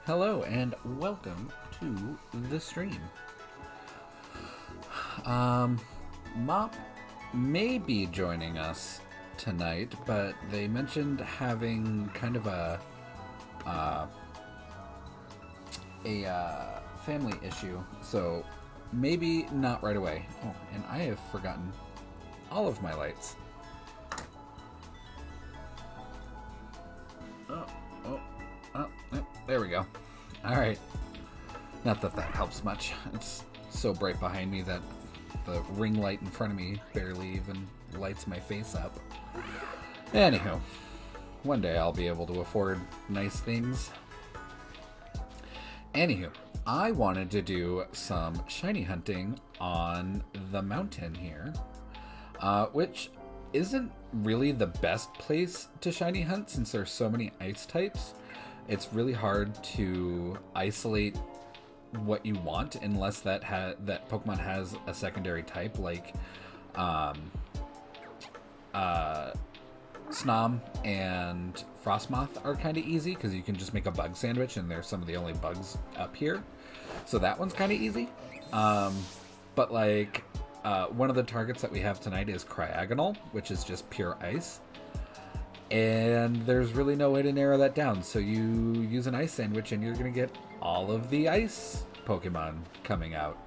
Hello and welcome to the stream. Mop may be joining us tonight, but they mentioned having kind of a family issue, so maybe not right away. Oh, and I have forgotten all of my lights. There we go. Alright. Not that that helps much. It's so bright behind me that the ring light in front of me barely even lights my face up. Anywho, one day I'll be able to afford nice things. Anywho, I wanted to do some shiny hunting on the mountain here, which isn't really the best place to shiny hunt since there's so many ice types. It's really hard to isolate what you want unless that Pokemon has a secondary type, like Snom and Frostmoth are kind of easy because you can just make a bug sandwich and they're some of the only bugs up here. So that one's kind of easy. But like one of the targets that we have tonight is Cryogonal, which is just pure ice. And there's really no way to narrow that down. So you use an ice sandwich and you're going to get all of the ice Pokemon coming out.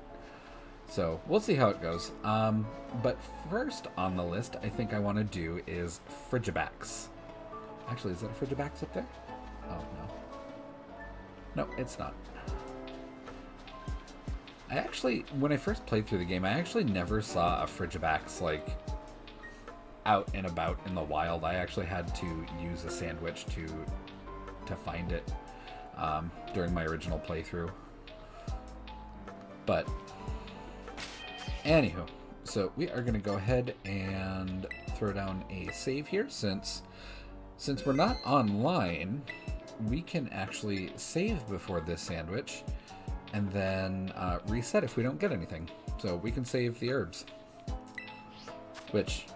So we'll see how it goes. But first on the list, I think I want to do is Frigibax. Actually, is that a Frigibax up there? Oh, no. No, it's not. When I first played through the game, I actually never saw a Frigibax, like, out and about in the wild. I actually had to use a sandwich to find it during my original playthrough. But anywho, so we are going to go ahead and throw down a save here. Since we're not online, we can actually save before this sandwich and then reset if we don't get anything. So we can save the herbs, which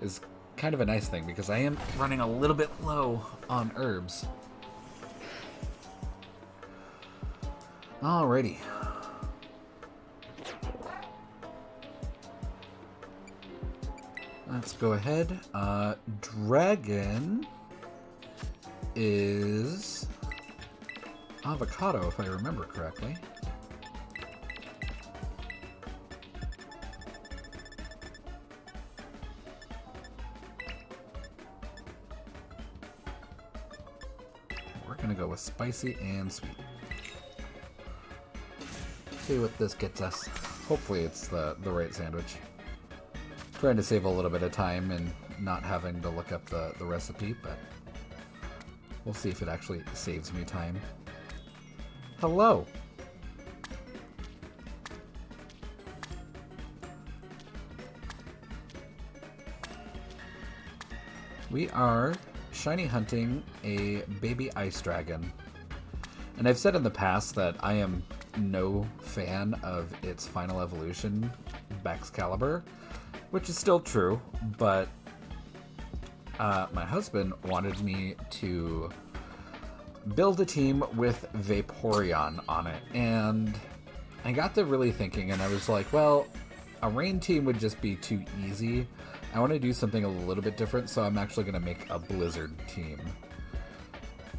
is kind of a nice thing because I am running a little bit low on herbs. Alrighty. Let's go ahead. Dragon is avocado, if I remember correctly. We're gonna go with spicy and sweet. See what this gets us. Hopefully it's the right sandwich. Trying to save a little bit of time and not having to look up the recipe, but we'll see if it actually saves me time. Hello! We are shiny hunting a baby ice dragon. And I've said in the past that I am no fan of its final evolution, Baxcalibur, which is still true, but my husband wanted me to build a team with Vaporeon on it, and I got to really thinking, and I was like, well, a rain team would just be too easy. I want to do something a little bit different, so I'm actually going to make a blizzard team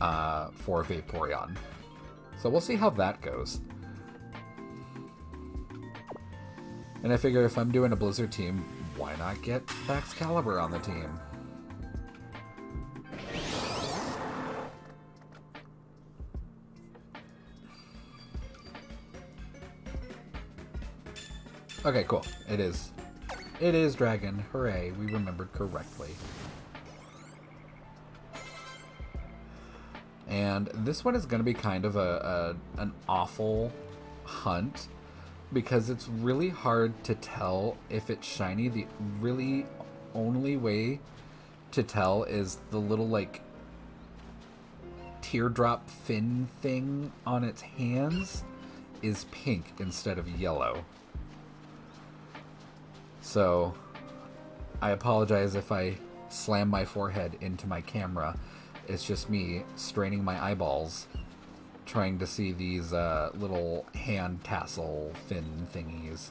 for Vaporeon. So we'll see how that goes. And I figure if I'm doing a blizzard team, why not get Baxcalibur on the team? Okay, cool. It is Dragon. Hooray, we remembered correctly. And this one is going to be kind of an awful hunt because it's really hard to tell if it's shiny. The really only way to tell is the little, like, teardrop fin thing on its hands is pink instead of yellow. So I apologize if I slam my forehead into my camera. It's just me straining my eyeballs trying to see these little hand tassel fin thingies.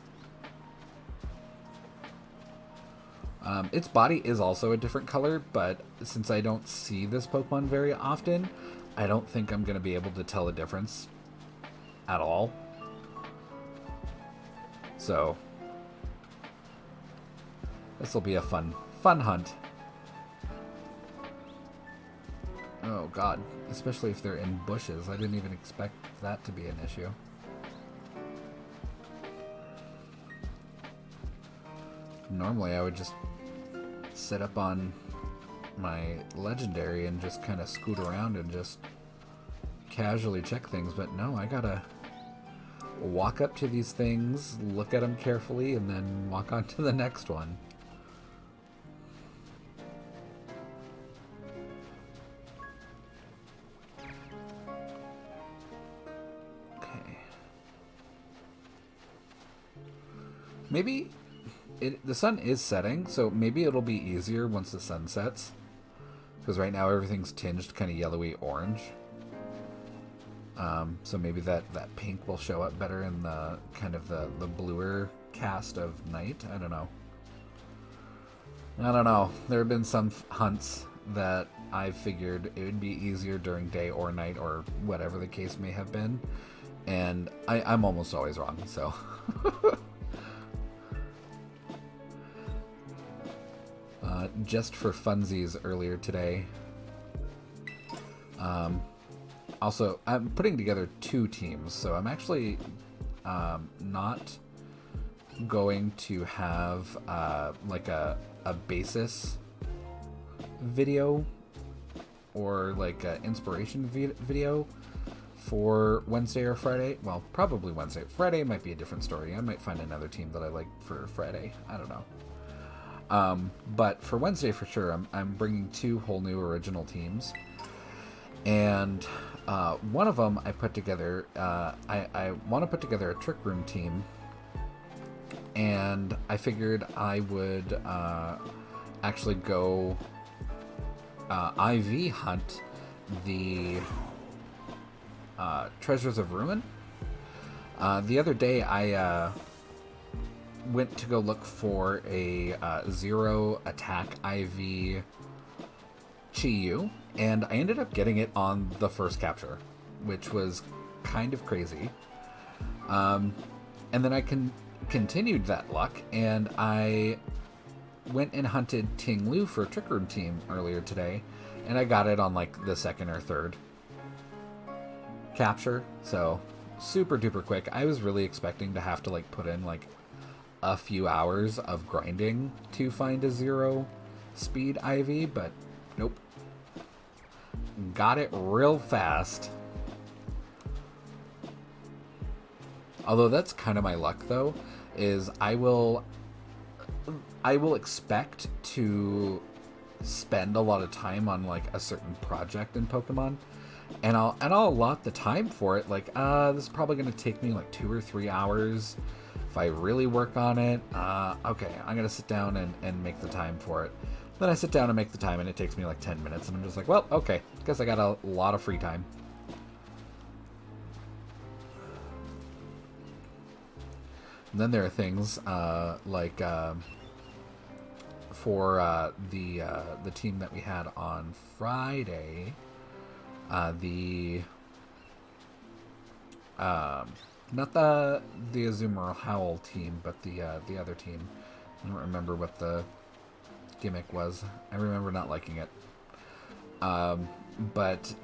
Its body is also a different color, but since I don't see this Pokemon very often, I don't think I'm going to be able to tell the difference at all. So, this will be a fun hunt. Oh god, especially if they're in bushes. I didn't even expect that to be an issue. Normally I would just sit up on my legendary and just kind of scoot around and just casually check things, but no, I gotta walk up to these things, look at them carefully, and then walk on to the next one. Okay. Maybe the sun is setting, so maybe it'll be easier once the sun sets. Because right now everything's tinged kind of yellowy orange. So maybe that pink will show up better in the kind of the bluer cast of night. I don't know. There have been some hunts that I figured it would be easier during day or night or whatever the case may have been. And I'm almost always wrong, so... just for funsies earlier today. Also, I'm putting together 2 teams, so I'm actually not going to have like a basis video or like an inspiration video for Wednesday or Friday. Well, probably Wednesday. Friday might be a different story. I might find another team that I like for Friday. I don't know. But for Wednesday for sure, I'm bringing 2 whole new original teams. And one of them I put together, I want to put together a Trick Room team. And I figured I would actually go IV hunt the Treasures of Ruin. The other day I went to go look for a 0 attack IV Chi-Yu, and I ended up getting it on the first capture, which was kind of crazy. And then I continued that luck, and I went and hunted Ting Lu for a Trick Room team earlier today, and I got it on like the 2nd or 3rd capture, so super duper quick. I was really expecting to have to like put in like a few hours of grinding to find a 0 speed IV, but nope. Got it real fast. Although that's kind of my luck though, is I will expect to spend a lot of time on like a certain project in Pokemon, and I'll allot the time for it. Like, this is probably going to take me like 2 or 3 hours if I really work on it. Okay, I'm going to sit down and make the time for it. Then I sit down and make the time, and it takes me like 10 minutes, and I'm just like, well, okay, guess I got a lot of free time. And then there are things like for the team that we had on Friday, not the Azumarill Howl team, but the other team. I don't remember what the gimmick was. I remember not liking it. But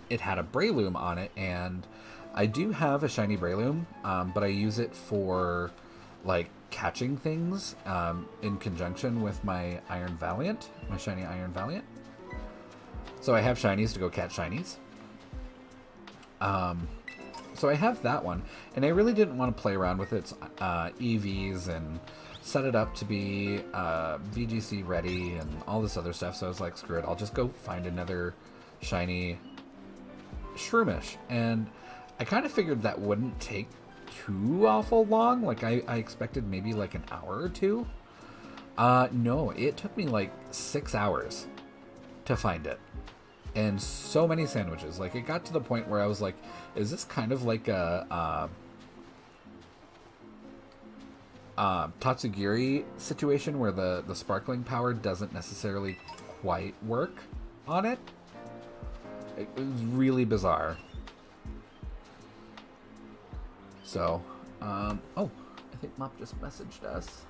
it had a Breloom on it, and I do have a shiny Breloom, but I use it for like catching things in conjunction with my Iron Valiant, my shiny Iron Valiant. So I have shinies to go catch shinies. So I have that one, and I really didn't want to play around with its EVs and set it up to be VGC ready and all this other stuff. So I was like, screw it, I'll just go find another shiny Shroomish. And I kind of figured that wouldn't take too awful long. Like I expected maybe like an hour or 2. No, it took me like 6 hours to find it. and so many sandwiches. Like, it got to the point where I was like, is this kind of like a Tatsugiri situation where the sparkling power doesn't necessarily quite work on it? It was really bizarre. So, oh, I think Mop just messaged us.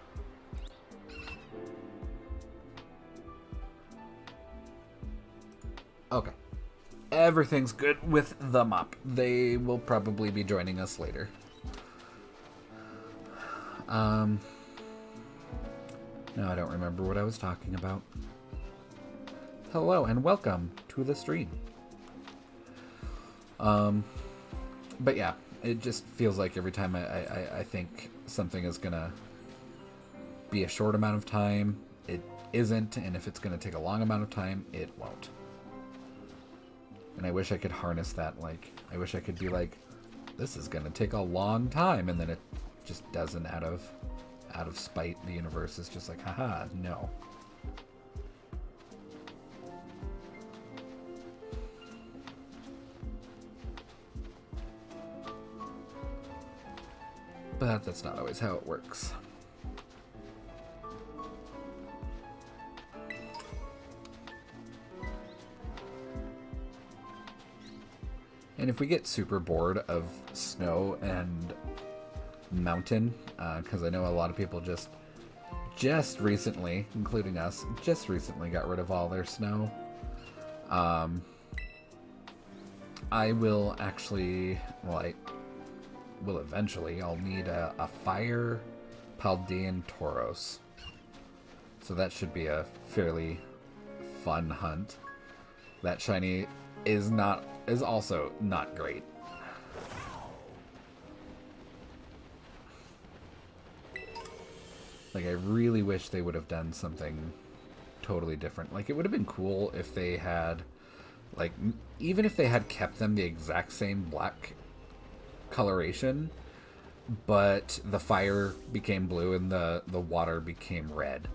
Okay. Everything's good with the Mop. They will probably be joining us later. No, I don't remember what I was talking about. Hello and welcome to the stream. But yeah, it just feels like every time I think something is gonna be a short amount of time, it isn't, and if it's gonna take a long amount of time, it won't. And I wish I could harness that, like, I wish I could be like, this is gonna take a long time, and then it just doesn't out of spite. The universe is just like, haha, no. But that's not always how it works. And if we get super bored of snow and mountain, because I know a lot of people just recently, including us, just recently got rid of all their snow. I will actually, well, I will eventually, I'll need a fire Paldean Tauros. So that should be a fairly fun hunt. That shiny is also not great. Like, I really wish they would have done something totally different. Like, it would have been cool if they had, like, even if they had kept them the exact same black coloration, but the fire became blue and the water became red.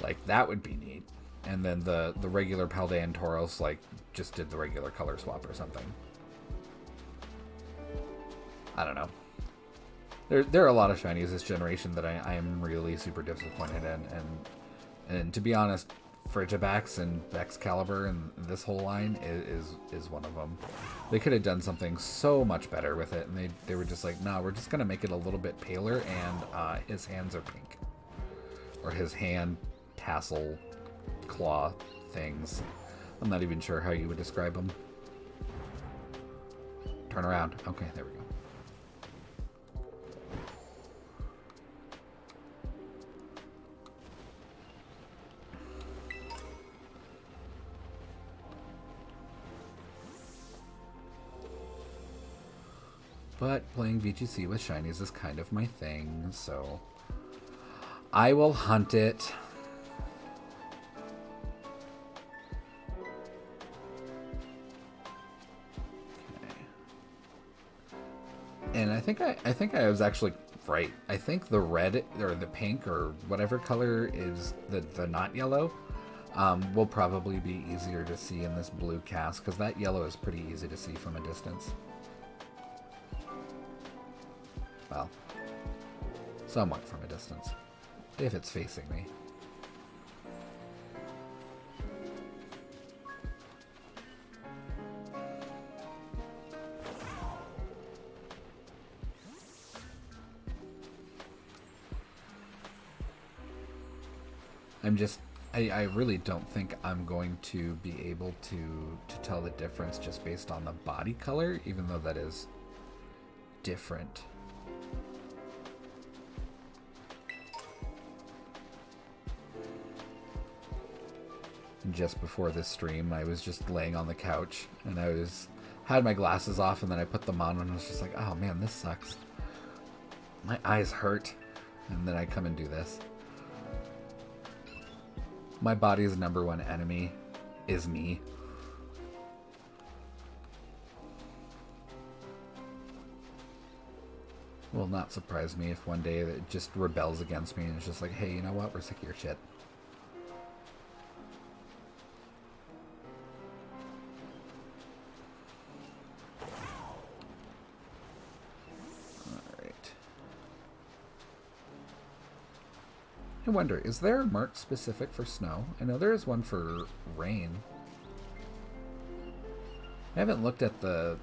Like, that would be neat. And then the regular Paldean Tauros, like, just did the regular color swap or something. I don't know. There are a lot of shinies this generation that I am really super disappointed in, and to be honest, Frigibax and Excalibur and this whole line is one of them. They could have done something so much better with it, and they were just like, no, we're just gonna make it a little bit paler, and his hands are pink, or his hand tassel claw things. I'm not even sure how you would describe them. Turn around. Okay, there we go. But playing VGC with shinies is kind of my thing, so I will hunt it. Okay. And I think I was actually right. I think the red or the pink or whatever color is the not yellow will probably be easier to see in this blue cast, because that yellow is pretty easy to see from a distance. Well, somewhat from a distance, if it's facing me. I really don't think I'm going to be able to tell the difference just based on the body color, even though that is different. Just before this stream, I was just laying on the couch and had my glasses off, and then I put them on and I was just like, oh man, this sucks. My eyes hurt. And then I come and do this. My body's number one enemy is me. Will not surprise me if one day it just rebels against me and it's just like, hey, you know what? We're sick of your shit. I wonder, is there a mark specific for snow? I know there is one for rain. I haven't looked at the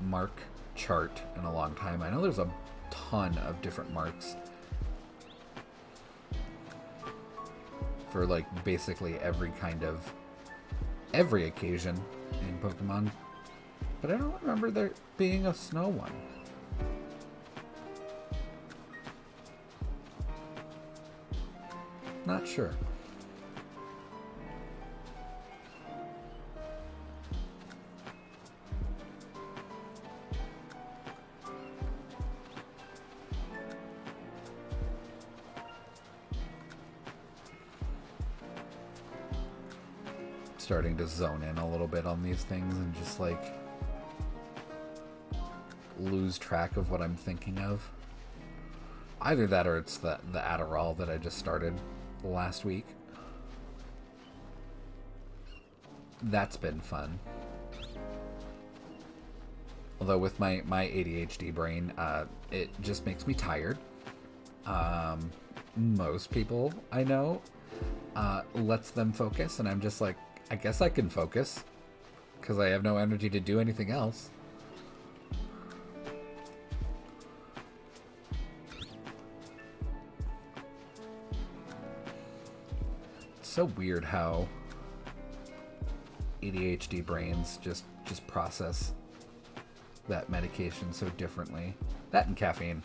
mark chart in a long time. I know there's a ton of different marks for like basically every occasion in Pokemon. But I don't remember there being a snow one. Not sure. Starting to zone in a little bit on these things and just like lose track of what I'm thinking of. Either that or it's the Adderall that I just started last week. That's been fun. Although with my ADHD brain, it just makes me tired. Most people I know lets them focus, and I'm just like, I guess I can focus because I have no energy to do anything else. It's so weird how ADHD brains just process that medication so differently. That and caffeine.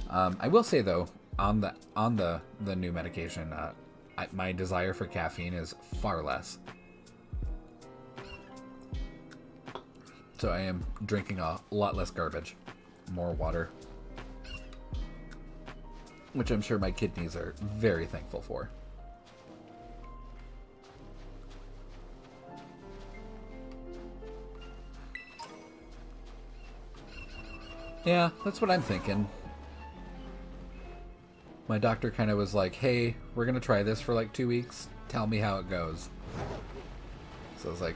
I will say though, on the new medication, my desire for caffeine is far less. So I am drinking a lot less garbage, more water, which I'm sure my kidneys are very thankful for. Yeah, that's what I'm thinking. My doctor kind of was like, hey, we're going to try this for like 2 weeks. Tell me how it goes. So I was like,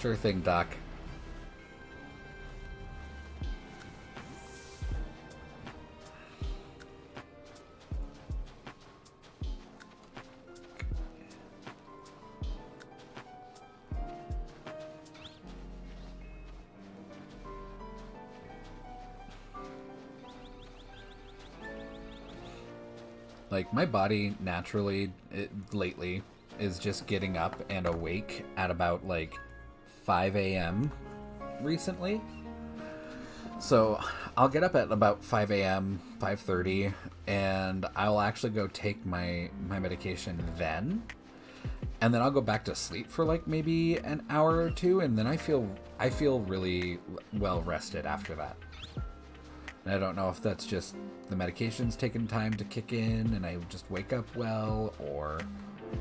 sure thing, doc. Like, my body naturally, lately, is just getting up and awake at about, like, 5 a.m. recently. So, I'll get up at about 5 a.m., 5:30, and I'll actually go take my medication then. And then I'll go back to sleep for, like, maybe an hour or two, and then I feel really well rested after that. And I don't know if that's just the medication's taking time to kick in and I just wake up well, or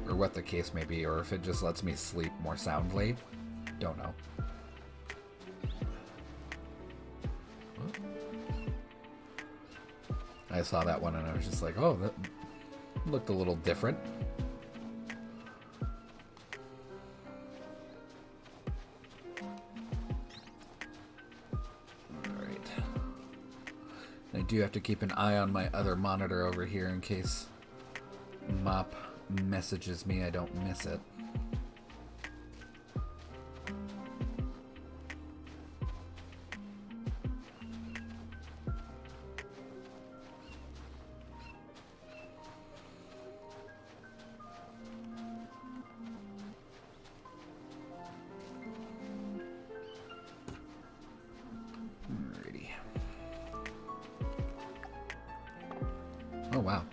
what the case may be, or if it just lets me sleep more soundly. Don't know. I saw that one and I was just like, oh, that looked a little different. I do have to keep an eye on my other monitor over here in case Mop messages me I don't miss it. Oh wow,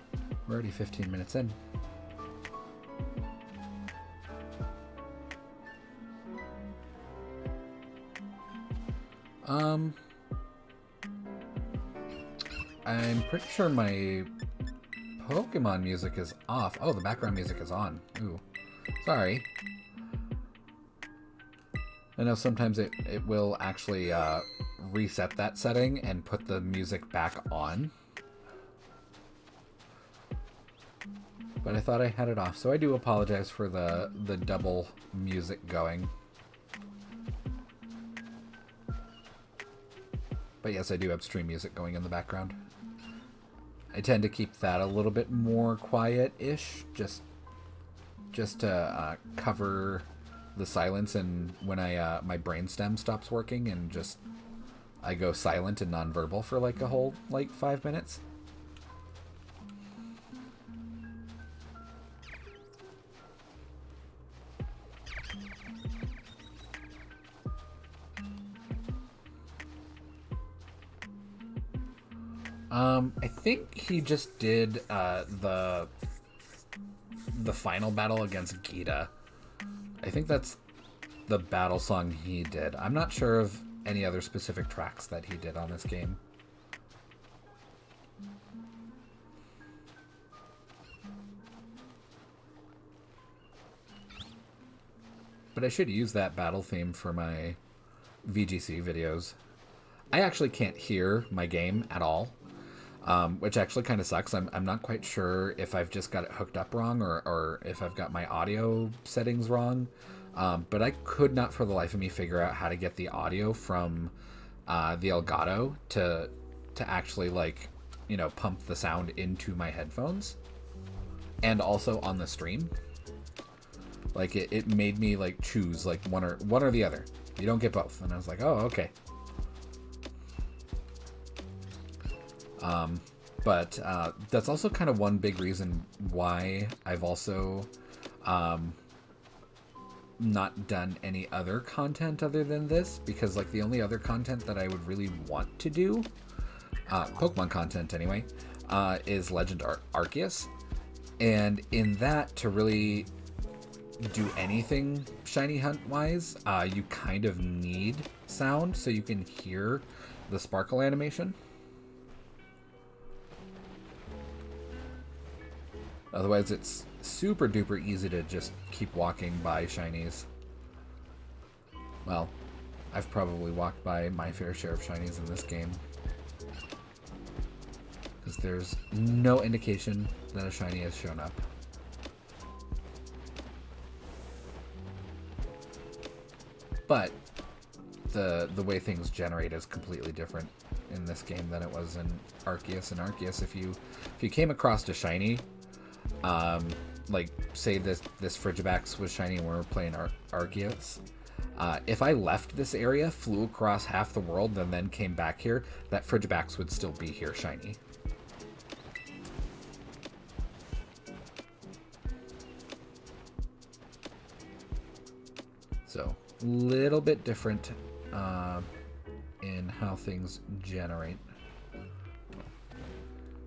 we're already 15 minutes in. I'm pretty sure my Pokemon music is off. Oh, the background music is on. Ooh, sorry. I know sometimes it will actually reset that setting and put the music back on. But I thought I had it off, so I do apologize for the double music going. But yes, I do have stream music going in the background. I tend to keep that a little bit more quiet-ish, just to cover the silence, and when I my brainstem stops working, and just I go silent and nonverbal for like a whole 5 minutes. I think he just did the final battle against Gita. I think that's the battle song he did. I'm not sure of any other specific tracks that he did on this game. But I should use that battle theme for my VGC videos. I actually can't hear my game at all, which actually kind of sucks. I'm not quite sure if I've just got it hooked up wrong or if I've got my audio settings wrong. But I could not for the life of me figure out how to get the audio from the Elgato to actually pump the sound into my headphones and also on the stream. It made me choose one or the other. You don't get both. And I was like, oh, okay. But that's also kind of one big reason why I've also not done any other content other than this, because the only other content that I would really want to do, Pokemon content anyway, is Legend Arceus. And in that, to really do anything shiny hunt wise, you kind of need sound so you can hear the sparkle animation. Otherwise, it's super duper easy to just keep walking by shinies. Well, I've probably walked by my fair share of shinies in this game, because there's no indication that a shiny has shown up. But the way things generate is completely different in this game than it was in Arceus. In Arceus, if you came across a shiny, say this Frigibax was shiny and we were playing Arceus, if I left this area, flew across half the world, and then came back here, that Frigibax would still be here shiny. So, little bit different in how things generate.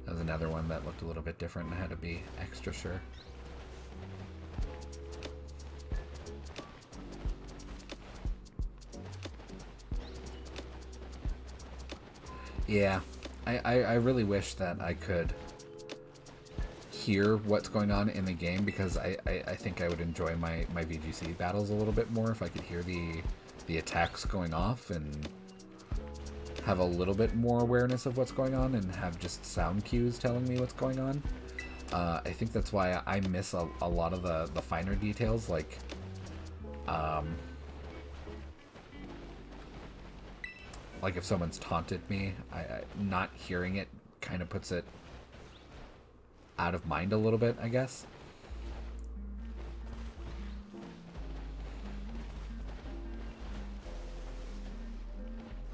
That was another one that looked a little bit different and had to be extra sure. Yeah, I really wish that I could hear what's going on in the game, because I think I would enjoy my VGC battles a little bit more if I could hear the attacks going off and have a little bit more awareness of what's going on and have just sound cues telling me what's going on. I think that's why I miss a lot of the finer details, like if someone's taunted me, I not hearing it kind of puts it out of mind a little bit, I guess.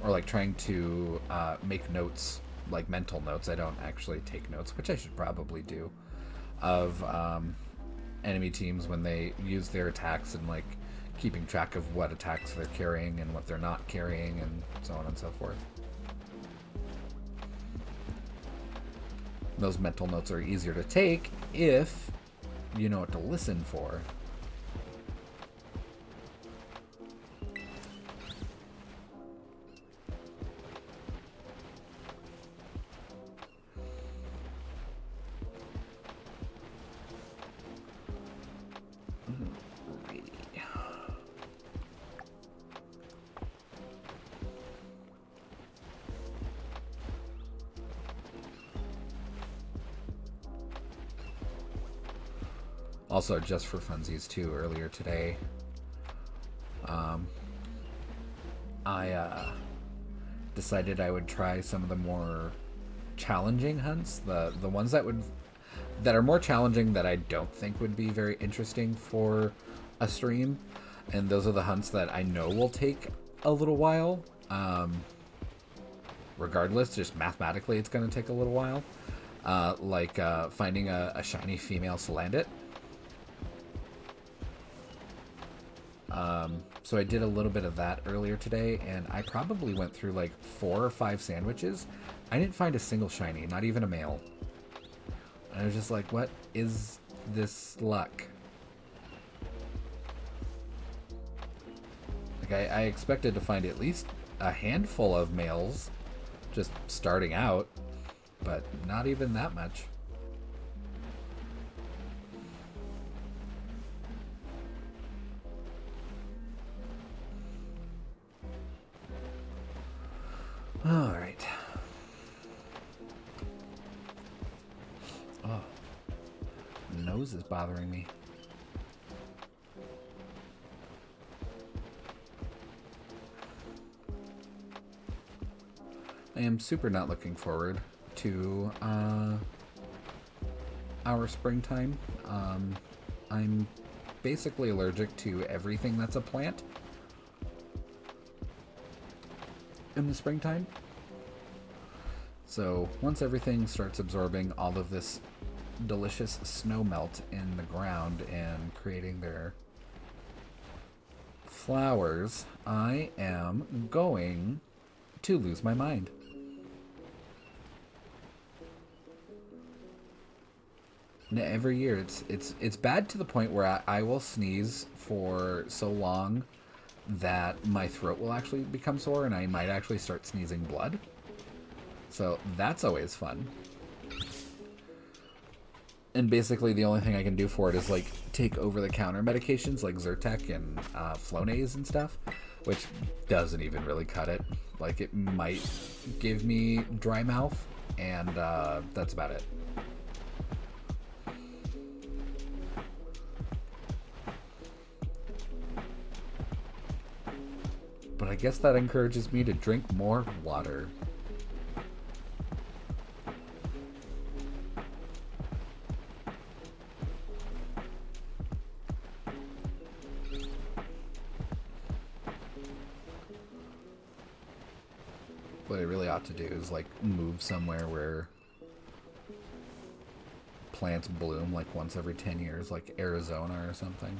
Or trying to make notes, mental notes. I don't actually take notes, which I should probably do, of enemy teams when they use their attacks, and keeping track of what attacks they're carrying and what they're not carrying, and so on and so forth. Those mental notes are easier to take if you know what to listen for. Also, just for funsies too, earlier today, I decided I would try some of the more challenging hunts, the ones that are more challenging that I don't think would be very interesting for a stream, and those are the hunts that I know will take a little while. Regardless, just mathematically, it's going to take a little while. Like finding a shiny female Salandit. So I did a little bit of that earlier today, and I probably went through like 4 or 5 sandwiches. I didn't find a single shiny, not even a male. And I was just like, what is this luck? Like, I expected to find at least a handful of males just starting out, but not even that much. All right. Oh, nose is bothering me. I am super not looking forward to our springtime. I'm basically allergic to everything that's a plant in the springtime. So once everything starts absorbing all of this delicious snow melt in the ground and creating their flowers, I am going to lose my mind. And every year it's bad to the point where I will sneeze for so long that my throat will actually become sore and I might actually start sneezing blood. So that's always fun. And basically the only thing I can do for it is like take over-the-counter medications like Zyrtec and Flonase and stuff, which doesn't even really cut it. Like it might give me dry mouth, and that's about it. But I guess that encourages me to drink more water. What I really ought to do is like move somewhere where plants bloom like once every 10 years, like Arizona or something.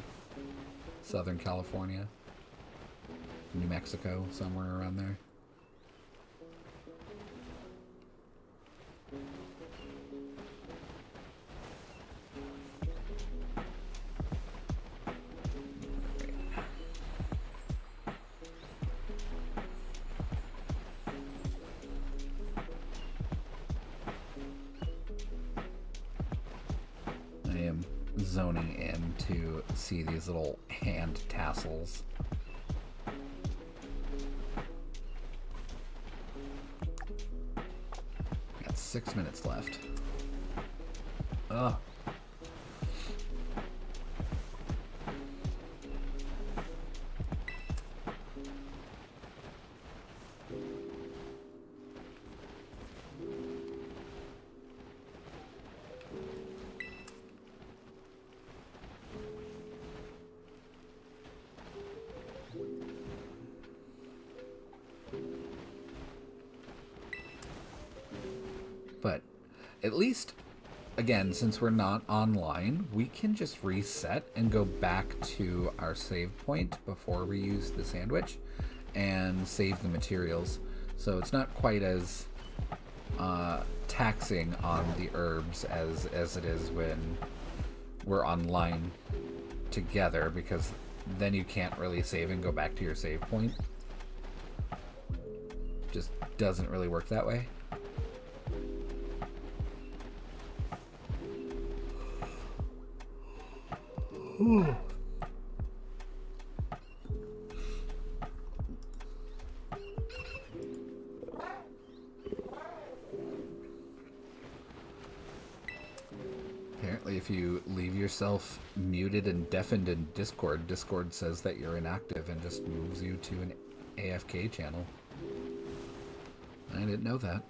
Southern California. New Mexico, somewhere around there. I am zoning in to see these little hand tassels. Got 6 minutes left. Ugh. But at least, again, since we're not online, we can just reset and go back to our save point before we use the sandwich and save the materials. So it's not quite as taxing on the herbs as it is when we're online together, because then you can't really save and go back to your save point. Just doesn't really work that way. Apparently, if you leave yourself muted and deafened in Discord, Discord says that you're inactive and just moves you to an AFK channel. I didn't know that.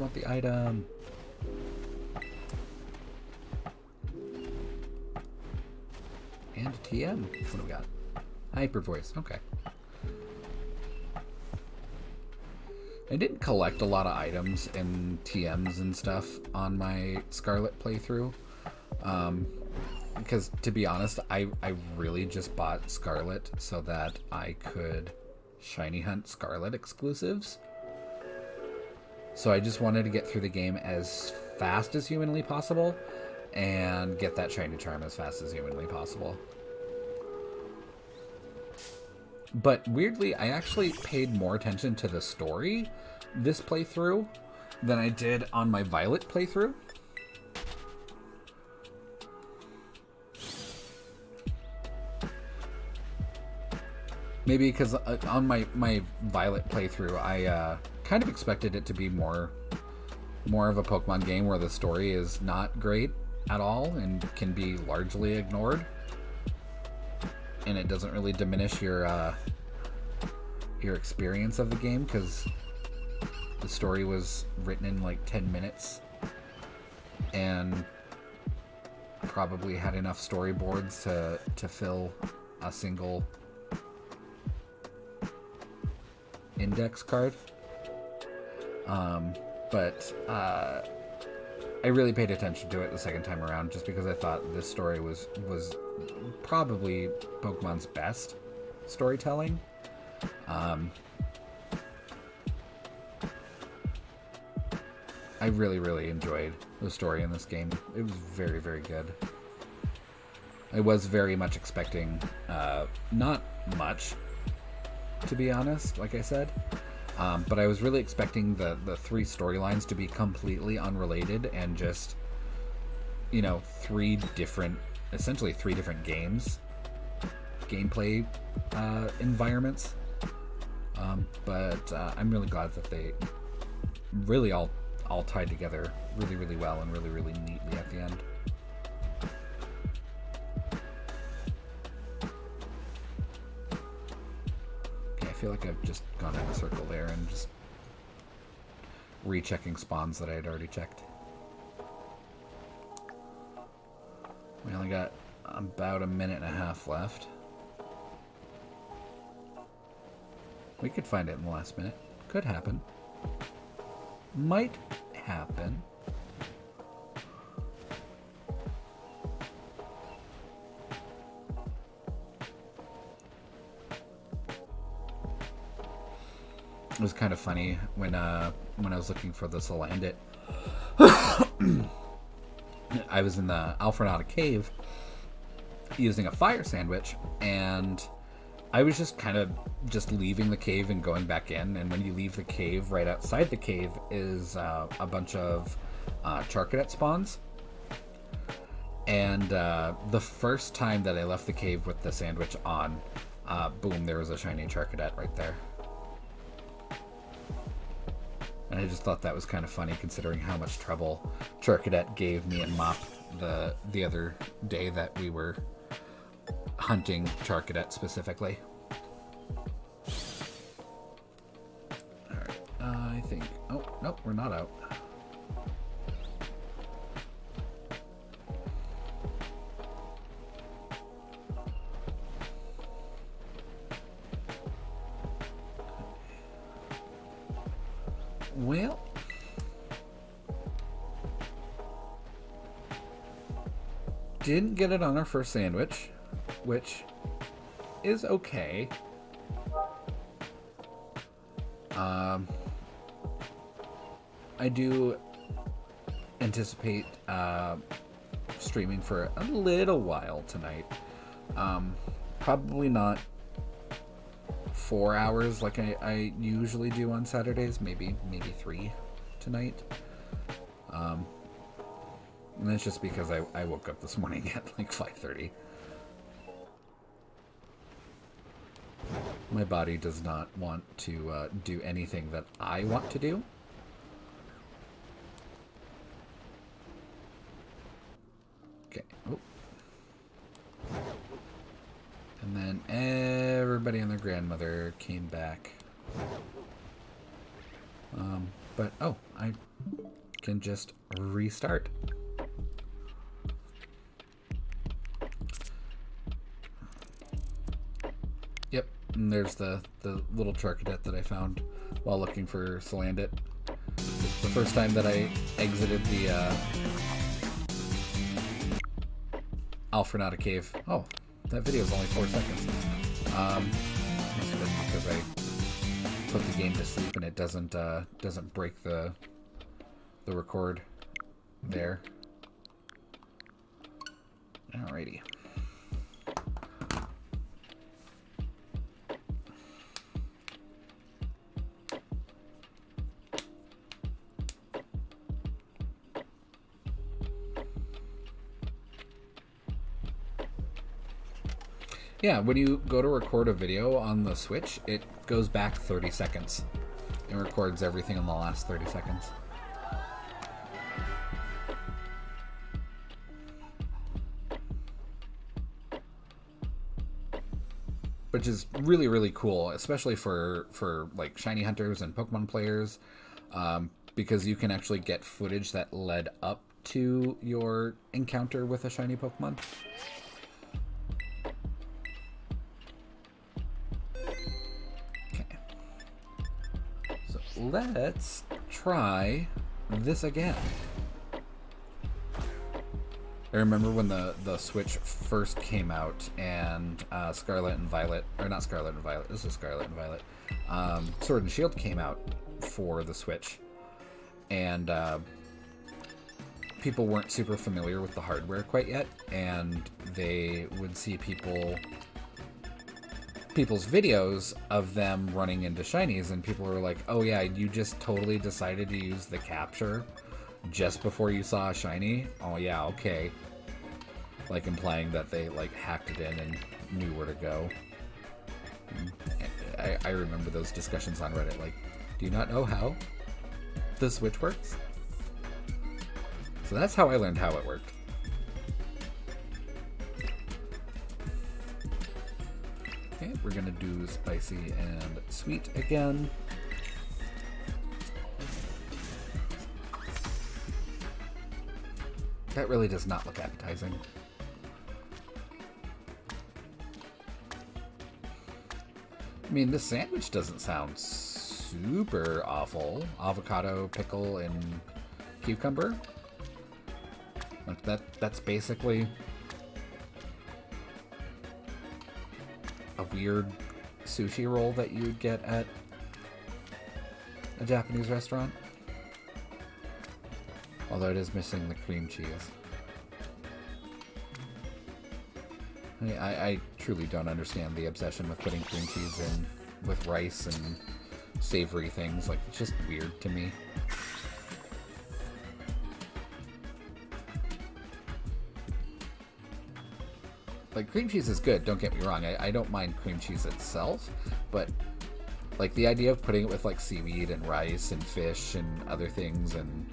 want the item. And a TM. What do we got? Hyper voice. Okay. I didn't collect a lot of items and TMs and stuff on my Scarlet playthrough. Because, to be honest, I really just bought Scarlet so that I could shiny hunt Scarlet exclusives. So I just wanted to get through the game as fast as humanly possible and get that shiny charm as fast as humanly possible. But weirdly, I actually paid more attention to the story this playthrough than I did on my Violet playthrough. Maybe because on my Violet playthrough, I kind of expected it to be more of a Pokemon game where the story is not great at all and can be largely ignored. And it doesn't really diminish your experience of the game because the story was written in like 10 minutes and probably had enough storyboards to fill a single index card. But I really paid attention to it the second time around just because I thought this story was probably Pokemon's best storytelling. I really enjoyed the story in this game. It was very, very good. I was very much expecting not much, to be honest, like I said. But I was really expecting the three storylines to be completely unrelated and just, you know, essentially three different gameplay environments. But I'm really glad that they really all tied together really well and really neatly at the end. Okay, I feel like I've just gone in a circle there and just rechecking spawns that I had already checked. We only got about a minute and a half left. We could find it in the last minute. Could happen. Might happen. It was kind of funny when I was looking for the Salandit. I was in the Alphronata cave using a fire sandwich, and I was just kind of leaving the cave and going back in. And when you leave the cave, right outside the cave is a bunch of Charcadet spawns. And the first time that I left the cave with the sandwich on, boom, there was a shiny Charcadet right there. And I just thought that was kind of funny considering how much trouble Charcadet gave me and Mop the other day that we were hunting Charcadet specifically. Alright, I think... Oh, nope, we're not out. Well... didn't get it on our first sandwich, which is okay. I do anticipate streaming for a little while tonight. Probably not 4 hours like I usually do on Saturdays. Maybe 3 tonight. And that's just because I woke up this morning at like 5:30. My body does not want to do anything that I want to do. Okay. Oh. And then everybody and their grandmother came back. But, oh, I can just restart. Yep, and there's the little Charcadet that I found while looking for Salandit. The first time that I exited the Alfrenata cave. Oh, that video is only 4 seconds. Must have been because I put the game to sleep and it doesn't break the record there. Alrighty. Yeah, when you go to record a video on the Switch, it goes back 30 seconds. It records everything in the last 30 seconds. Which is really, really cool, especially for like shiny hunters and Pokemon players, because you can actually get footage that led up to your encounter with a shiny Pokemon. Let's try this again. I remember when the Switch first came out and Scarlet and Violet, or not Scarlet and Violet, this is Scarlet and Violet, Sword and Shield came out for the Switch, and people weren't super familiar with the hardware quite yet, and they would see people's videos of them running into shinies, and people were like, oh yeah, you just totally decided to use the capture just before you saw a shiny? Oh yeah, okay. Like implying that they like hacked it in and knew where to go. I remember those discussions on Reddit, like, do you not know how the Switch works? So that's how I learned how it worked. Okay, we're gonna do spicy and sweet again. That really does not look appetizing. I mean, this sandwich doesn't sound super awful. Avocado, pickle, and cucumber. Like that's basically a weird sushi roll that you'd get at a Japanese restaurant. Although it is missing the cream cheese. I truly don't understand the obsession with putting cream cheese in with rice and savory things. Like, it's just weird to me. Like, cream cheese is good, don't get me wrong. I don't mind cream cheese itself, but like the idea of putting it with like seaweed and rice and fish and other things and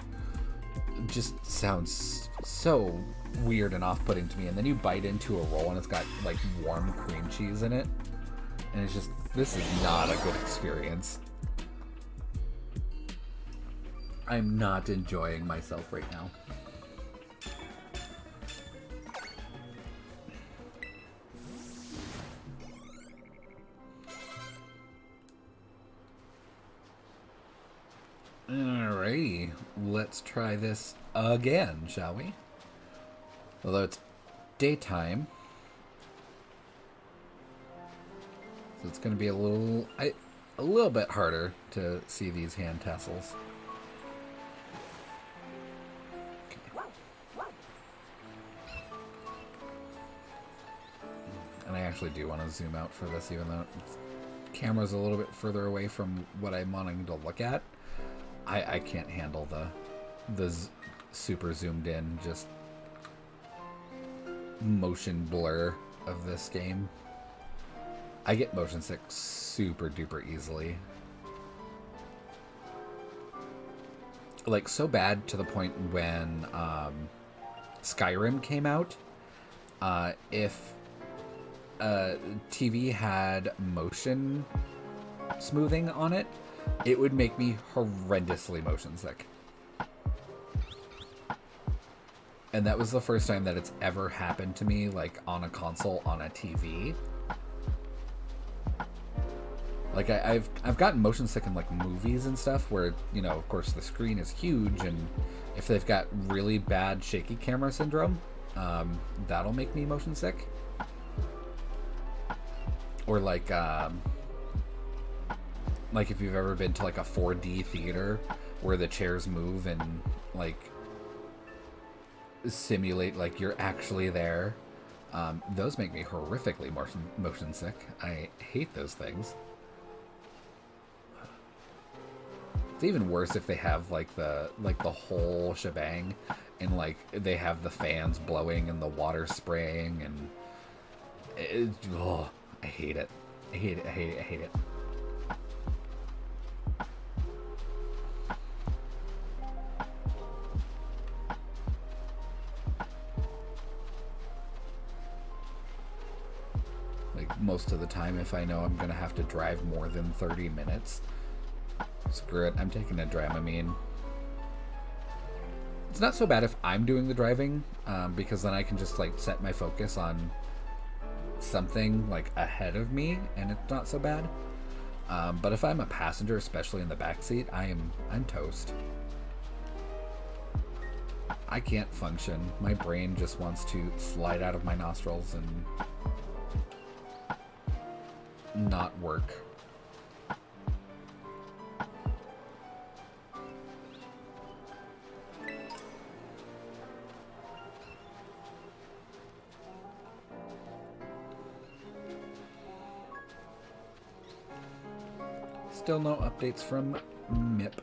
just sounds so weird and off-putting to me. And then you bite into a roll and it's got like warm cream cheese in it, and it's just, this is not a good experience. I'm not enjoying myself right now. Alrighty, let's try this again, shall we? Although it's daytime, so it's going to be a little bit harder to see these hand tassels. Okay. And I actually do want to zoom out for this, even though the camera's a little bit further away from what I'm wanting to look at. I can't handle the super zoomed in, just motion blur of this game. I get motion sick super duper easily. Like, so bad to the point when Skyrim came out, if TV had motion smoothing on it, It would make me horrendously motion sick. And that was the first time that it's ever happened to me, like, on a console, on a TV. Like, I've gotten motion sick in, like, movies and stuff where, you know, of course the screen is huge, and if they've got really bad shaky camera syndrome, that'll make me motion sick. Or, like if you've ever been to, like, a 4D theater where the chairs move and, like, simulate like you're actually there. Those make me horrifically motion sick. I hate those things. It's even worse if they have like the whole shebang, and like they have the fans blowing and the water spraying, and I hate it. I hate it. I hate it. I hate it. Most of the time, if I know I'm gonna have to drive more than 30 minutes, screw it, I'm taking a Dramamine. It's not so bad if I'm doing the driving, because then I can just like set my focus on something like ahead of me, and it's not so bad. But if I'm a passenger, especially in the back seat, I'm toast. I can't function. My brain just wants to slide out of my nostrils and not work. Still no updates from MIP.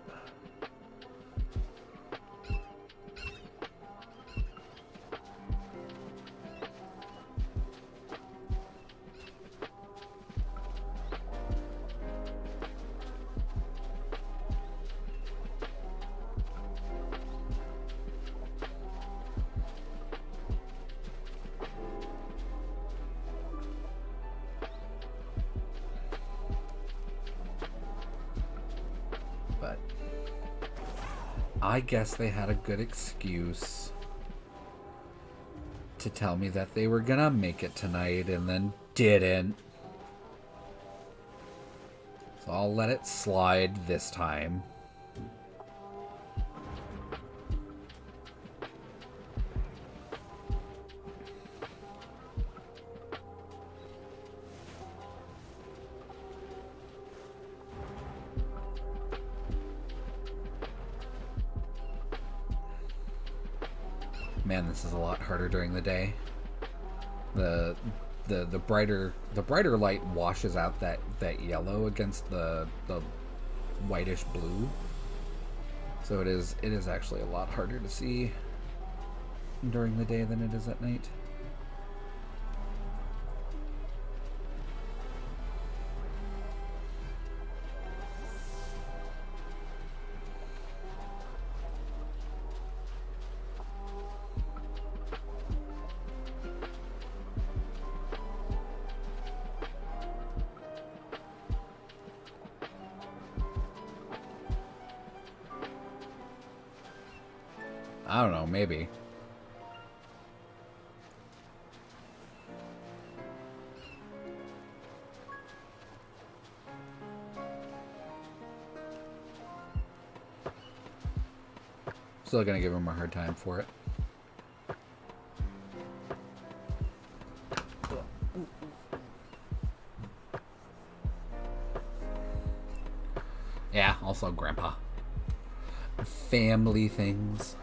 I guess they had a good excuse to tell me that they were gonna make it tonight and then didn't. So I'll let it slide this time. Man, this is a lot harder during the day. The brighter light washes out that yellow against the whitish blue. So it is actually a lot harder to see during the day than it is at night. I don't know, maybe. Still gonna give him a hard time for it. Yeah, also Grandpa. Family things.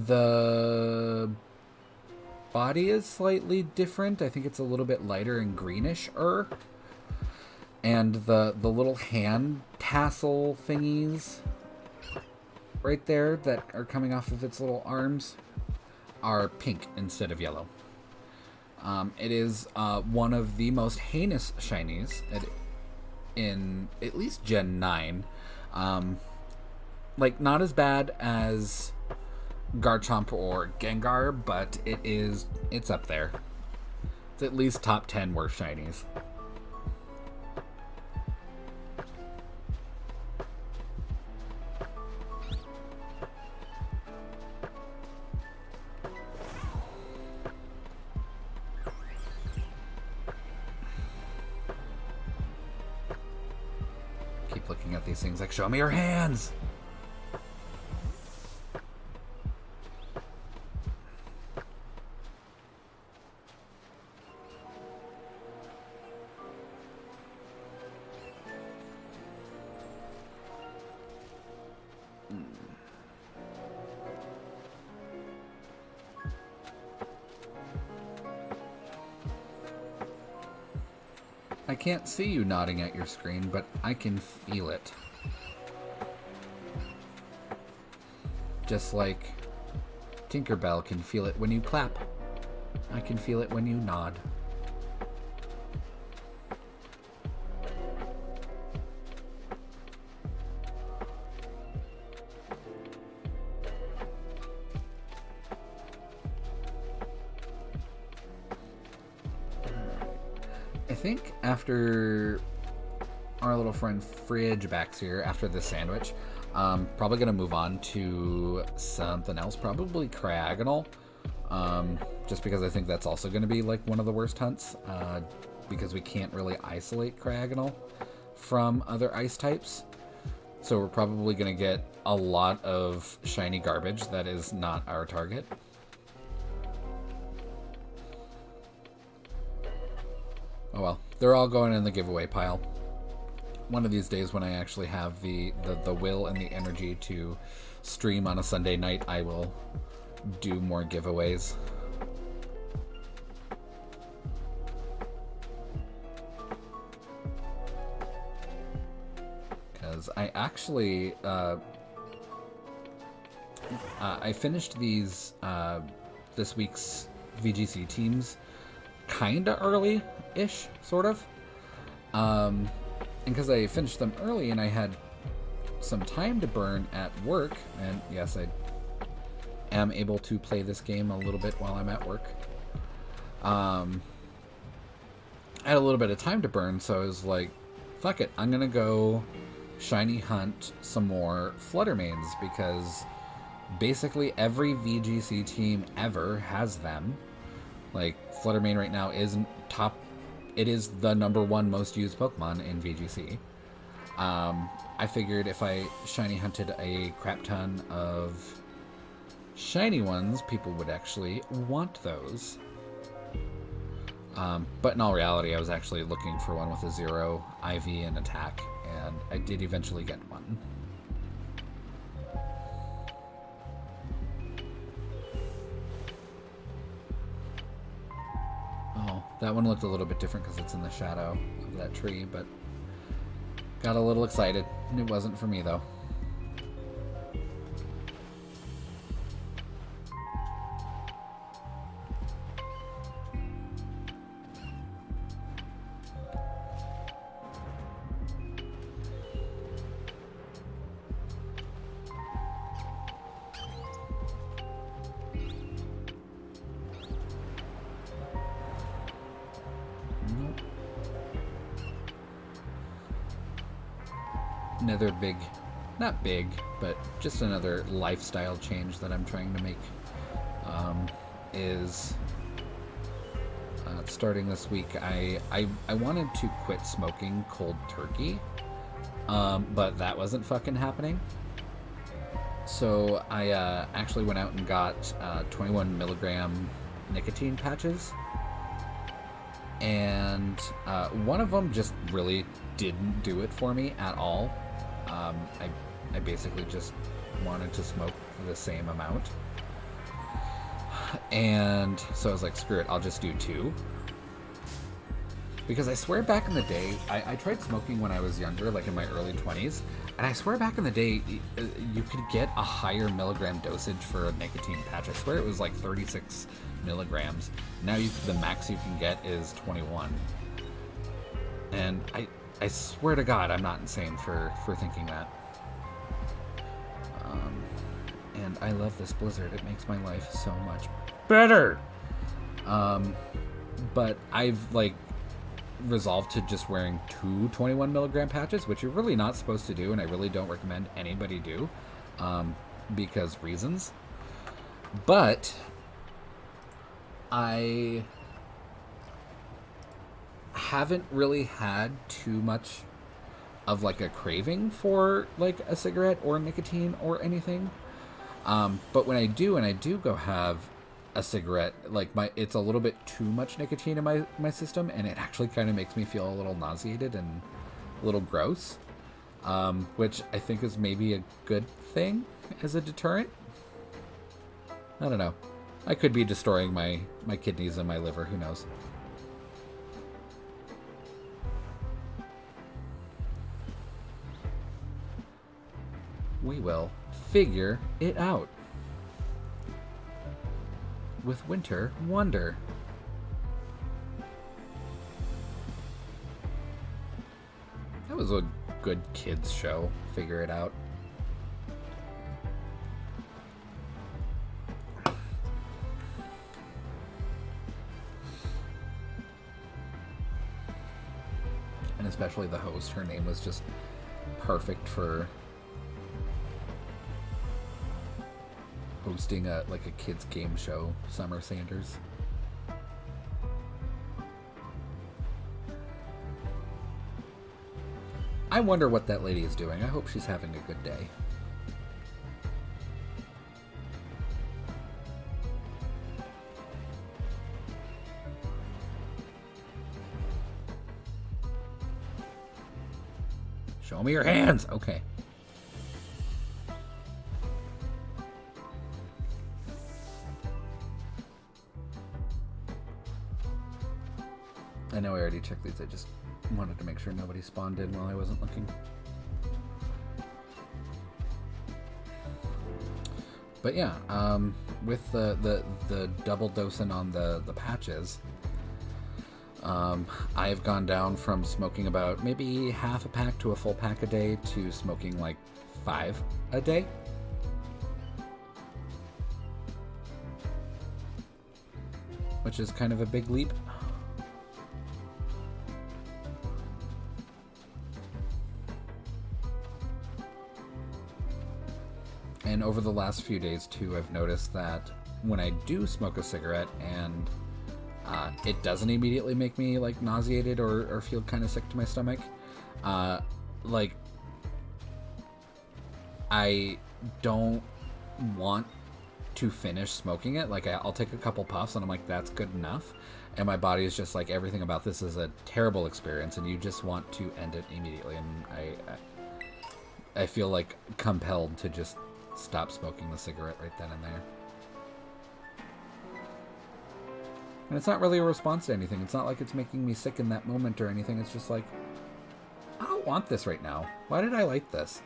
The body is slightly different. I think it's a little bit lighter and greenish-er. And the little hand tassel thingies right there that are coming off of its little arms are pink instead of yellow. It is one of the most heinous shinies in at least Gen 9. Like, not as bad as Garchomp or Gengar, but it's up there. It's at least top 10 worst shinies. Keep looking at these things like, show me your hands! I can't see you nodding at your screen, but I can feel it. Just like Tinkerbell can feel it when you clap. I can feel it when you nod. I think after our little friend Fridge backs here, after this sandwich, probably going to move on to something else, probably Cryogonal, just because I think that's also going to be like one of the worst hunts, because we can't really isolate Cryogonal from other ice types. So we're probably going to get a lot of shiny garbage that is not our target. Oh well, they're all going in the giveaway pile. One of these days when I actually have the will and the energy to stream on a Sunday night, I will do more giveaways. Because I actually, I finished these, this week's VGC teams kinda early-ish, sort of. And because I finished them early and I had some time to burn at work, and yes, I am able to play this game a little bit while I'm at work. I had a little bit of time to burn, so I was like, fuck it, I'm gonna go shiny hunt some more Fluttermanes, because basically every VGC team ever has them. Like, Fluttermane right now isn't top. It is the #1 most used Pokemon in VGC. I figured if I shiny hunted a crap ton of shiny ones, people would actually want those. But in all reality, I was actually looking for one with a 0 IV and attack, and I did eventually get one. Oh, that one looked a little bit different because it's in the shadow of that tree, but got a little excited. It wasn't for me, though. Another big, not big, but just another lifestyle change that I'm trying to make is starting this week. I wanted to quit smoking cold turkey, but that wasn't fucking happening. So I actually went out and got 21 milligram nicotine patches, and one of them just really didn't do it for me at all. I basically just wanted to smoke the same amount. And so I was like, screw it, I'll just do 2. Because I swear back in the day, I tried smoking when I was younger, like in my early 20s. And I swear back in the day, you could get a higher milligram dosage for a nicotine patch. I swear it was like 36 milligrams. Now the max you can get is 21. And I swear to God, I'm not insane for thinking that. And I love this blizzard. It makes my life so much better. But I've like resolved to just wearing 2 21 milligram patches, which you're really not supposed to do, and I really don't recommend anybody do, because reasons. But I haven't really had too much of like a craving for like a cigarette or nicotine or anything. But when I do, and I do go have a cigarette, like it's a little bit too much nicotine in my system, and it actually kind of makes me feel a little nauseated and a little gross, which I think is maybe a good thing as a deterrent. I don't know. I could be destroying my kidneys and my liver, who knows. We will figure it out. With Winter Wonder. That was a good kids show. Figure it out. And especially the host. Her name was just perfect for hosting a kids game show. Summer Sanders. I wonder what that lady is doing. I hope she's having a good day. Show me your hands. Okay. I know I already checked these. I just wanted to make sure nobody spawned in while I wasn't looking. But yeah, with the double dosing on the patches, I've gone down from smoking about maybe half a pack to a full pack a day to smoking like 5 a day. Which is kind of a big leap. And over the last few days, too, I've noticed that when I do smoke a cigarette and it doesn't immediately make me, like, nauseated or feel kind of sick to my stomach, like, I don't want to finish smoking it. Like, I'll take a couple puffs and I'm like, that's good enough. And my body is just like, everything about this is a terrible experience and you just want to end it immediately. And I feel, like, compelled to just stop smoking the cigarette right then and there. And it's not really a response to anything. It's not like it's making me sick in that moment or anything. It's just like, I don't want this right now. Why did I like this?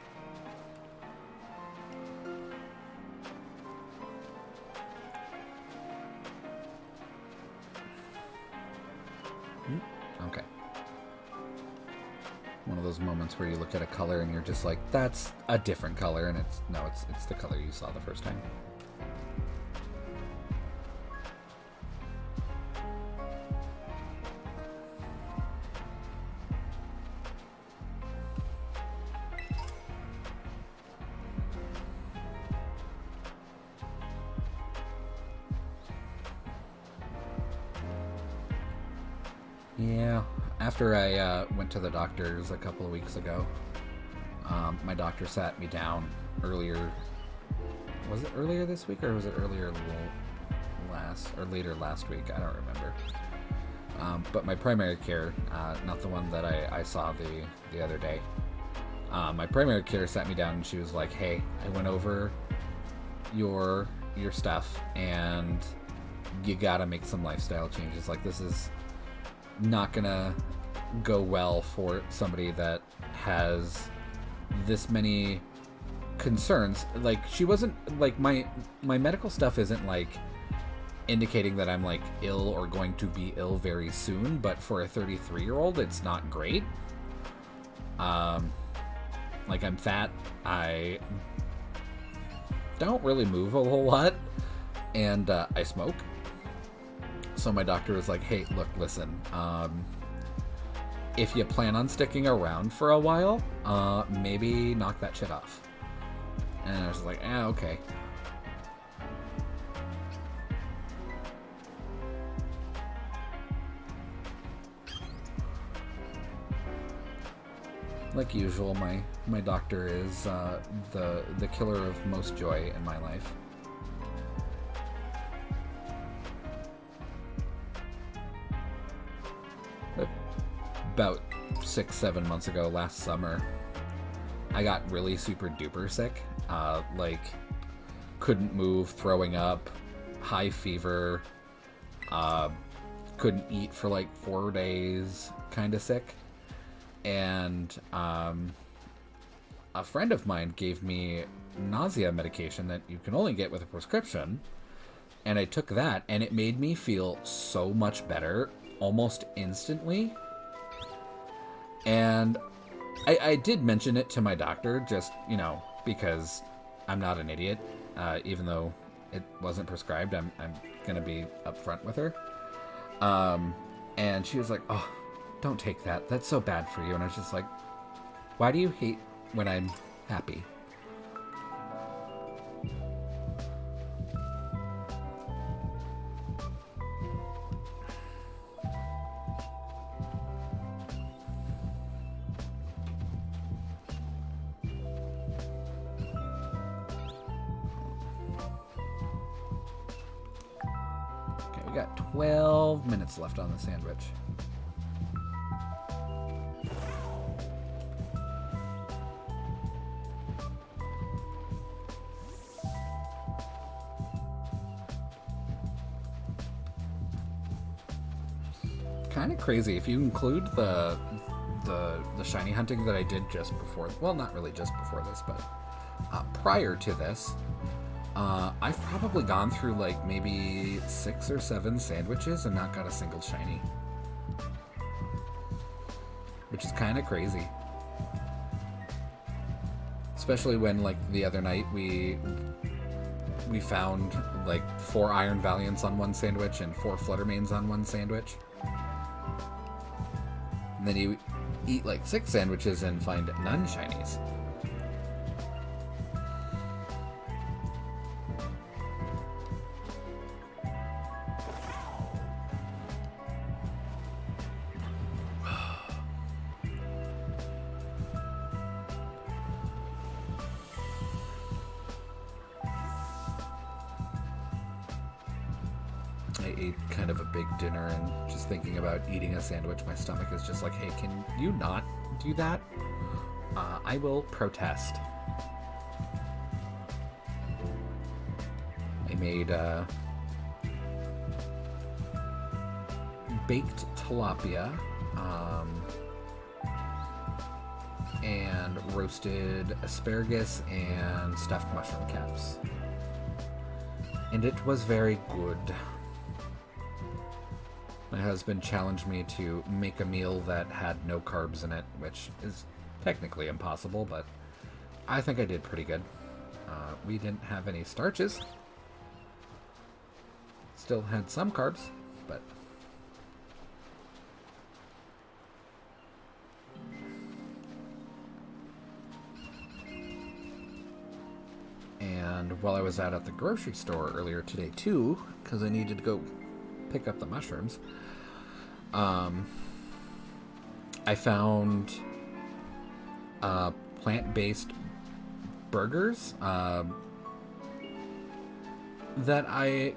Okay. One of those moments where you look at a color and you're just like, that's a different color, and it's the color you saw the first time. Yeah, after I went to the doctor's a couple of weeks ago, my doctor sat me down earlier. Was it earlier this week or was it earlier later last week? I don't remember. But my primary care, not the one that I saw the other day. My primary care sat me down and she was like, "Hey, I went over your stuff and you gotta make some lifestyle changes. Like, this is not gonna go well for somebody that has this many concerns. Like, she wasn't like, my medical stuff isn't like indicating that I'm like ill or going to be ill very soon, but for a 33-year-old, it's not great. Like, I'm fat, I don't really move a whole lot, and I smoke. So my doctor was like, hey, look, listen, if you plan on sticking around for a while, maybe knock that shit off. And I was like, okay. Like usual, my doctor is the killer of most joy in my life. About 6-7 months ago, last summer, I got really super duper sick. Like, couldn't move, throwing up, high fever, couldn't eat for like 4 days, kind of sick. And a friend of mine gave me nausea medication that you can only get with a prescription, and I took that, and it made me feel so much better almost instantly. And I did mention it to my doctor, just, you know, because I'm not an idiot. Even though it wasn't prescribed, I'm gonna be upfront with her. And she was like, oh, don't take that. That's so bad for you. And I was just like, why do you hate when I'm happy? Okay, we got 12 minutes left on the sandwich. Kind of crazy if you include the shiny hunting that I did just before. Well, not really just before this, but prior to this, I've probably gone through like maybe 6 or 7 sandwiches and not got a single shiny, which is kind of crazy. Especially when, like, the other night we found like 4 Iron Valiants on one sandwich and 4 Fluttermanes on one sandwich. And then you eat like 6 sandwiches and find none shinies. I ate kind of a big dinner, and just thinking about eating a sandwich, my stomach is just like, hey, can you not do that? I will protest. I made baked tilapia and roasted asparagus and stuffed mushroom caps. And it was very good. My husband challenged me to make a meal that had no carbs in it, which is technically impossible, but I think I did pretty good. We didn't have any starches. Still had some carbs, but... And while I was out at the grocery store earlier today too, because I needed to go pick up the mushrooms, I found plant-based burgers that I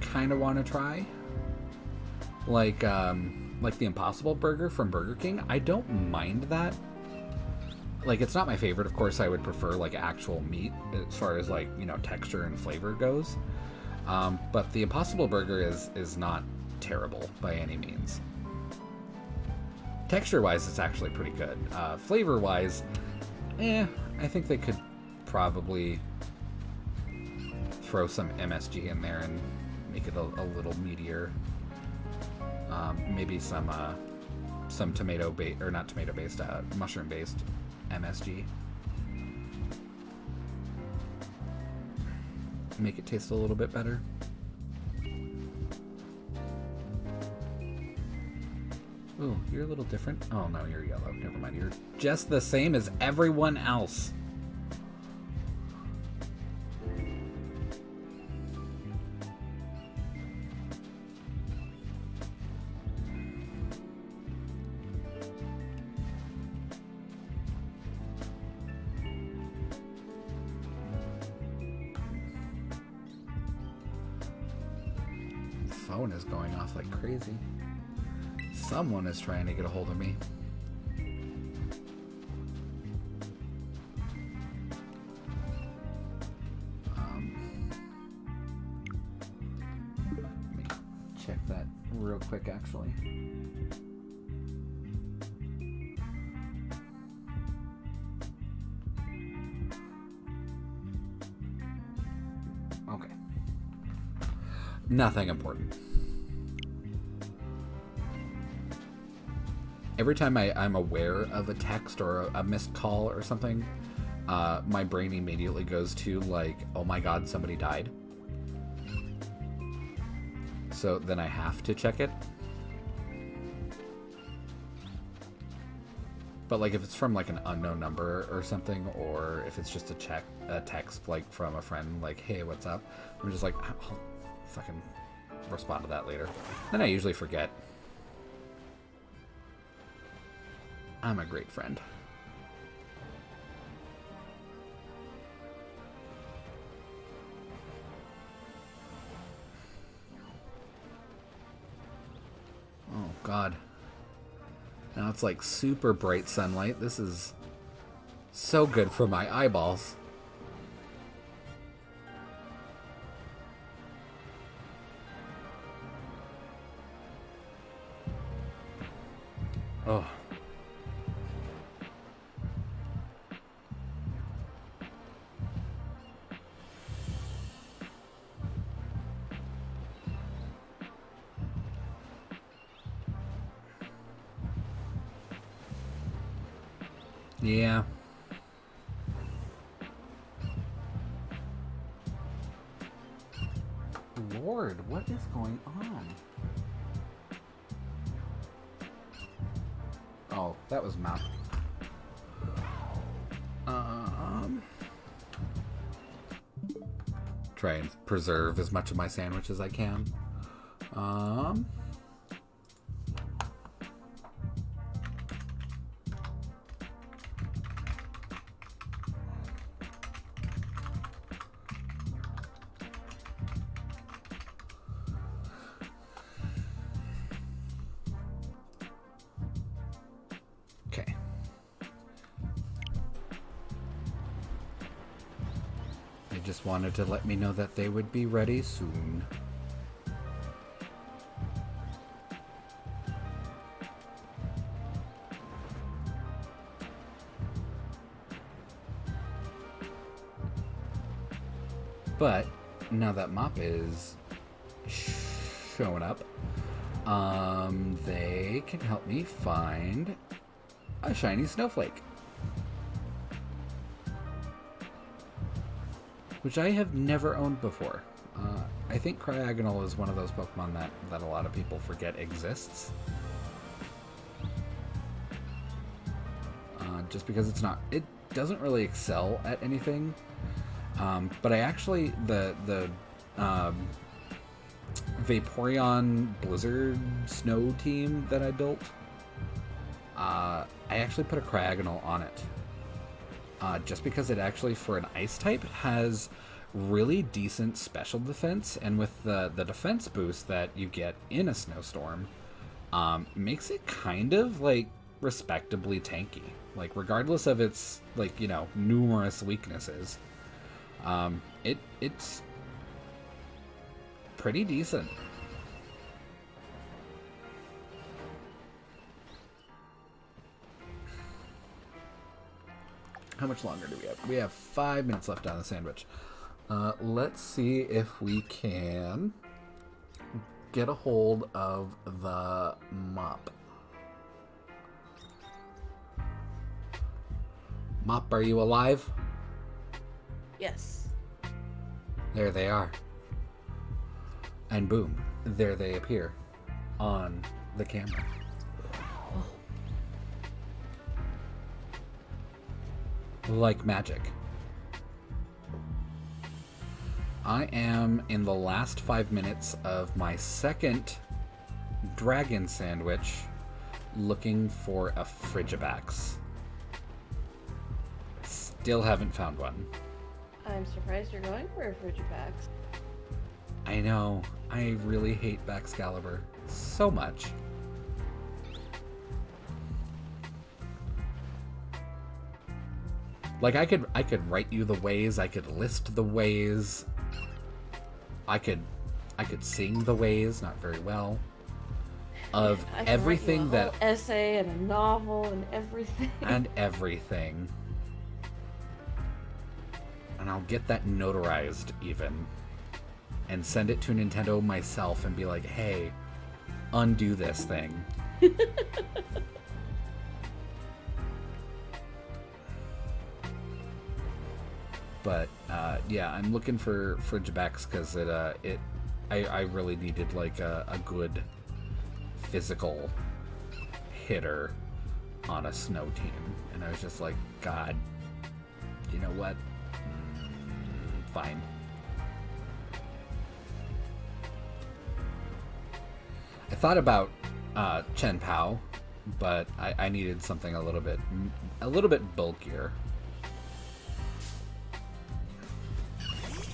kind of want to try, like the Impossible Burger from Burger King. I don't mind that. Like, it's not my favorite. Of course, I would prefer like actual meat as far as, like, you know, texture and flavor goes. But the Impossible Burger is not terrible by any means. Texture-wise, it's actually pretty good. Flavor-wise, I think they could probably throw some MSG in there and make it a little meatier. Maybe some tomato based, or not tomato based, mushroom based MSG. Make it taste a little bit better. Ooh, you're a little different. Oh no, you're yellow. Never mind. You're just the same as everyone else. Phone is going off like crazy. Someone is trying to get a hold of me. Let me check that real quick, actually. Okay. Nothing important. Every time I'm aware of a text or a missed call or something, my brain immediately goes to like, oh my god, somebody died. So then I have to check it. But like if it's from like an unknown number or something, or if it's just a text like from a friend, like, hey, what's up? I'm just like, I'll fucking respond to that later. Then I usually forget. I'm a great friend. Oh, God. Now it's like super bright sunlight. This is so good for my eyeballs. Oh. Yeah. Lord, what is going on? Oh, that was map. Try and preserve as much of my sandwich as I can. Okay. They just wanted to let me know that they would be ready soon. But now that mop is showing up, they can help me find a shiny snowflake, which I have never owned before. I think Cryogonal is one of those Pokemon that a lot of people forget exists. Just because it doesn't really excel at anything. But I actually, the Vaporeon Blizzard Snow team that I built, I actually put a Cryogonal on it. Just because it actually, for an ice type, has really decent special defense, and with the defense boost that you get in a snowstorm, makes it kind of like respectably tanky. Like regardless of its like, you know, numerous weaknesses, it's pretty decent. How much longer do we have? We have 5 minutes left on the sandwich. Let's see if we can get a hold of the mop. Mop, are you alive? Yes. There they are. And boom, there they appear on the camera. Like magic. I am in the last 5 minutes of my second dragon sandwich looking for a Frigibax. Still haven't found one. I'm surprised you're going for a Frigibax. I know. I really hate Baxcalibur so much. Like I could write you the ways, I could list the ways. I could sing the ways, not very well. Of I can everything write you a that whole essay and a novel and everything. and everything. And I'll get that notarized even. And send it to Nintendo myself and be like, hey, undo this thing. But yeah, I'm looking for Frigibax because I really needed like a good physical hitter on a snow team, and I was just like, God, you know what? Fine. I thought about Chen Pao, but I needed something a little bit bulkier.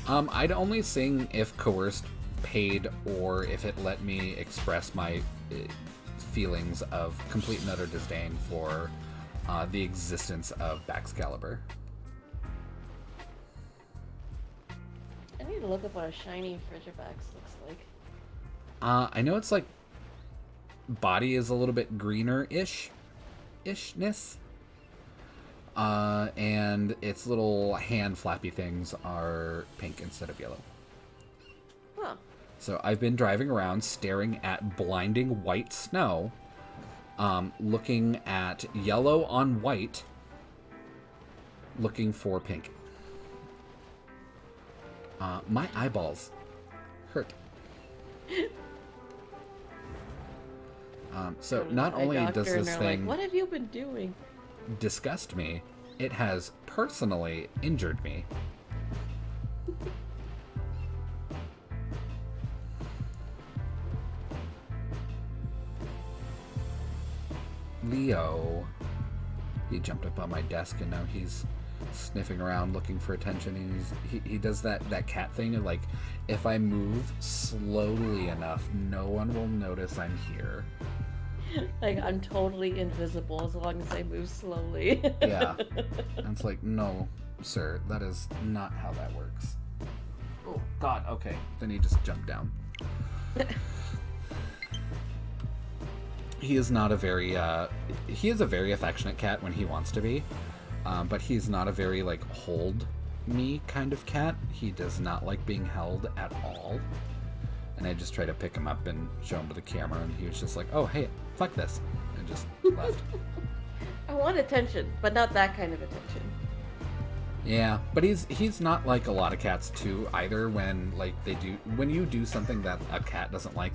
I'd only sing if coerced paid or if it let me express my feelings of complete and utter disdain for the existence of Baxcalibur. I need to look up what a shiny Frigibax looks like. I know it's like body is a little bit greener-ishness. And its little hand flappy things are pink instead of yellow. Huh. So I've been driving around staring at blinding white snow, looking at yellow on white, looking for pink. My eyeballs hurt. So not only does this thing... Like, what have you been doing? disgust me, it has personally injured me. Leo. He jumped up on my desk and now he's sniffing around looking for attention, and he does that cat thing of like, if I move slowly enough, no one will notice I'm here. Like, I'm totally invisible as long as I move slowly. Yeah. And it's like, no, sir, that is not how that works. Oh, God, okay. Then he just jumped down. He is not a very, he is a very affectionate cat when he wants to be, but he's not a very, like, hold me kind of cat. He does not like being held at all. And I just tried to pick him up and show him to the camera, and he was just like, oh, hey, fuck this, and just left. I want attention, but not that kind of attention. Yeah, but he's not like a lot of cats too either. When when you do something that a cat doesn't like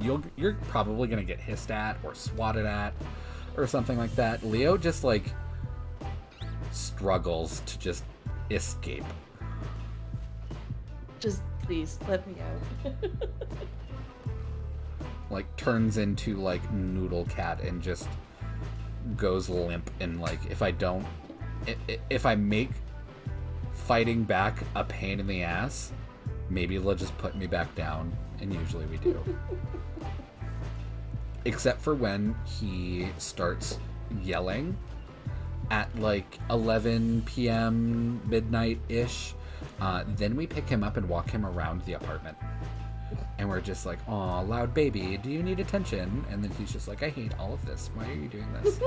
you're probably gonna get hissed at or swatted at or something like that. Leo just like struggles to just escape. Just please let me out. Like turns into like noodle cat and just goes limp, and like if I make fighting back a pain in the ass, maybe they'll just put me back down, and usually we do. Except for when he starts yelling at like 11 p.m. midnight-ish, then we pick him up and walk him around the apartment. And we're just like, aw, loud baby, do you need attention? And then he's just like, I hate all of this. Why are you doing this?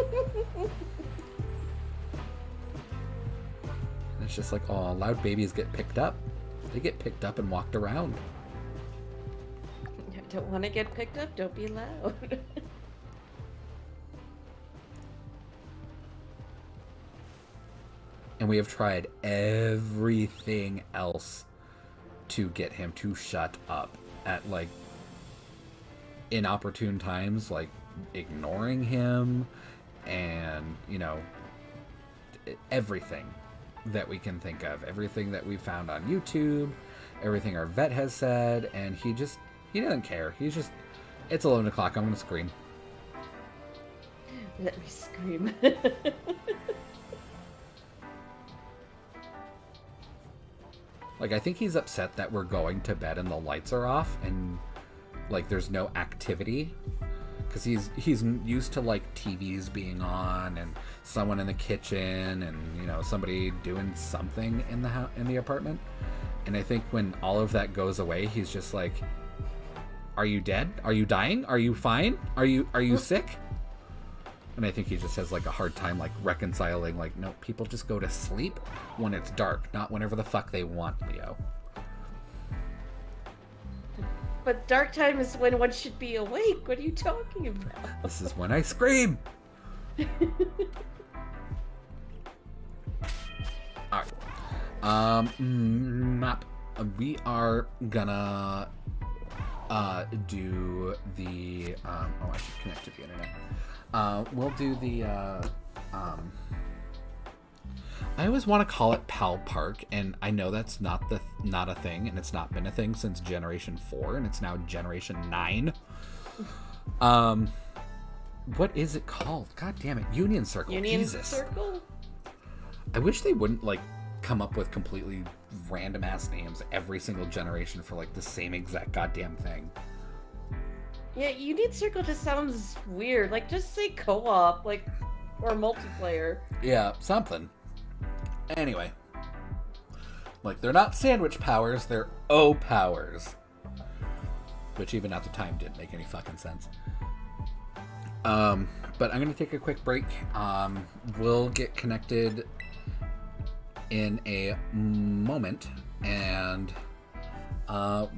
it's just like, oh, loud babies get picked up. They get picked up and walked around. I don't want to get picked up. Don't be loud. And we have tried everything else to get him to shut up at, like, inopportune times, like ignoring him and, you know, everything that we can think of, everything that we found on YouTube, everything our vet has said, and he doesn't care. He's just, it's 11 o'clock, I'm gonna scream. Let me scream. Like, I think he's upset that we're going to bed and the lights are off and, like, there's no activity. Because he's used to, like, TVs being on and someone in the kitchen and, you know, somebody doing something in the apartment. And I think when all of that goes away, he's just like, are you dead? Are you dying? Are you fine? Are you sick? And I think he just has, like, a hard time, like, reconciling, like, no, people just go to sleep when it's dark, not whenever the fuck they want, Leo. But dark time is when one should be awake. What are you talking about? This is when I scream. Alright. We are gonna do the I should connect to the internet. We'll do the I always want to call it Pal Park, and I know that's not a thing, and it's not been a thing since Generation 4, and it's now Generation 9. What is it called? God damn it. Union Circle. Union Jesus. Circle? I wish they wouldn't, like, come up with completely random ass names every single generation for, like, the same exact goddamn thing. Yeah, Union Circle just sounds weird. Like, just say co-op, like, or multiplayer. Yeah, something. Anyway. Like, they're not sandwich powers, they're O powers. Which even at the time didn't make any fucking sense. But I'm gonna take a quick break. We'll get connected in a moment. And, let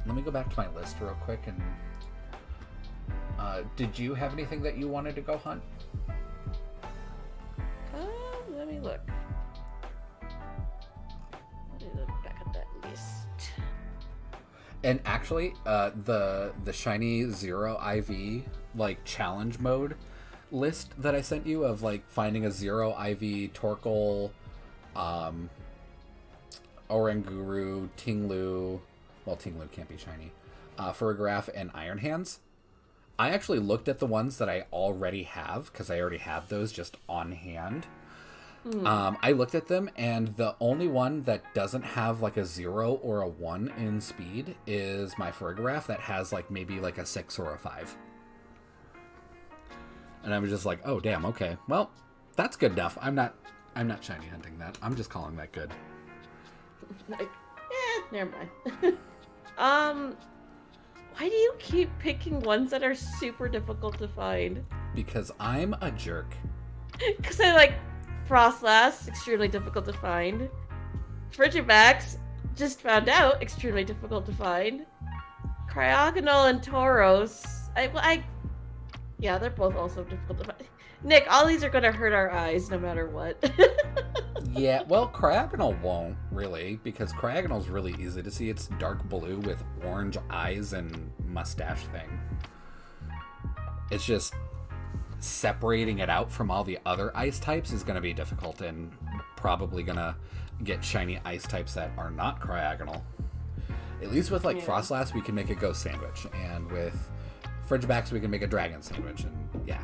me go back to my list real quick and, did you have anything that you wanted to go hunt? Let me look. Let me look back at that list. And actually, the shiny Zero IV, like, challenge mode list that I sent you of, like, finding a Zero IV Torkoal, Oranguru, Tinglu, well, Tinglu can't be shiny, Farigiraf, and Iron Hands. I actually looked at the ones that I already have, because I already have those just on hand. I looked at them, and the only one that doesn't have, like, a 0 or a 1 in speed is my Farigiraf that has, like, maybe, like, a 6 or a 5. And I was just like, oh, damn, okay. Well, that's good enough. I'm not shiny hunting that. I'm just calling that good. Like, never mind. Why do you keep picking ones that are super difficult to find? Because I'm a jerk. Because I like Frostlass, extremely difficult to find. Frigibax, just found out, extremely difficult to find. Cryogonal and Tauros, yeah, they're both also difficult to find. Nick, all these are going to hurt our eyes no matter what. Yeah, well, Cryogonal won't, really, because Cryogonal's really easy to see. It's dark blue with orange eyes and mustache thing. It's just separating it out from all the other ice types is going to be difficult, and probably going to get shiny ice types that are not Cryogonal. At least with, like, Frostlass, we can make a ghost sandwich, and with Frigibax, we can make a dragon sandwich, and yeah.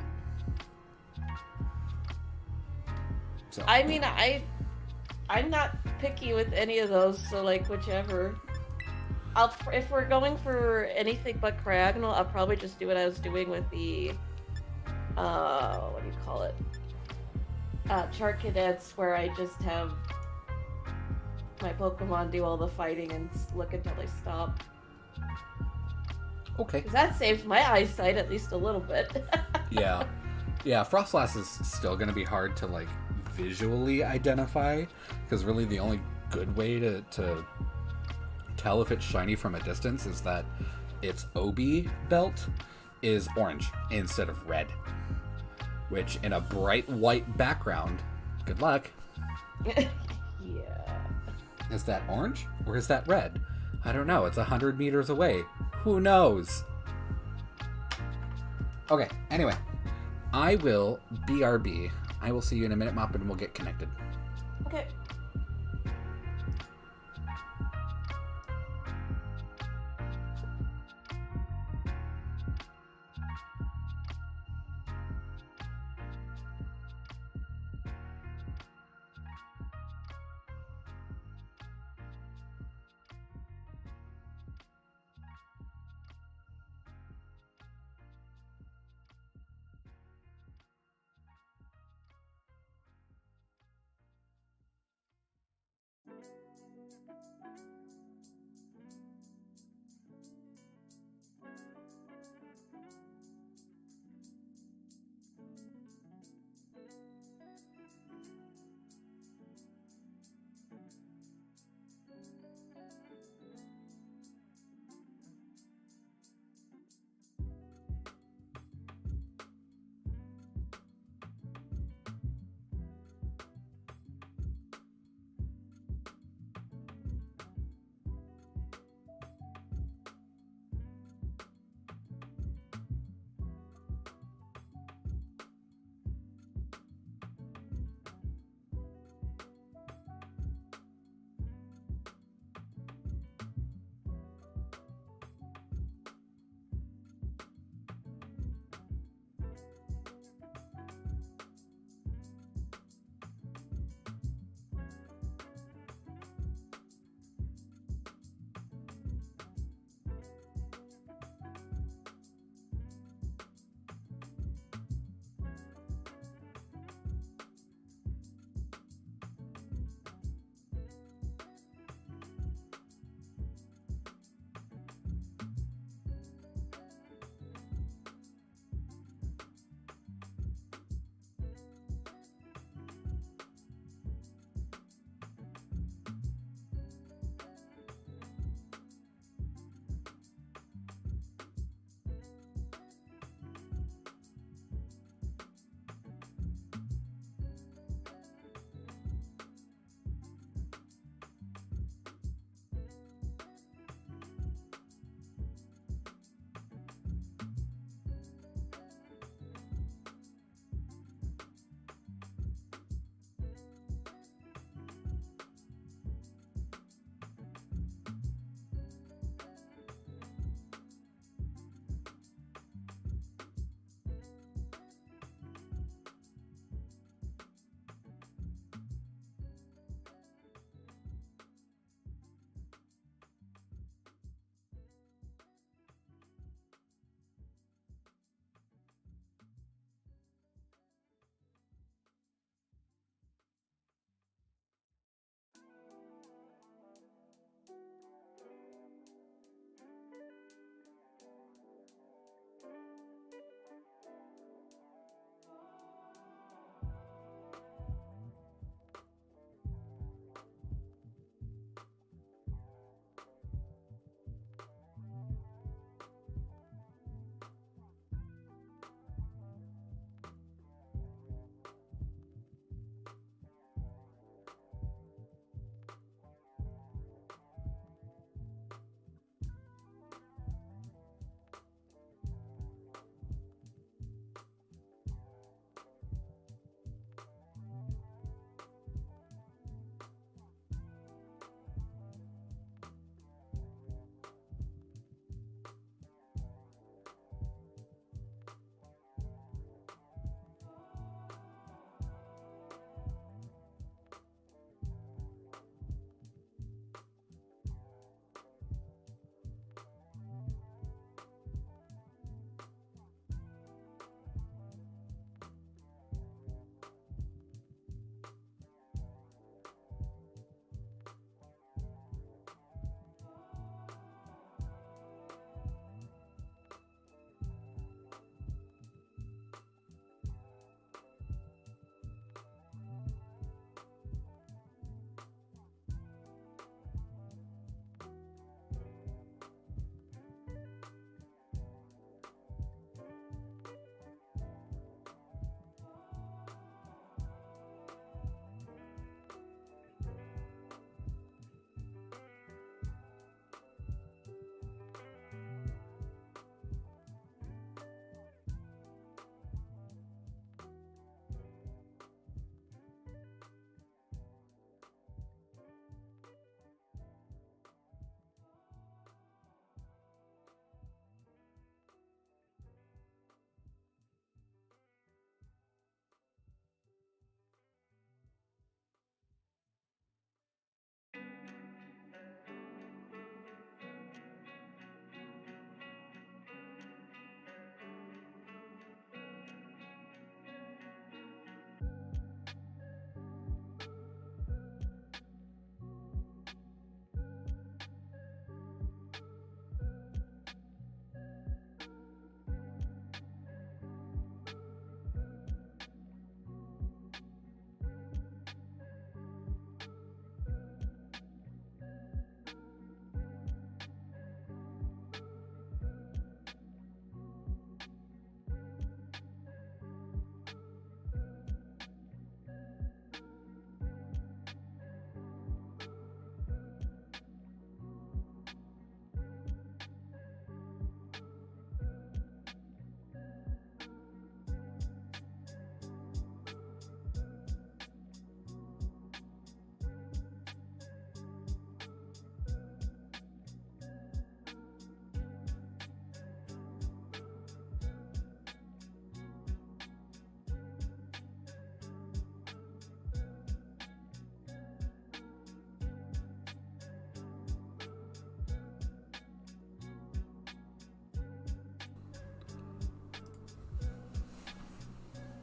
So. I mean, I'm not picky with any of those, so, like, whichever. If we're going for anything but Cryogonal, I'll probably just do what I was doing with the, what do you call it? Chart Cadets, where I just have my Pokemon do all the fighting and look until they stop. Okay. 'Cause that saves my eyesight at least a little bit. Yeah. Yeah, Frostlass is still going to be hard to, like, visually identify, because really the only good way to tell if it's shiny from a distance is that its obi belt is orange instead of red, which in a bright white background, good luck. Yeah. Is that orange or is that red? I don't know. It's 100 meters away. Who knows? Okay, anyway. I will BRB. I will see you in a minute, Mop, and we'll get connected. Okay.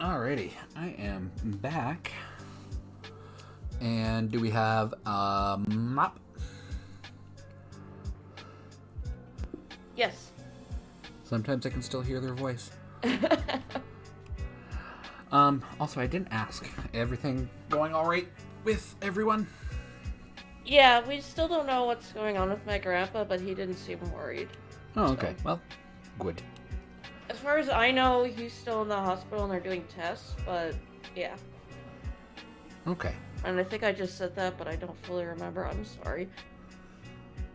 Alrighty, I am back. And do we have a map? Yes. Sometimes I can still hear their voice. Also, I didn't ask. Everything going all right with everyone? Yeah, we still don't know what's going on with my grandpa, but he didn't seem worried. Oh, okay. Well, good. As far as I know, he's still in the hospital and they're doing tests, but yeah. Okay. And I think I just said that, but I don't fully remember. I'm sorry.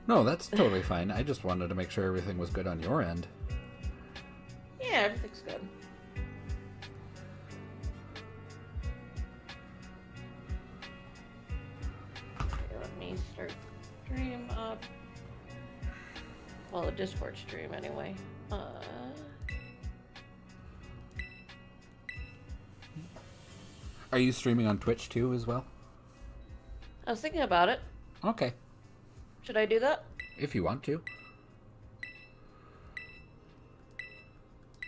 No, that's totally fine. I just wanted to make sure everything was good on your end. Yeah, everything's good. Okay, let me start stream up. Well, the Discord stream anyway. Are you streaming on Twitch too as well? I was thinking about it. Okay. Should I do that? If you want to.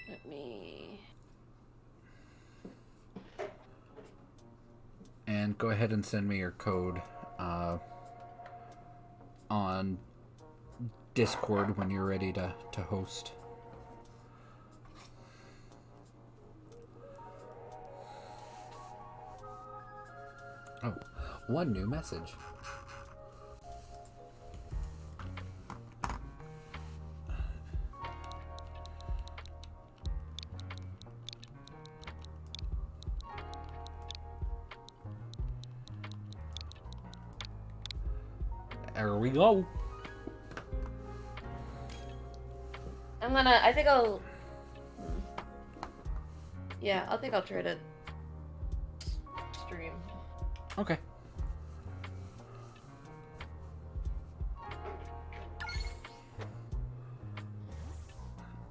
Let me... And go ahead and send me your code on Discord when you're ready to host. Oh, one new message. There we go. I think I'll... Yeah, I think I'll try to stream. Okay.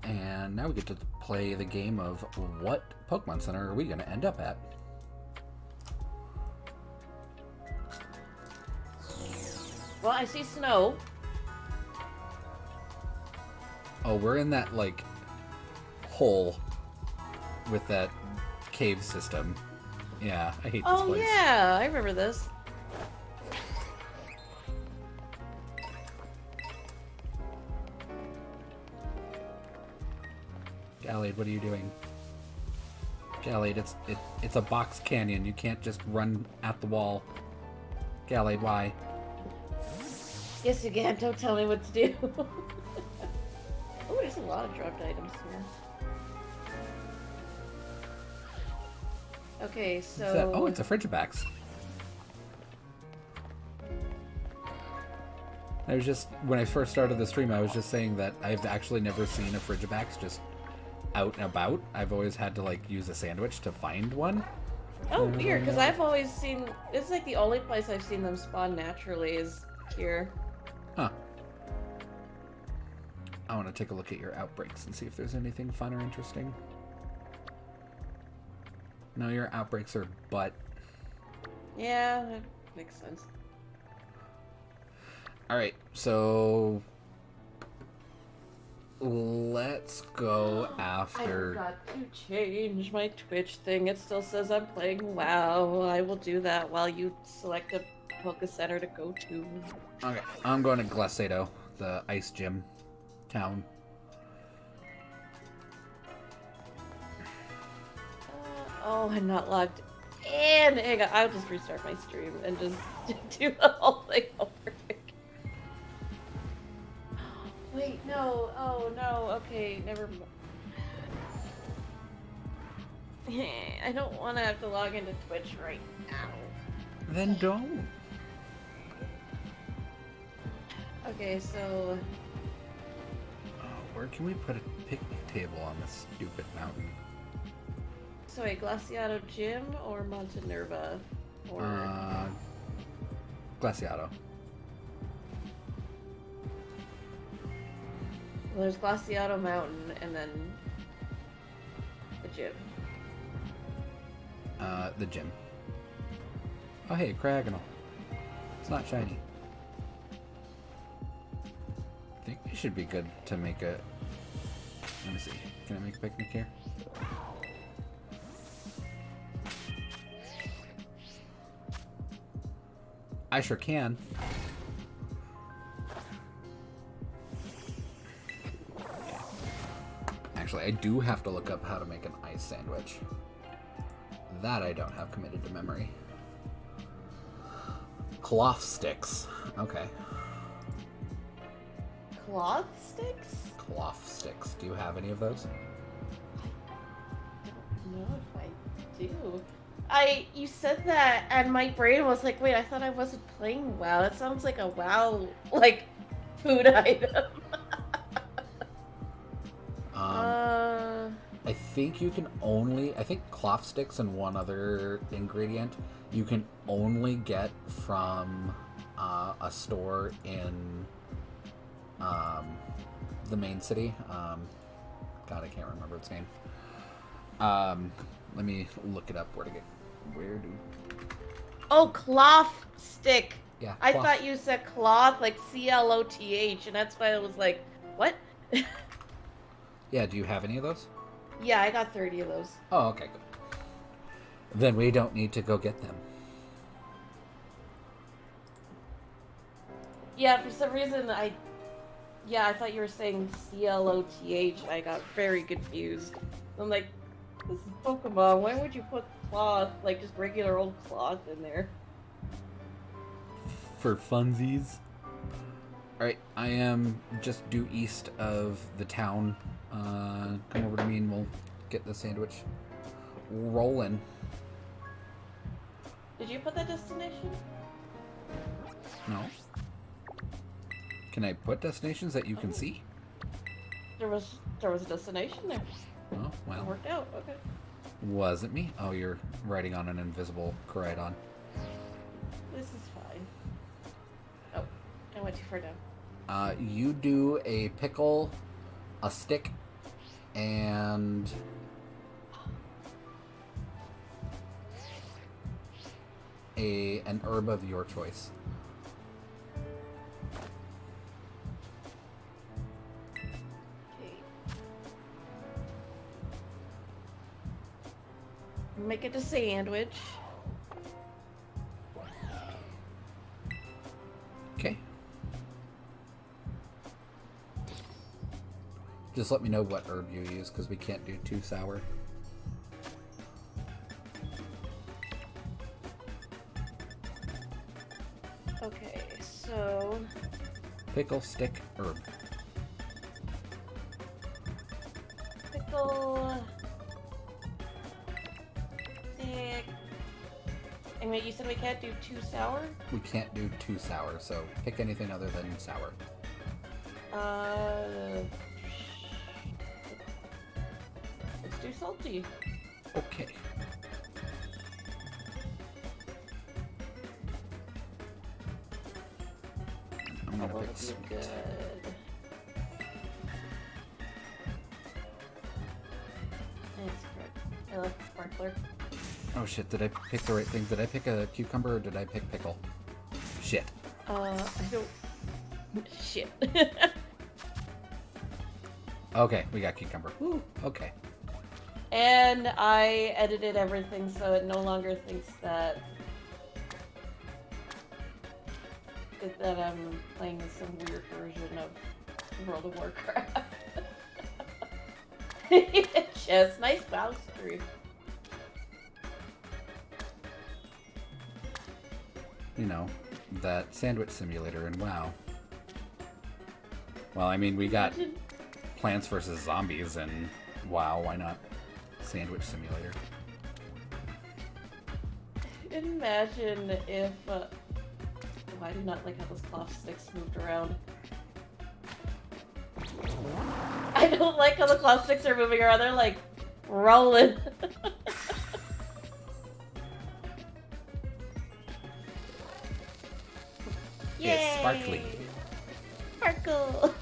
And now we get to play the game of what Pokemon Center are we going to end up at? Well, I see snow. Oh, we're in that, like, hole with that cave system. Yeah, I hate this place. Oh, yeah, I remember this. Gallade, what are you doing? Gallade, it's a box canyon. You can't just run at the wall. Gallade, why? Yes, you can. Don't tell me what to do. Oh, there's a lot of dropped items here. Okay, so... Oh, it's a Frigibax. I was just... When I first started the stream, I was just saying that I've actually never seen a Frigibax just out and about. I've always had to, like, use a sandwich to find one. Oh, weird, because I've always seen... It's like the only place I've seen them spawn naturally is here. Huh. I want to take a look at your outbreaks and see if there's anything fun or interesting. No, your outbreaks are butt. Yeah, that makes sense. Alright, so... Let's go after... I forgot to change my Twitch thing. It still says I'm playing WoW. I will do that while you select a Poké Center to go to. Okay, I'm going to Glacedo, the ice gym town. Oh, I'm not logged in. Hang on, I'll just restart my stream and just do the whole thing over again. Wait, no. Oh, no. Okay, never mind. I don't want to have to log into Twitch right now. Then don't. Okay, so... Where can we put a picnic table on this stupid mountain? So wait, Glaciado Gym or Montenerva? Or... Glaciado. Well, there's Glaciado Mountain and then the gym. The gym. Oh hey, Cragonal. It's not shiny. I think we should be good to make a... Let me see. Can I make a picnic here? I sure can. Actually, I do have to look up how to make an ice sandwich. That I don't have committed to memory. Cloth sticks. Okay. Cloth sticks? Cloth sticks. Do you have any of those? I don't know if I do. You said that, and my brain was like, wait, I thought I wasn't playing WoW. That sounds like a WoW, like, food item. I think you can only... I think cloth sticks and one other ingredient you can only get from a store in the main city. God, I can't remember its name. Let me look it up. Where do... Oh, cloth stick. Yeah, I cloth. thought you said cloth, like CLOTH, and that's why I was like, what? Yeah, do you have any of those? Yeah, I got 30 of those. Oh, okay, good. Then we don't need to go get them. Yeah, for some reason, I thought you were saying CLOTH. I got very confused. I'm like, this is Pokemon. Why would you put cloth, like just regular old cloth in there? For funsies. Alright, I am just due east of the town. Come over to me and we'll get the sandwich rolling. Did you put that destination? No. Can I put destinations that you can see? There was a destination there. Oh, It well. worked out. Okay. Wasn't me? Oh, you're riding on an invisible Koraidon. This is fine. Oh, I went too far down. You do a pickle, a stick, and an herb of your choice. Okay. Make it a sandwich. Okay. Just let me know what herb you use, because we can't do too sour. Okay, so Pickle, stick, herb. pickle. Stick. And wait, you said we can't do too sour? We can't do too sour, so pick anything other than sour. Let's do salty. Okay. I'm gonna That'll pick be sweet. good. It's good. I like the sparkler. Oh shit, did I pick the right thing? Did I pick a cucumber or did I pick pickle? Shit. I don't. Shit. Okay, we got cucumber. Woo, okay. And I edited everything so it no longer thinks that I'm playing some weird version of World of Warcraft. Just nice mouse stream. You know, that sandwich simulator in WoW. Well, I mean, we got Plants vs. Zombies and WoW, why not sandwich simulator? Imagine if I do not like how those cloth sticks moved around. I don't like how the cloth sticks are moving around. They're like rolling. It's sparkly. Sparkle.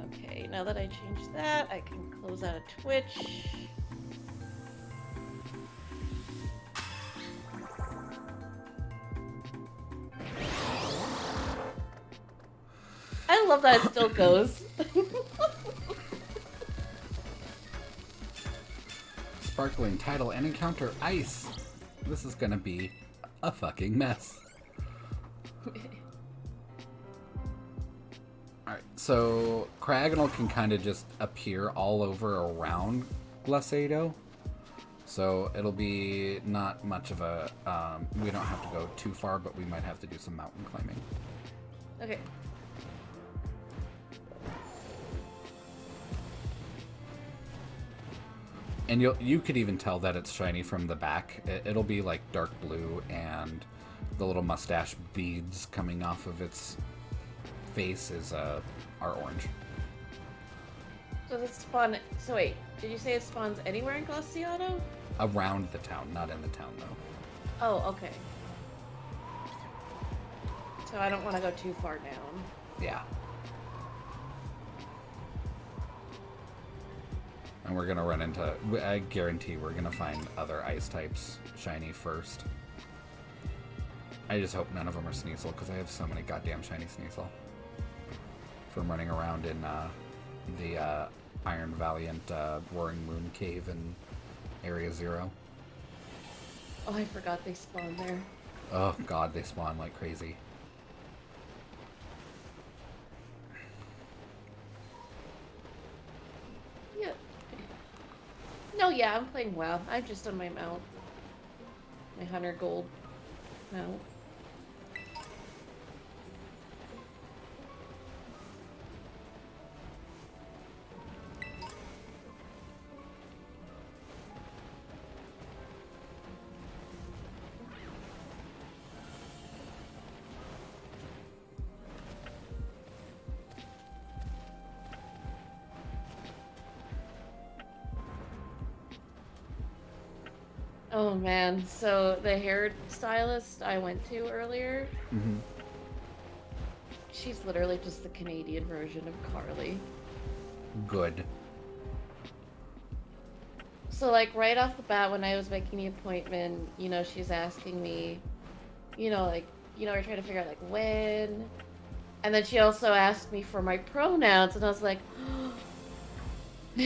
Okay, now that I changed that, I can close out of Twitch. I love that it still goes. Sparkling title and encounter ice. this is gonna be a fucking mess. Alright, so Cragnole can kind of just appear all over around Glacedo. So it'll be not much of a, we don't have to go too far, but we might have to do some mountain climbing. Okay. And you could even tell that it's shiny from the back. It'll be like dark blue, and the little mustache beads coming off of its face are orange. So this spawn. So wait, did you say it spawns anywhere in Glaciado? Around the town, not in the town though. Oh, okay. So I don't want to go too far down. Yeah. And we're gonna run into, I guarantee we're gonna find other ice types shiny first. I just hope none of them are Sneasel, because I have so many goddamn shiny Sneasel from running around in the Iron Valiant Roaring Moon Cave in Area 0. Oh, I forgot they spawned there. Oh god, they spawn like crazy. Yeah. No, yeah, I'm playing WoW. I'm just on my mount. My 100 gold mount. Oh man, so the hairstylist I went to earlier, she's literally just the Canadian version of Carly. Good. So like right off the bat when I was making the appointment, you know, she's asking me, you know, like, you know, we're trying to figure out like when. And then she also asked me for my pronouns, and I was like,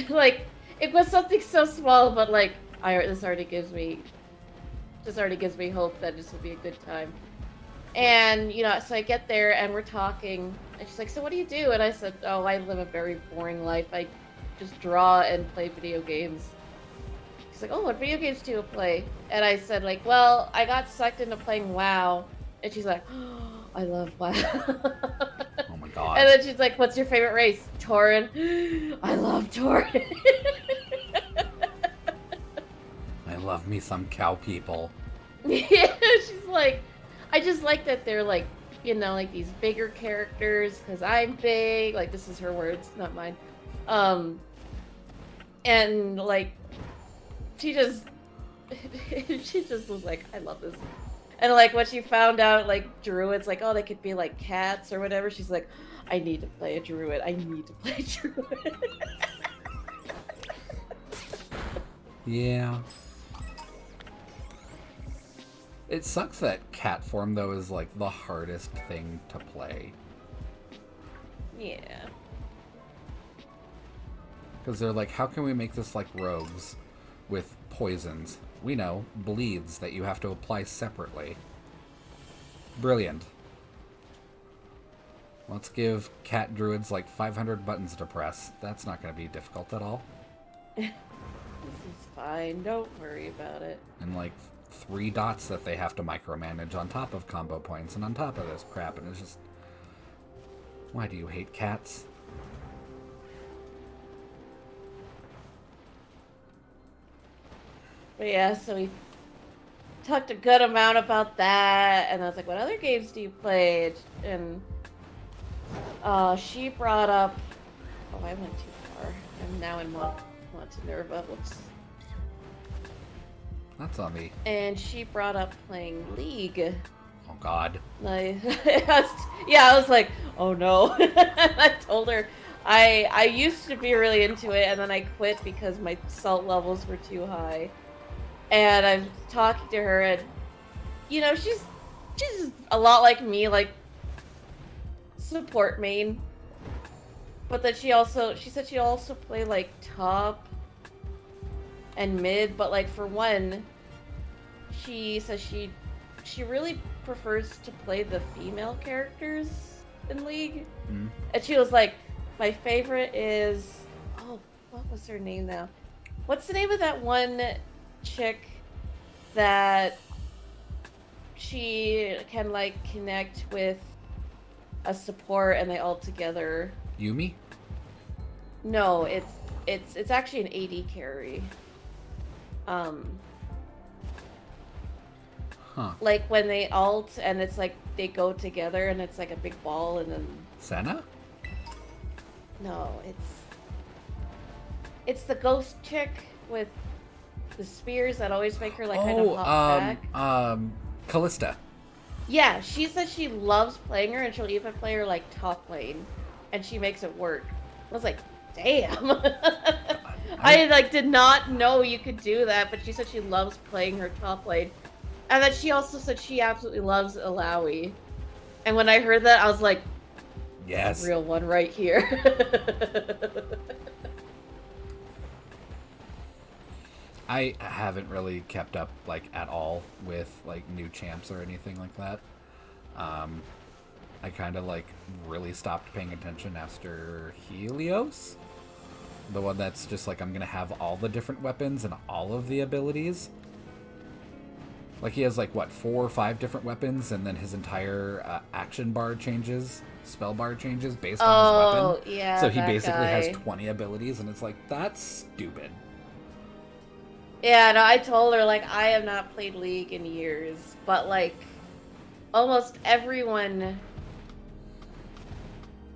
like, it was something so small, but like, this already gives me hope that this will be a good time. And, you know, so I get there and we're talking, and she's like, so what do you do? And I said, oh, I live a very boring life. I just draw and play video games. She's like, oh, what video games do you play? And I said, like, well, I got sucked into playing WoW. And she's like, oh, I love WoW. Oh my god. And then she's like, what's your favorite race? Tauren. I love Tauren. I love me some cow people. Yeah, she's like, I just like that they're like, you know, like these bigger characters because I'm big. Like, this is her words, not mine. And like, she just was like, I love this. And like, when she found out like druids, like, oh, they could be like cats or whatever, she's like, I need to play a druid. I need to play a druid. Yeah. It sucks that cat form, though, is, like, the hardest thing to play. Yeah. Because they're like, how can we make this like rogues with poisons? We know, bleeds that you have to apply separately. Brilliant. Let's give cat druids like 500 buttons to press. That's not going to be difficult at all. This is fine. Don't worry about it. And like 3 dots that they have to micromanage on top of combo points and on top of this crap, and it's just, why do you hate cats? But yeah, so we talked a good amount about that, and I was like, what other games do you play? And she brought up, oh, I went too far. I'm now in Montenerva. Whoops. That's on me. And she brought up playing League. Oh god. Like, I was like, oh no. I told her I used to be really into it, and then I quit because my salt levels were too high. And I was talking to her, and you know, she's a lot like me, like support main. But that she said she also play like top and mid, but like for one, she says she really prefers to play the female characters in League. Mm. And she was like, my favorite is, oh, what was her name now? What's the name of that one chick that she can like connect with a support and they all together? Yumi? No, it's actually an AD carry. Huh. Like when they ult and it's like they go together and it's like a big ball and then Senna? no, it's the ghost chick with the spears that always make her like kind of hop back. Callista. Yeah, she said she loves playing her and she'll even play her like top lane and she makes it work. I was like, damn. I like did not know you could do that, but she said she loves playing her top lane. And then she also said she absolutely loves Alawi. And when I heard that, I was like, yes, real one right here. I haven't really kept up like at all with like new champs or anything like that. I kind of like really stopped paying attention after Helios, the one that's just like I'm gonna have all the different weapons and all of the abilities. Like he has like what 4 or 5 different weapons, and then his entire action bar changes, spell bar changes based on his weapon. Yeah, so he that basically guy has 20 abilities, and it's like that's stupid. Yeah, no, I told her, like, I have not played League in years, but, like, almost everyone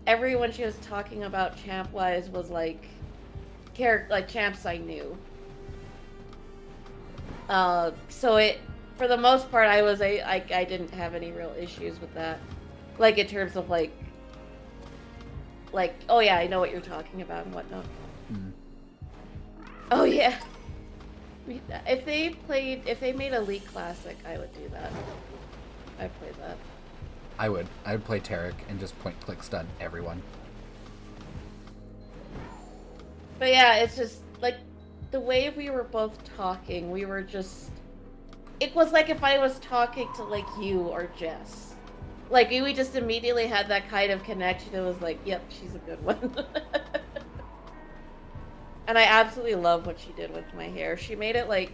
she was talking about champ-wise was, like, champs I knew. So for the most part, I didn't have any real issues with that. Like, in terms of, like, oh yeah, I know what you're talking about and whatnot. Mm. Oh yeah. If they made a League Classic, I would do that. I'd play that. I would play Tarek and just point click stun everyone. But yeah, it's just like the way we were both talking, we were just it was like if I was talking to like you or Jess. Like we just immediately had that kind of connection. It was like, yep, she's a good one. And I absolutely love what she did with my hair. She made it like,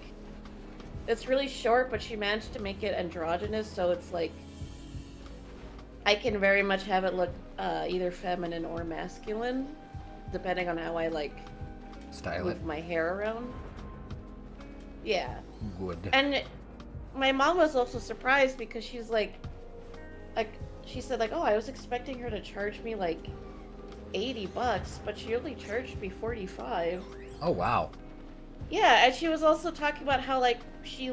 it's really short, but she managed to make it androgynous, so it's like, I can very much have it look either feminine or masculine, depending on how I like move my hair around. Yeah. Good. And my mom was also surprised because she's like, she said like, oh, I was expecting her to charge me like $80, but she only charged me $45. Oh wow. Yeah, and she was also talking about how like she's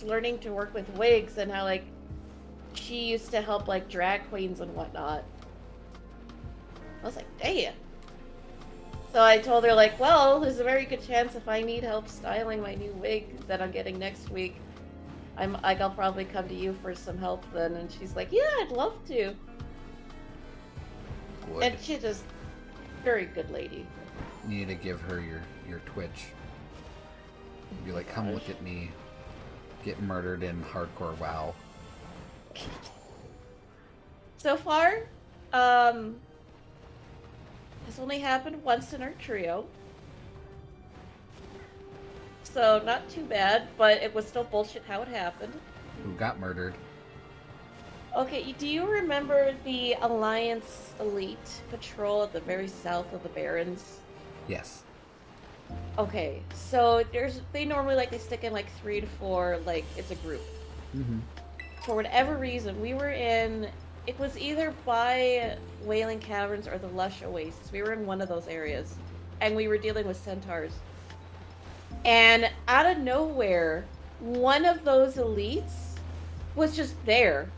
learning to work with wigs and how like she used to help like drag queens and whatnot. I was like, damn. So I told her like, well, there's a very good chance if I need help styling my new wig that I'm getting next week, I'll probably come to you for some help then. And she's like, yeah, I'd love to. Good. And she's just very good lady. You need to give her your Twitch. Be like, come look at me get murdered in hardcore WoW. So far, it's only happened once in our trio. So not too bad, but it was still bullshit how it happened. Who got murdered? Okay, do you remember the Alliance Elite patrol at the very south of the Barrens? Yes. Okay, so they normally like they stick in like 3 to 4, like it's a group. Mm-hmm. For whatever reason, we were in. It was either by Wailing Caverns or the Lush Oasis. We were in one of those areas, and we were dealing with centaurs. And out of nowhere, one of those elites was just there.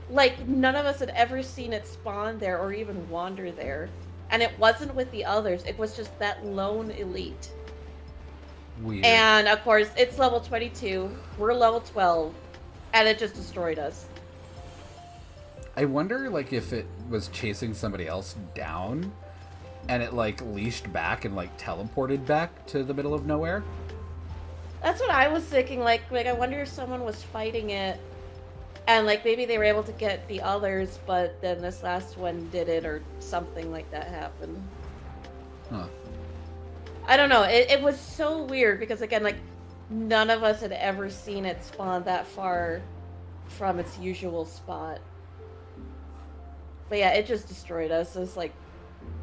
Like, none of us had ever seen it spawn there or even wander there. And it wasn't with the others. It was just that lone elite. Weird. And, of course, it's level 22. We're level 12. And it just destroyed us. I wonder, like, if it was chasing somebody else down, and it, like, leashed back and, like, teleported back to the middle of nowhere? That's what I was thinking. Like I wonder if someone was fighting it, and like maybe they were able to get the others, but then this last one did it, or something like that happened. Huh. I don't know. It was so weird because again, like none of us had ever seen it spawn that far from its usual spot. But yeah, it just destroyed us. It's like,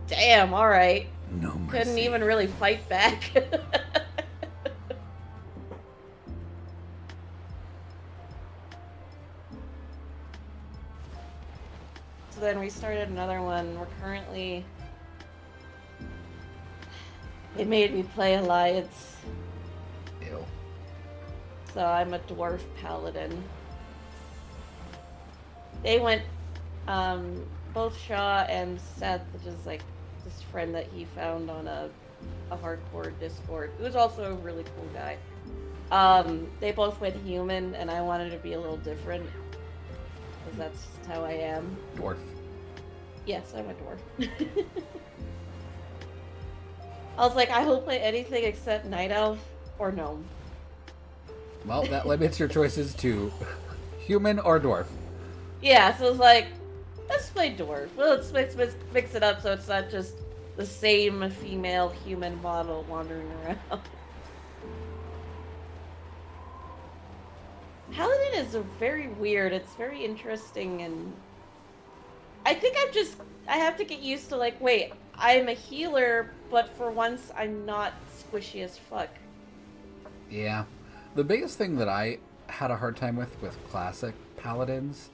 damn. All right. No mercy. Couldn't even really fight back. So then we started another one. We're currently... They made me play Alliance. Ew. So I'm a dwarf paladin. They went, both Shaw and Seth, which is like this friend that he found on a hardcore Discord, who's also a really cool guy. They both went human, and I wanted to be a little different, because that's just how I am. Dwarf. Yes, I'm a dwarf. I was like, I will play anything except Night Elf or Gnome. Well, that limits your choices to human or dwarf. Yeah, so it's like, let's play dwarf. Well, let's mix it up so it's not just the same female human model wandering around. Paladin is very weird. It's very interesting, and I think I have to get used to like, wait, I'm a healer, but for once I'm not squishy as fuck. Yeah. The biggest thing that I had a hard time with classic paladins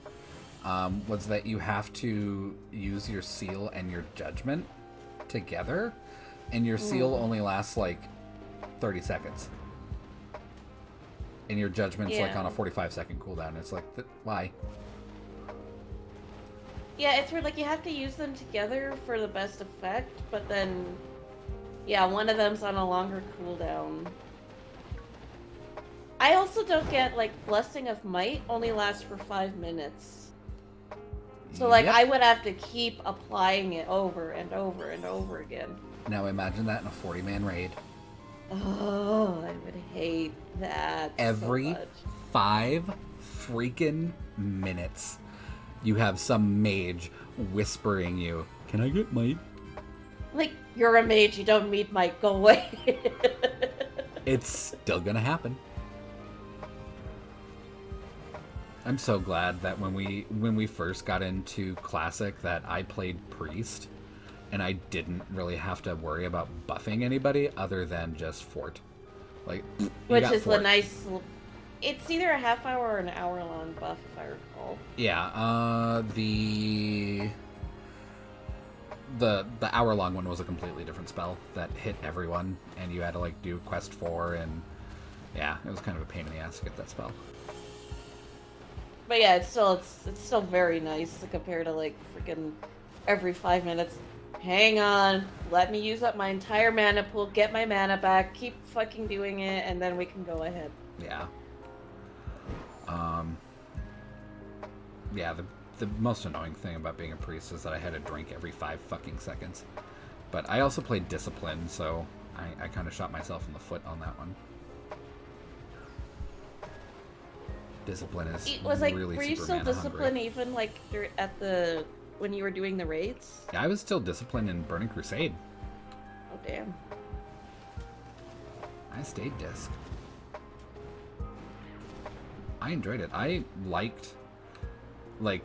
was that you have to use your seal and your judgment together, and your seal only lasts like 30 seconds. And your judgment's like on a 45-second cooldown. It's like, why? Yeah, it's weird. Like, you have to use them together for the best effect, but then, yeah, one of them's on a longer cooldown. I also don't get, like, Blessing of Might only lasts for 5 minutes. So, like, I would have to keep applying it over and over and over again. Now imagine that in a 40-man raid. Oh, I would hate that Every so much. 5 freaking minutes, you have some mage whispering you, "Can I get might?" Like, you're a mage, you don't need might, go away. It's still gonna happen. I'm so glad that when we first got into Classic that I played Priest, and I didn't really have to worry about buffing anybody other than just Fort. Like, which is the nice... It's either a half hour or an hour long buff, if I recall. Yeah, the hour long one was a completely different spell that hit everyone, and you had to like do quest 4, and yeah, it was kind of a pain in the ass to get that spell. But yeah, it's still very nice compared to like freaking every 5 minutes. Hang on, let me use up my entire mana pool, get my mana back, keep fucking doing it, and then we can go ahead. Yeah. Yeah, the most annoying thing about being a priest is that I had to drink every 5 fucking seconds. But I also played Discipline, so I kind of shot myself in the foot on that one. Discipline is really were you super still mana disciplined hungry. even like when you were doing the raids? Yeah, I was still disciplined in Burning Crusade. Oh damn. I stayed disc. I enjoyed it. I liked, like,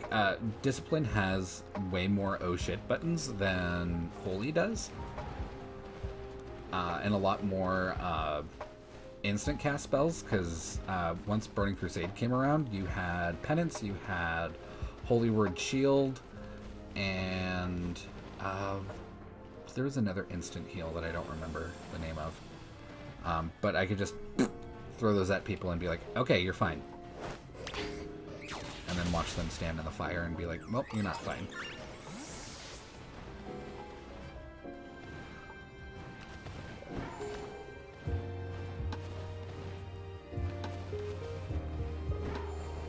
Discipline has way more oh shit buttons than Holy does. And a lot more instant cast spells, because once Burning Crusade came around, you had Penance, you had Holy Word Shield, and there was another instant heal that I don't remember the name of. But I could just throw those at people and be like, okay, you're fine. And then watch them stand in the fire and be like, well, you're not fine.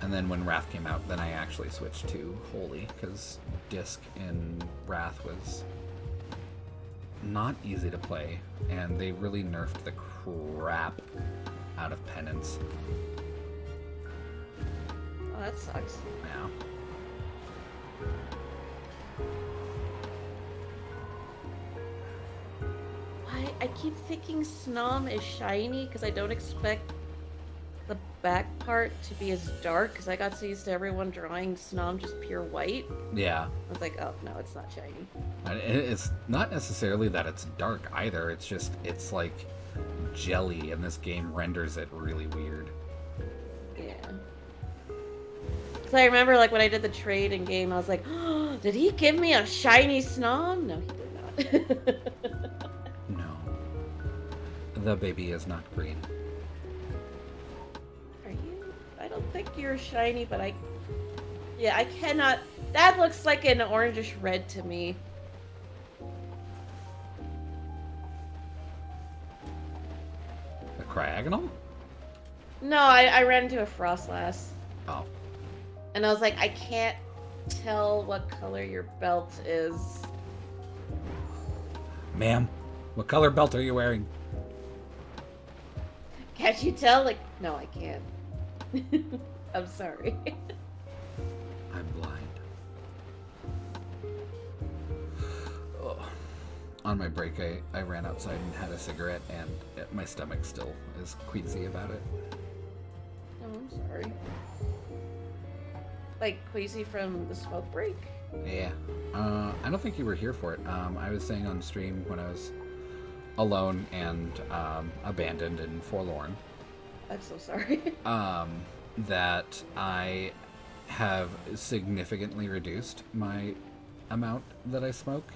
And then when Wrath came out, then I actually switched to Holy, because Disc in Wrath was not easy to play, and they really nerfed the crap out of penance. Oh, that sucks. Yeah. I keep thinking Snom is shiny because I don't expect the back part to be as dark because I got so used to everyone drawing Snom just pure white. Yeah. I was like, oh, no, it's not shiny. And it's not necessarily that it's dark either. It's just, it's like jelly, and this game renders it really weird. Yeah. So I remember, like, when I did the trade in game, I was like, oh, did he give me a shiny Snom? No, he did not. No. The baby is not green. Are you? I don't think you're shiny, but yeah, I cannot. That looks like an orangish red to me. A Cryogonal? No, I ran into a Frostlass. Oh. And I was like, I can't tell what color your belt is. Ma'am, what color belt are you wearing? Can't you tell? Like, no, I can't. I'm sorry. I'm blind. Oh. On my break, I ran outside and had a cigarette, and my stomach still is queasy about it. Oh, I'm sorry. Like, queasy from the smoke break? Yeah. I don't think you were here for it. I was saying on stream when I was alone and abandoned and forlorn. I'm so sorry. That I have significantly reduced my amount that I smoke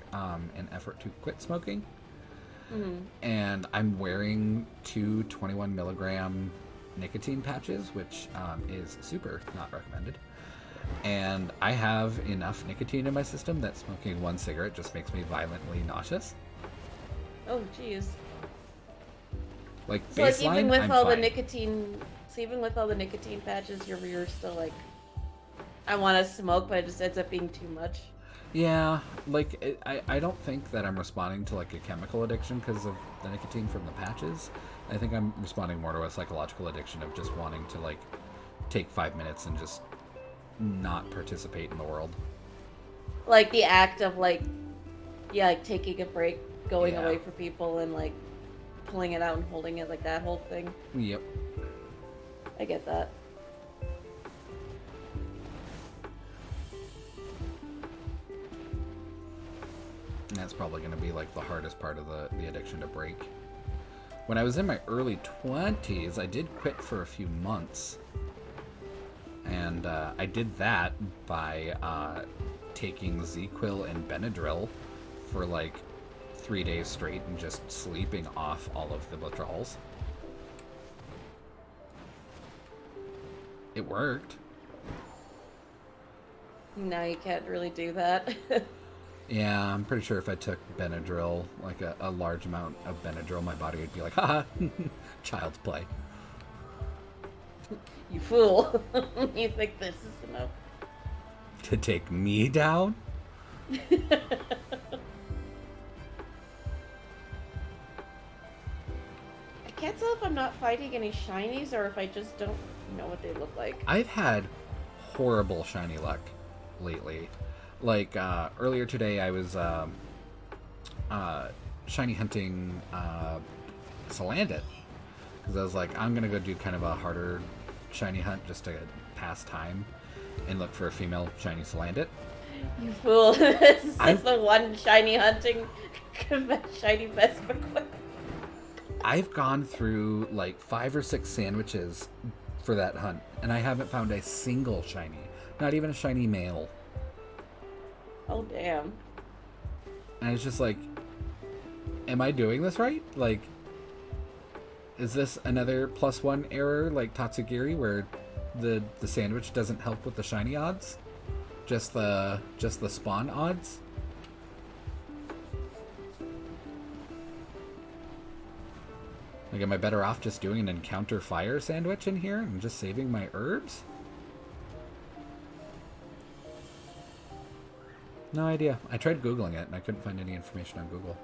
in effort to quit smoking. Mm-hmm. And I'm wearing two 21 milligram nicotine patches, which is super not recommended. And I have enough nicotine in my system that smoking one cigarette just makes me violently nauseous. Oh, jeez. Like, So, baseline, like, even with I'm all fine. the nicotine, so even with all the nicotine patches, you're still like, I want to smoke, but it just ends up being too much. Yeah, like, I don't think that I'm responding to, like, a chemical addiction because of the nicotine from the patches. I think I'm responding more to a psychological addiction of just wanting to, like, take 5 minutes and just not participate in the world. Like, the act of, like, yeah, like, taking a break, going Yeah. away from people, and, like, pulling it out and holding it, like, that whole thing. Yep. I get that. And that's probably going to be, like, the hardest part of the addiction to break. When I was in my early 20s, I did quit for a few months. And I did that by taking ZQuil and Benadryl for, like, 3 days straight and just sleeping off all of the withdrawals. It worked. No, you can't really do that. Yeah, I'm pretty sure if I took Benadryl, like a large amount of Benadryl, my body would be like, haha, child's play. You fool. You think this is enough? To take me down? I can't tell if I'm not fighting any shinies or if I just don't know what they look like. I've had horrible shiny luck lately. Like, earlier today I was shiny hunting Salandit. Because I was like, I'm going to go do kind of a harder shiny hunt just to pass time and look for a female shiny Salandit. You fool. This is the one shiny hunting shiny Vespa quest. I've gone through like 5 or 6 sandwiches for that hunt, and I haven't found a single shiny. Not even a shiny male. Oh, damn. And it's just like, am I doing this right? Like, is this another +1 error like Tatsugiri where the sandwich doesn't help with the shiny odds? Just the spawn odds? Like, am I better off just doing an encounter fire sandwich in here and just saving my herbs? No idea. I tried Googling it and I couldn't find any information on Google.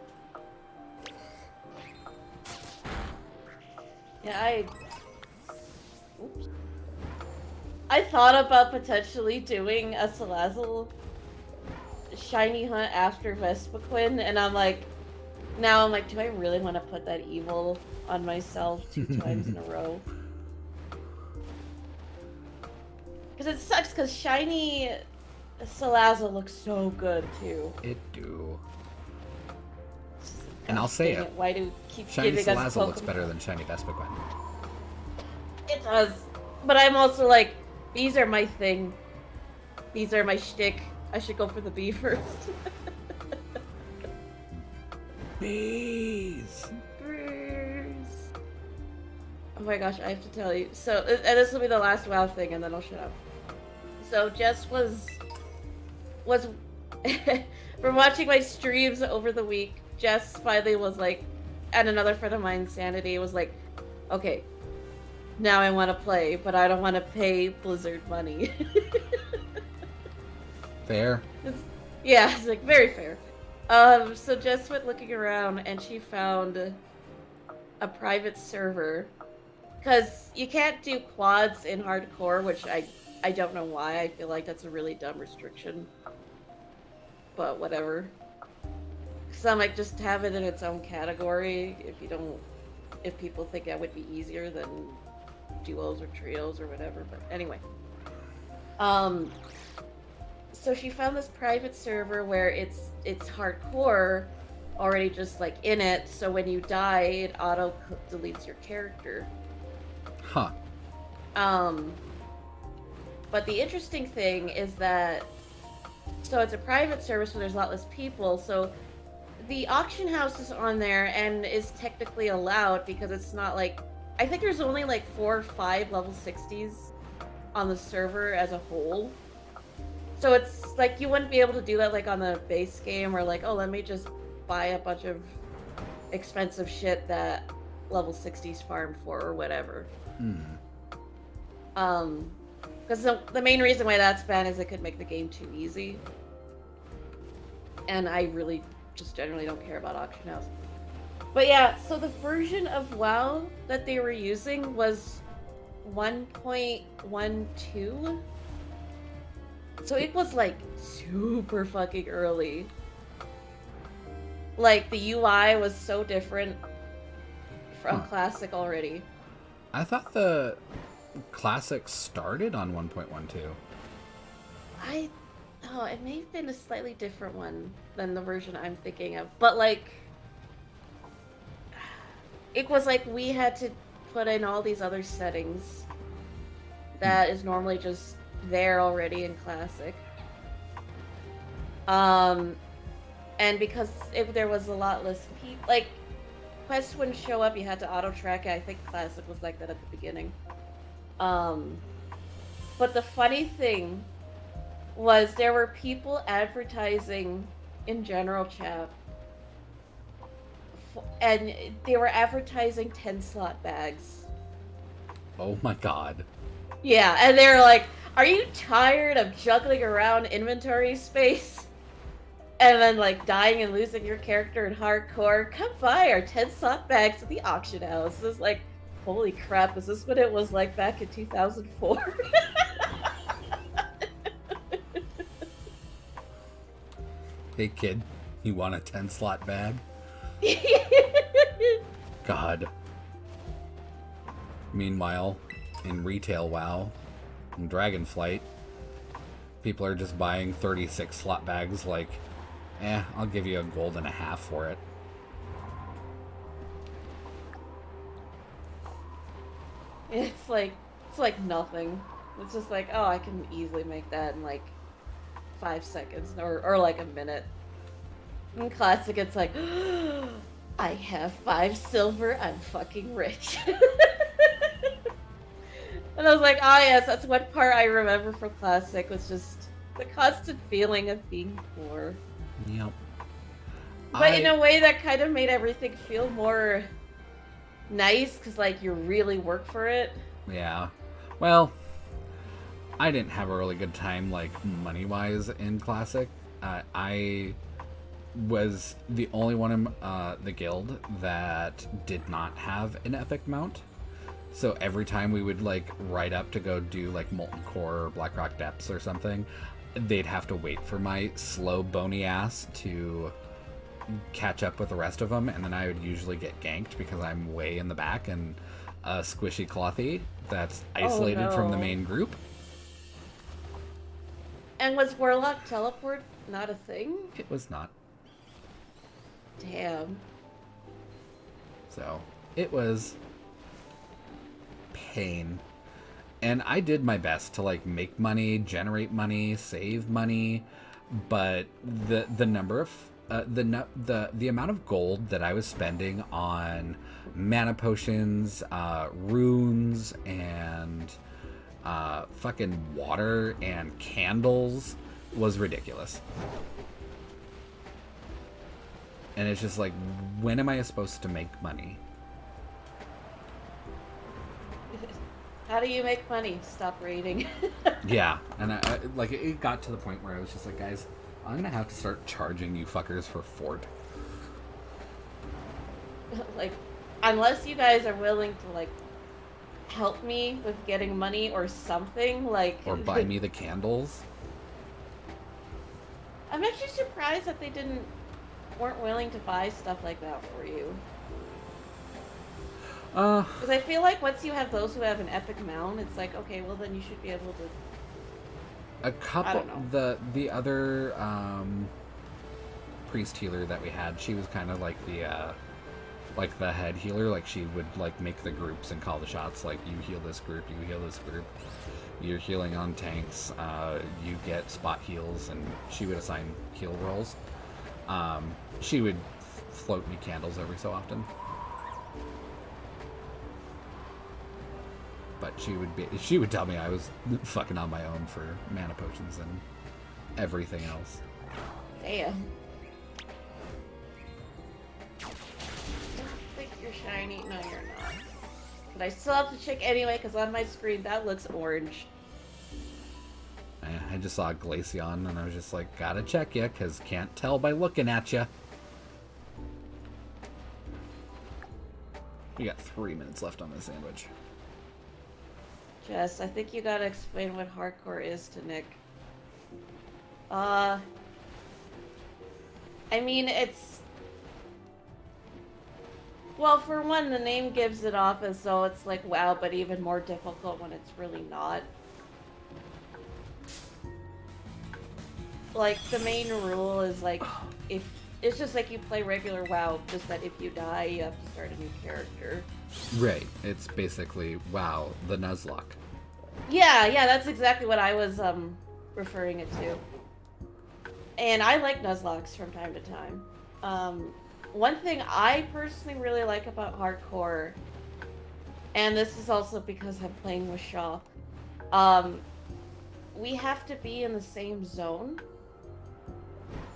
Yeah, I thought about potentially doing a Salazzle shiny hunt after Vespiquen, and I'm like, now I'm like, do I really want to put that evil on myself 2 times in a row? Because it sucks, because shiny Salazzle looks so good, too. It do. Gosh, And I'll say it. Why do you keep Shiny giving us Salazzle looks Pokemon? better than shiny Vespiquen. It does. But I'm also like, bees are my thing. Bees are my shtick. I should go for the bee first. Bees! Bees. Oh my gosh, I have to tell you. So, and this will be the last WoW thing, and then I'll shut up. So, Jess was from watching my streams over the week, Jess finally was like, and another friend of mine, Sanity, was like, okay, now I want to play, but I don't want to pay Blizzard money. Fair. Yeah, it's like very fair. So Jess went looking around and she found a private server. Because you can't do quads in hardcore, which I don't know why. I feel like that's a really dumb restriction. But whatever. So I'm like, just have it in its own category if people think that would be easier than duos or trios or whatever. But anyway. So she found this private server where it's hardcore already just like in it, so when you die it auto deletes your character. Huh. But the interesting thing is that so it's a private server, so there's a lot less people, so the auction house is on there and is technically allowed because it's not like I think there's only like 4 or 5 level 60s on the server as a whole. So it's like you wouldn't be able to do that like on the base game or like, oh, let me just buy a bunch of expensive shit that level 60s farm for or whatever. Because the main reason why that's banned is it could make the game too easy. And I really just generally don't care about auction house. But yeah, so the version of WoW that they were using was 1.12. So it was like super fucking early. Like the UI was so different from Classic already. I thought the Classic started on 1.12. Oh, it may have been a slightly different one than the version I'm thinking of. But like, it was like we had to put in all these other settings that is normally just there already in Classic. And because there was a lot less people, like, quests wouldn't show up, you had to auto-track it. I think Classic was like that at the beginning. But the funny thing was there were people advertising in general chat, and they were advertising 10-slot bags. Oh my god. Yeah, and they were like, are you tired of juggling around inventory space? And then, like, dying and losing your character in hardcore? Come buy our 10-slot bags at the auction house. It's like, holy crap, is this what it was like back in 2004? Hey kid, you want a 10-slot bag? God. Meanwhile, in retail WoW, in Dragonflight, people are just buying 36 slot bags like, I'll give you $1.50 for it. It's like nothing. It's just like, oh, I can easily make that in like 5 seconds or like a minute. In Classic, it's like, I have 5 silver, I'm fucking rich. And I was like, ah, yes, that's one part I remember from Classic, was just the constant feeling of being poor. Yep. But in a way that kind of made everything feel more nice, because, like, you really work for it. Yeah. Well, I didn't have a really good time, like, money-wise in Classic. I was the only one in the guild that did not have an epic mount. So every time we would like ride up to go do like Molten Core or Blackrock Depths or something, they'd have to wait for my slow bony ass to catch up with the rest of them, and then I would usually get ganked because I'm way in the back and a squishy clothy that's isolated from the main group. And was Warlock teleport not a thing? It was not. Damn. So it was pain. And I did my best to like make money, generate money, save money, but the number of the amount of gold that I was spending on mana potions, runes, and fucking water and candles was ridiculous. And it's just like, when am I supposed to make money? How do you make money? Stop raiding. Yeah, and I like it got to the point where I was just like, guys, I'm gonna have to start charging you fuckers for Fort. Like, unless you guys are willing to like help me with getting money or something, like, or buy me the candles. I'm actually surprised that they weren't willing to buy stuff like that for you. Because I feel like once you have those who have an epic mount, it's like, okay, well then you should be able to. A couple. I don't know. The other priest healer that we had, she was kind of like the head healer. Like, she would like make the groups and call the shots. Like, you heal this group, you heal this group. You're healing on tanks. You get spot heals, and she would assign heal rolls. She would float me candles every so often. But she would tell me I was fucking on my own for mana potions and everything else. Damn. I think you're shiny. No, you're not. But I still have to check anyway, because on my screen that looks orange. I just saw Glaceon, and I was just like, gotta check ya, because can't tell by looking at ya. We got 3 minutes left on this sandwich. Jess, I think you gotta explain what hardcore is to Nick. I mean, it's... Well, for one, the name gives it off as though it's like WoW, but even more difficult when it's really not. Like, the main rule is like, if... It's just like you play regular WoW, just that if you die, you have to start a new character. Right. It's basically WoW, the Nuzlocke. Yeah, that's exactly what I was referring it to. And I like Nuzlocks from time to time. One thing I personally really like about hardcore, and this is also because I'm playing with Shaw, we have to be in the same zone.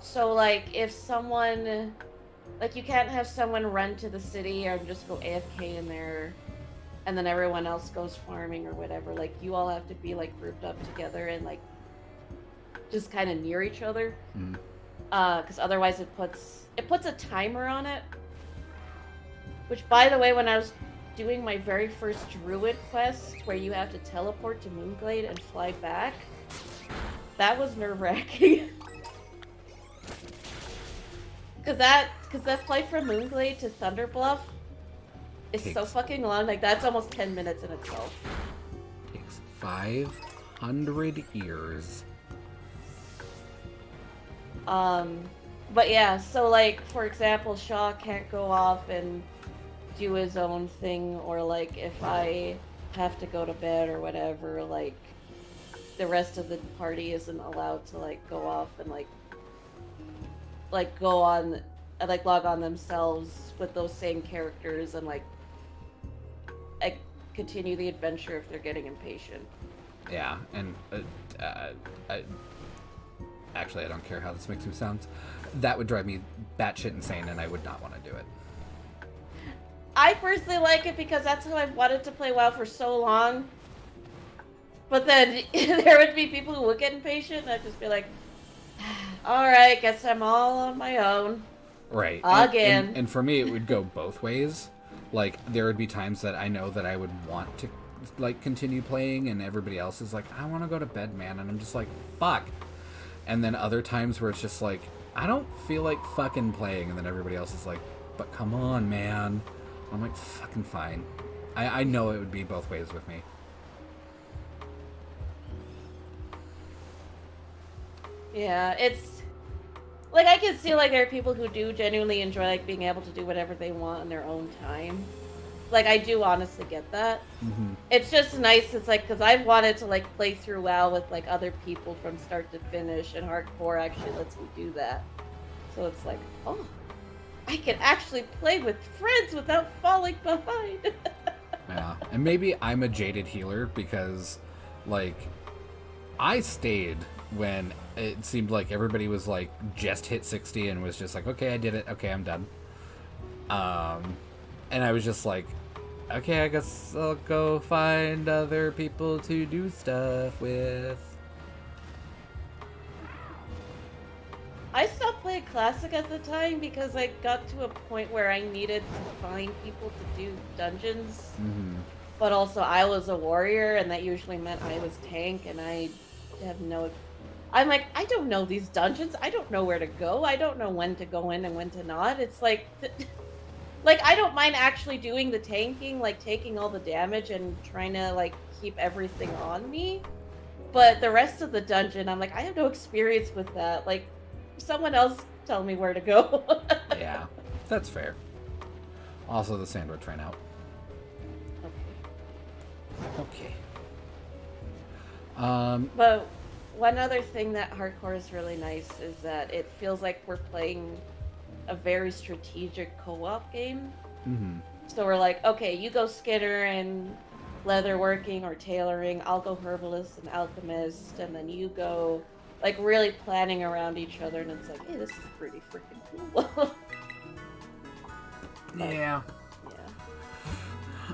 So, like, if someone... Like, you can't have someone run to the city or just go AFK in there, and then everyone else goes farming or whatever. Like, you all have to be, like, grouped up together and, like, just kind of near each other. Because otherwise it puts a timer on it. Which, by the way, when I was doing my very first Druid quest, where you have to teleport to Moonglade and fly back, that was nerve-wracking. Because that flight from Moonglade to Thunderbluff is so fucking long. Like, that's almost 10 minutes in itself. Takes 500 years. But yeah, so like, for example, Shaw can't go off and do his own thing, or like, if I have to go to bed or whatever, like, the rest of the party isn't allowed to like go off and like go on, like log on themselves with those same characters and like continue the adventure if they're getting impatient. Yeah, and actually, I don't care how this makes me sound. That would drive me batshit insane, and I would not want to do it. I personally like it because that's how I've wanted to play WoW for so long. But then there would be people who would get impatient, and I'd just be like, alright, guess I'm all on my own. Right. Again. And for me, it would go both ways. Like, there would be times that I know that I would want to, like, continue playing, and everybody else is like, I want to go to bed, man. And I'm just like, fuck. And then other times where it's just like, I don't feel like fucking playing. And then everybody else is like, but come on, man. I'm like, fucking fine. I know it would be both ways with me. Yeah, it's like I can see like there are people who do genuinely enjoy like being able to do whatever they want in their own time. Like I do honestly get that. Mm-hmm. It's just nice. It's like because I've wanted to like play through WoW with like other people from start to finish, and hardcore actually lets me do that. So it's like, oh, I can actually play with friends without falling behind. Yeah. And maybe I'm a jaded healer because, like, I stayed when it seemed like everybody was like just hit 60 and was just like, okay, I did it. Okay, I'm done. And I was just like, okay, I guess I'll go find other people to do stuff with. I stopped playing Classic at the time because I got to a point where I needed to find people to do dungeons. Mm-hmm. But also, I was a warrior, and that usually meant I was tank, and I have no. I'm like, I don't know these dungeons. I don't know where to go. I don't know when to go in and when to not. It's like, like I don't mind actually doing the tanking, like taking all the damage and trying to like keep everything on me. But the rest of the dungeon, I'm like, I have no experience with that. Like, someone else tell me where to go. Yeah, that's fair. Also, the sandwich ran out. Okay. But one other thing that hardcore is really nice is that it feels like we're playing a very strategic co-op game. Mm-hmm. So we're like, okay, you go Skinner and leatherworking or tailoring, I'll go herbalist and alchemist, and then you go like really planning around each other, and it's like, hey, this is pretty freaking cool. Yeah.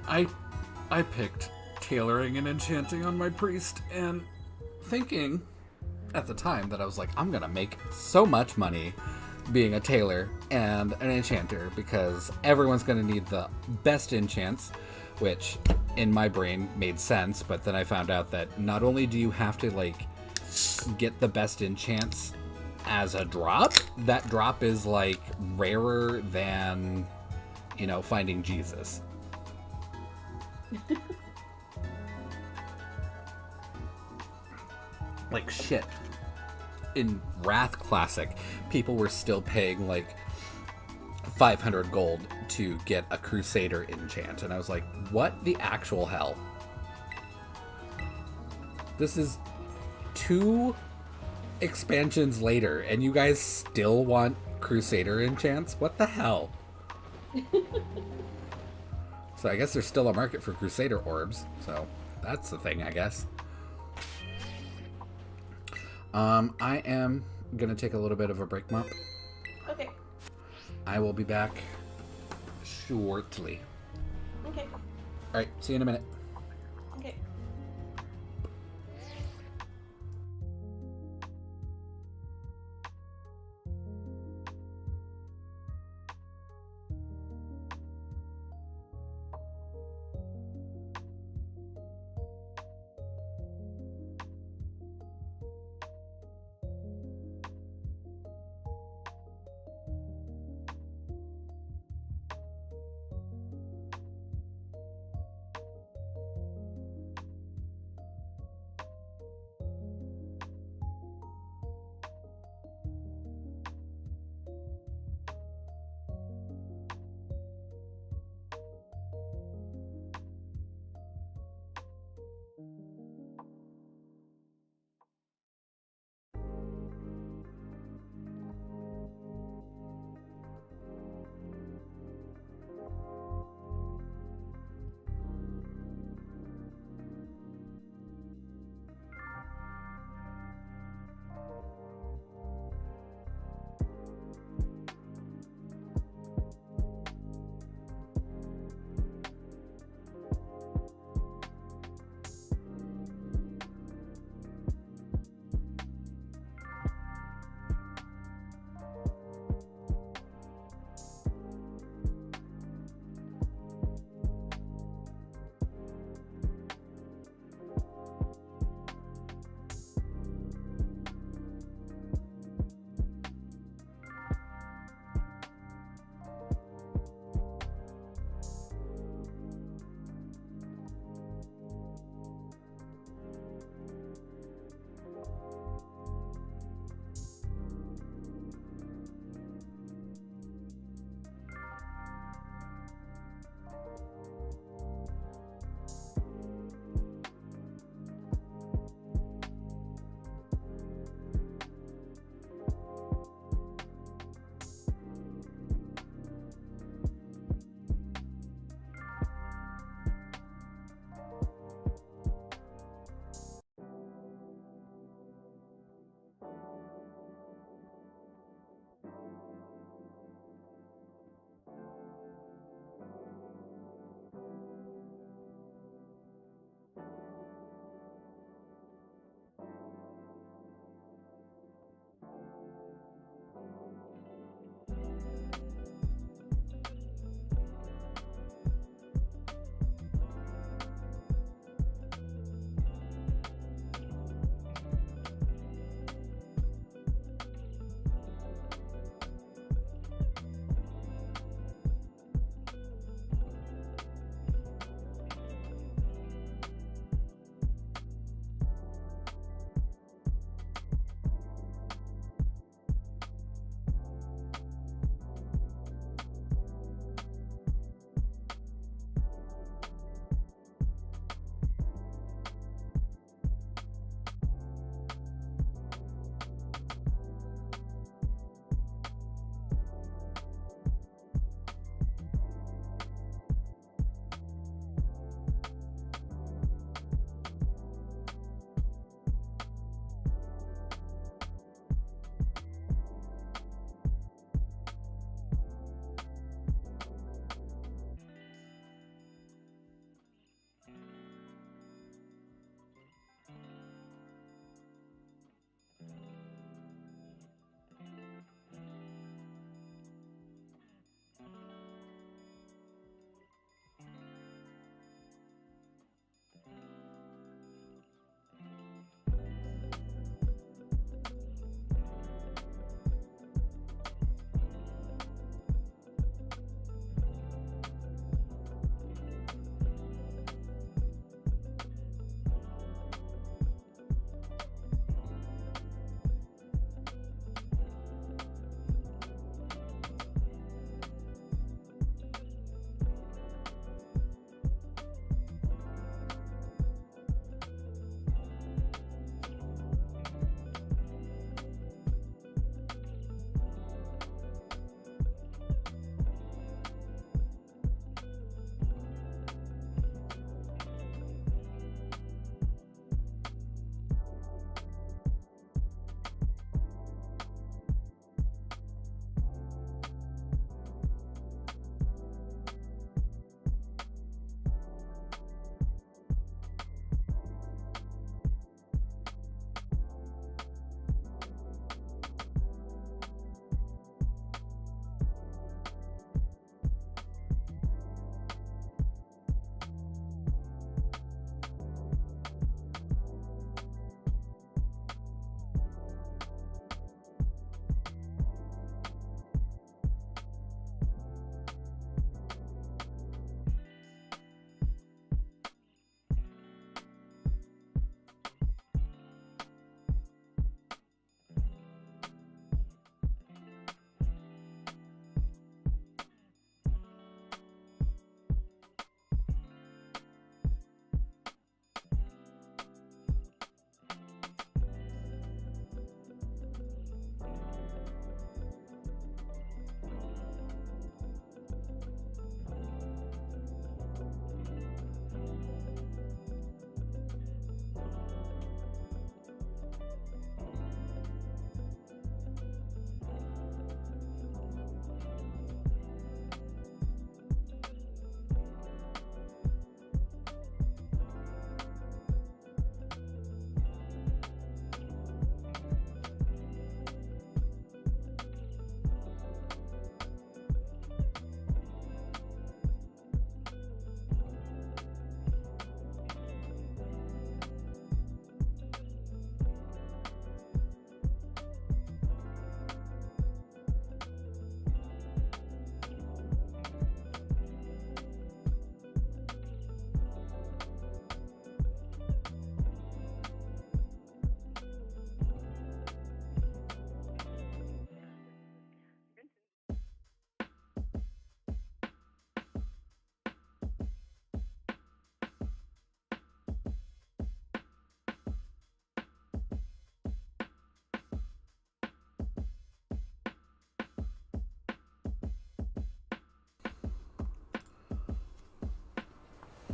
Yeah. I picked tailoring and enchanting on my priest, and thinking at the time that I was like, I'm gonna make so much money being a tailor and an enchanter because everyone's gonna need the best enchants, which in my brain made sense, but then I found out that not only do you have to like get the best enchants as a drop, that drop is like rarer than, you know, finding Jesus. Like shit. In Wrath Classic, people were still paying like 500 gold to get a Crusader enchant, and I was like, what the actual hell? This is 2 expansions later, and you guys still want Crusader enchants? What the hell? So I guess there's still a market for Crusader orbs, so that's the thing, I guess. I am gonna take a little bit of a break, Mop. Okay. I will be back shortly. Okay. Alright, see you in a minute. Okay.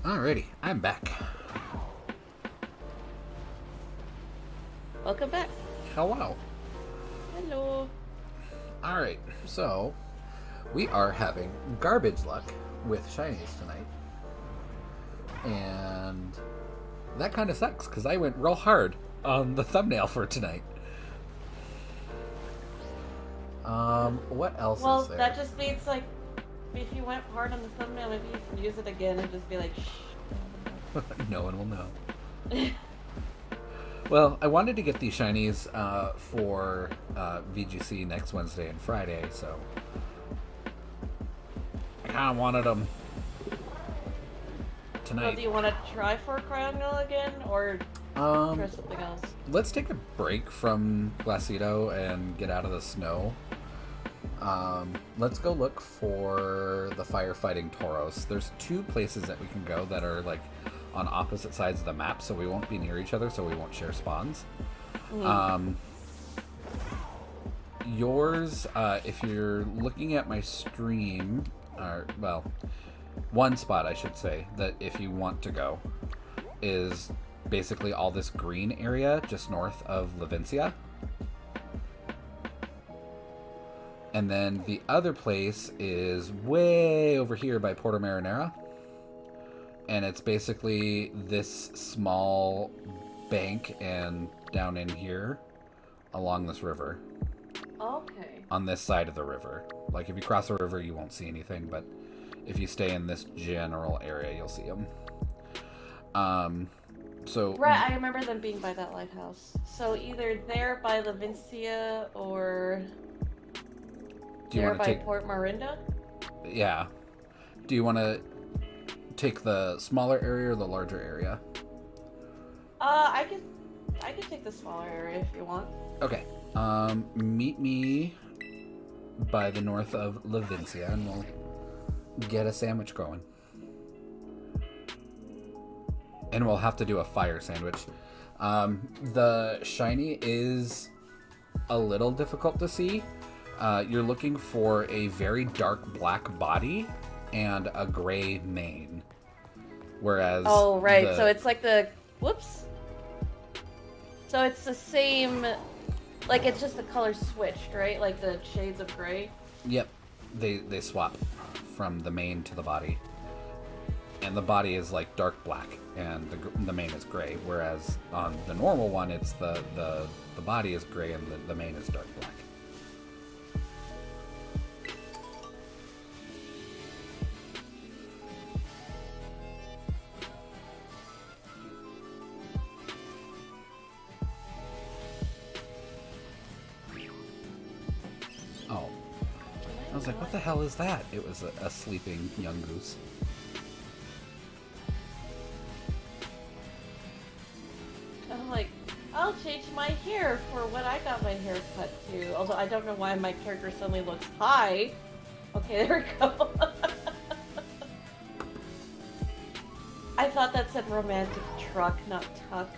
Alrighty, I'm back. Welcome back. Hello. Hello. Alright, so we are having garbage luck with shinies tonight. And that kind of sucks because I went real hard on the thumbnail for tonight. What else Well, is there? that just means, like, if you went hard on the thumbnail, maybe you can use it again and just be like, shh. No one will know. Well, I wanted to get these shinies for VGC next Wednesday and Friday, so I kind of wanted them tonight. So do you want to try for Cryogonal again, or try something else? Let's take a break from Glacido and get out of the snow. Let's go look for the firefighting Tauros. There's 2 places that we can go that are like on opposite sides of the map, so we won't be near each other, so we won't share spawns. Yours, if you're looking at my stream, or well, one spot I should say that if you want to go is basically all this green area just north of Levincia. And then the other place is way over here by Porto Marinera. And it's basically this small bank and down in here along this river. Okay. On this side of the river. Like if you cross the river, you won't see anything, but if you stay in this general area, you'll see them. So Right, I remember them being by that lighthouse. So either there by Levincia or do you there want to by take Port Marinda? Yeah. Do you want to take the smaller area or the larger area? I could take the smaller area if you want. Okay. Meet me by the north of Levincia and we'll get a sandwich going. And we'll have to do a fire sandwich. The shiny is a little difficult to see. You're looking for a very dark black body and a gray mane. Whereas Oh, right. So it's like the... Whoops. So it's the same... Like, it's just the color switched, right? Like the shades of gray? Yep. They swap from the mane to the body. And the body is like dark black and the mane is gray. Whereas on the normal one, it's the body is gray and the mane is dark black. Oh. I was like, what the hell is that? It was a sleeping young goose. I'm like, I'll change my hair for when I got my hair cut to. Although I don't know why my character suddenly looks high. Okay, there we go. I thought that said romantic truck, not tuck.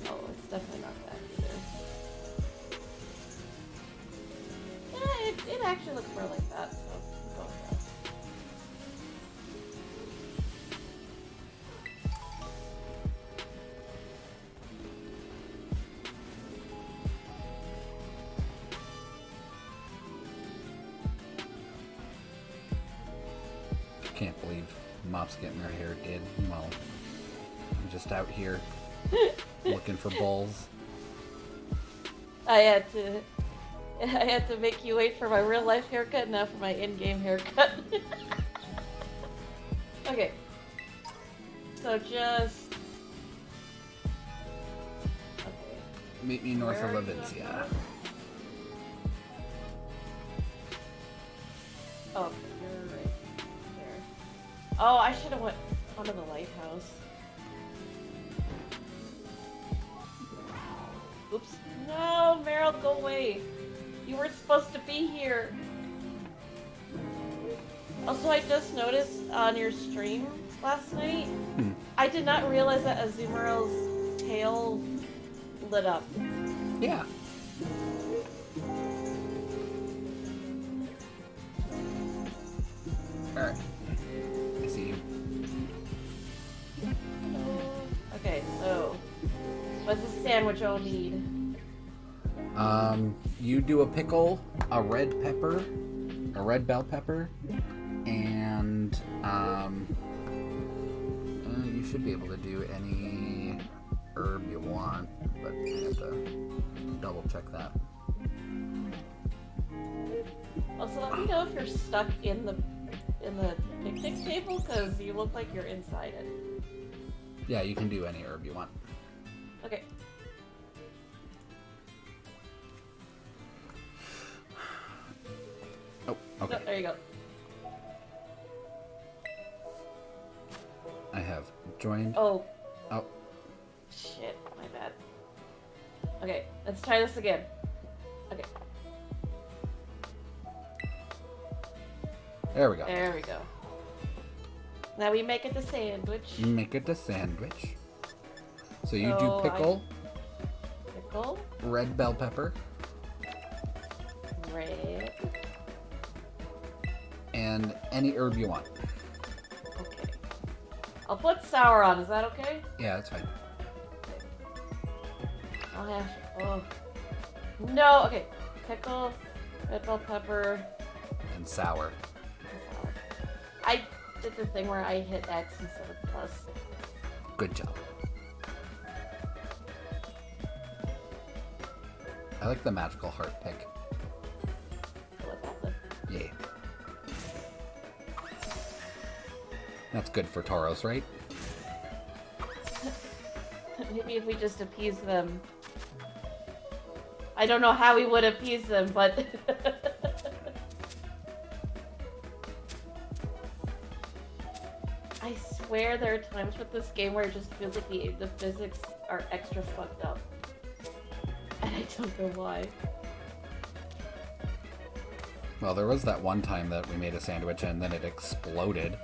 Oh, it's definitely not that either. Yeah, it actually looks more like that, so we'll go with that. Can't believe Mop's getting her hair did. Well, I'm just out here looking for bulls. I had to make you wait for my real life haircut, now for my in-game haircut. Okay. So just... Okay. Meet me north Where of are you Levincia. at? Oh, okay, you're right there. Oh, I should have went onto the lighthouse. Oops. No, Meryl, go away. You weren't supposed to be here. Also, I just noticed on your stream last night, I did not realize that Azumarill's tail lit up? Yeah. Alright. I see you. Okay, so what's the sandwich I'll need? You do a pickle, a red pepper, a red bell pepper, and you should be able to do any herb you want, but you have to double check that. Also, let me know if you're stuck in the picnic table, because you look like you're inside it. Yeah, you can do any herb you want. Okay. Oh, okay. No, there you go. I have joined. Oh. Oh. Shit, my bad. Okay, let's try this again. Okay. There we go. There we go. Now we make it the sandwich. You make it a sandwich. So you So do pickle, Pickle. red bell pepper, Red. and any herb you want. Okay. I'll put sour on. Is that okay? Yeah, that's fine. I'll have. Oh. No. Okay. Pickle, red bell pepper, And sour. and sour. I did the thing where I hit X instead of plus. Good job. I like the magical heart pick. Go with that then. Yeah. That's good for Tauros, right? Maybe if we just appease them. I don't know how we would appease them, but I swear there are times with this game where it just feels like the physics are extra fucked up. And I don't know why. Well, there was that one time that we made a sandwich and then it exploded.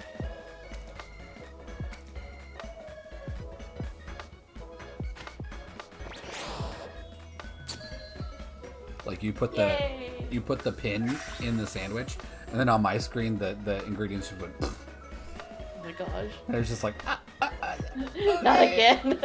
Like you put the pin in the sandwich, and then on my screen the ingredients just went. Oh my gosh. And it was just like Not again.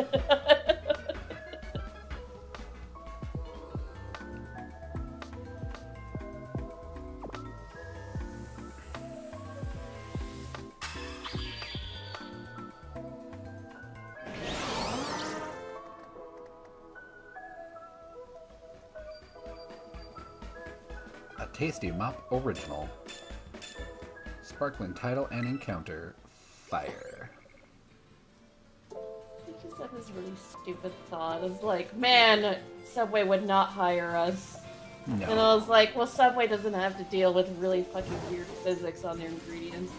A tasty mop original. Sparkling title and encounter. Fire. I just have this really stupid thought. It's like, man, Subway would not hire us. No. And I was like, well, Subway doesn't have to deal with really fucking weird physics on their ingredients.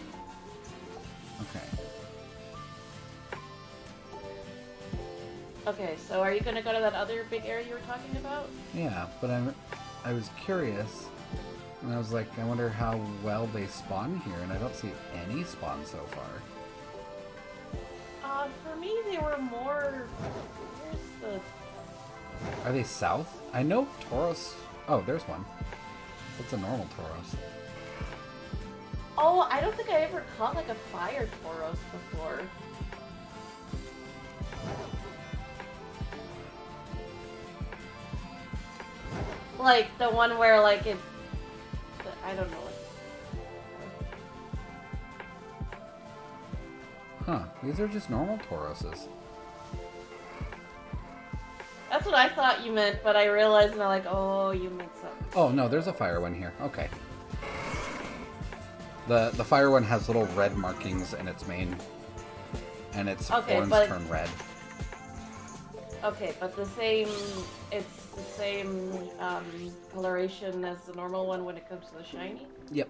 Okay. Okay, so are you gonna go to that other big area you were talking about? Yeah, but I was curious, and I was like, I wonder how well they spawn here, and I don't see any spawn so far. For me, they were more. Where's the? Are they south? I know Tauros. Oh, there's one. That's a normal Tauros. Oh, I don't think I ever caught like a fire Tauros before. Like the one where like it. I don't know. Huh? These are just normal Tauroses. That's what I thought you meant, but I realized and I'm like, oh, you meant something. Oh no, there's a fire one here. Okay. The fire one has little red markings in its mane, and its horns turn red. Okay, but it's the same coloration as the normal one when it comes to the shiny? Yep.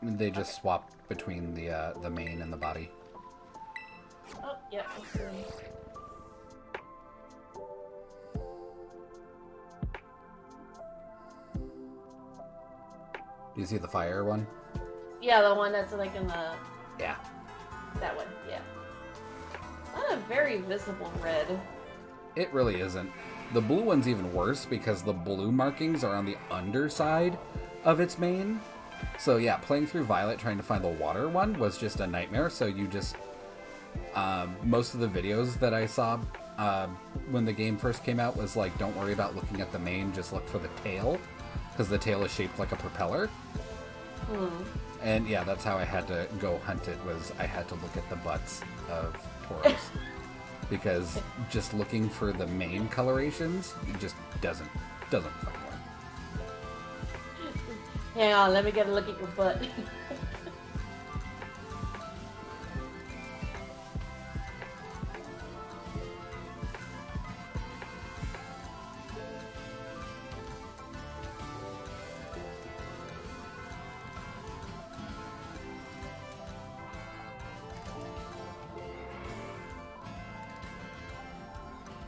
They just swap between the mane and the body. Oh, yeah, I see. Do you see the fire one? Yeah, the one that's like in the... Yeah. That one, yeah. Not a very visible red. It really isn't. The blue one's even worse because the blue markings are on the underside of its mane. So yeah, playing through Violet trying to find the water one was just a nightmare. So you just... most of the videos that I saw when the game first came out was like, don't worry about looking at the mane, just look for the tail. Because the tail is shaped like a propeller. And yeah, that's how I had to go hunt it, was I had to look at the butts of Tauros. Because just looking for the main colorations just doesn't fucking work. Hang on, let me get a look at your butt.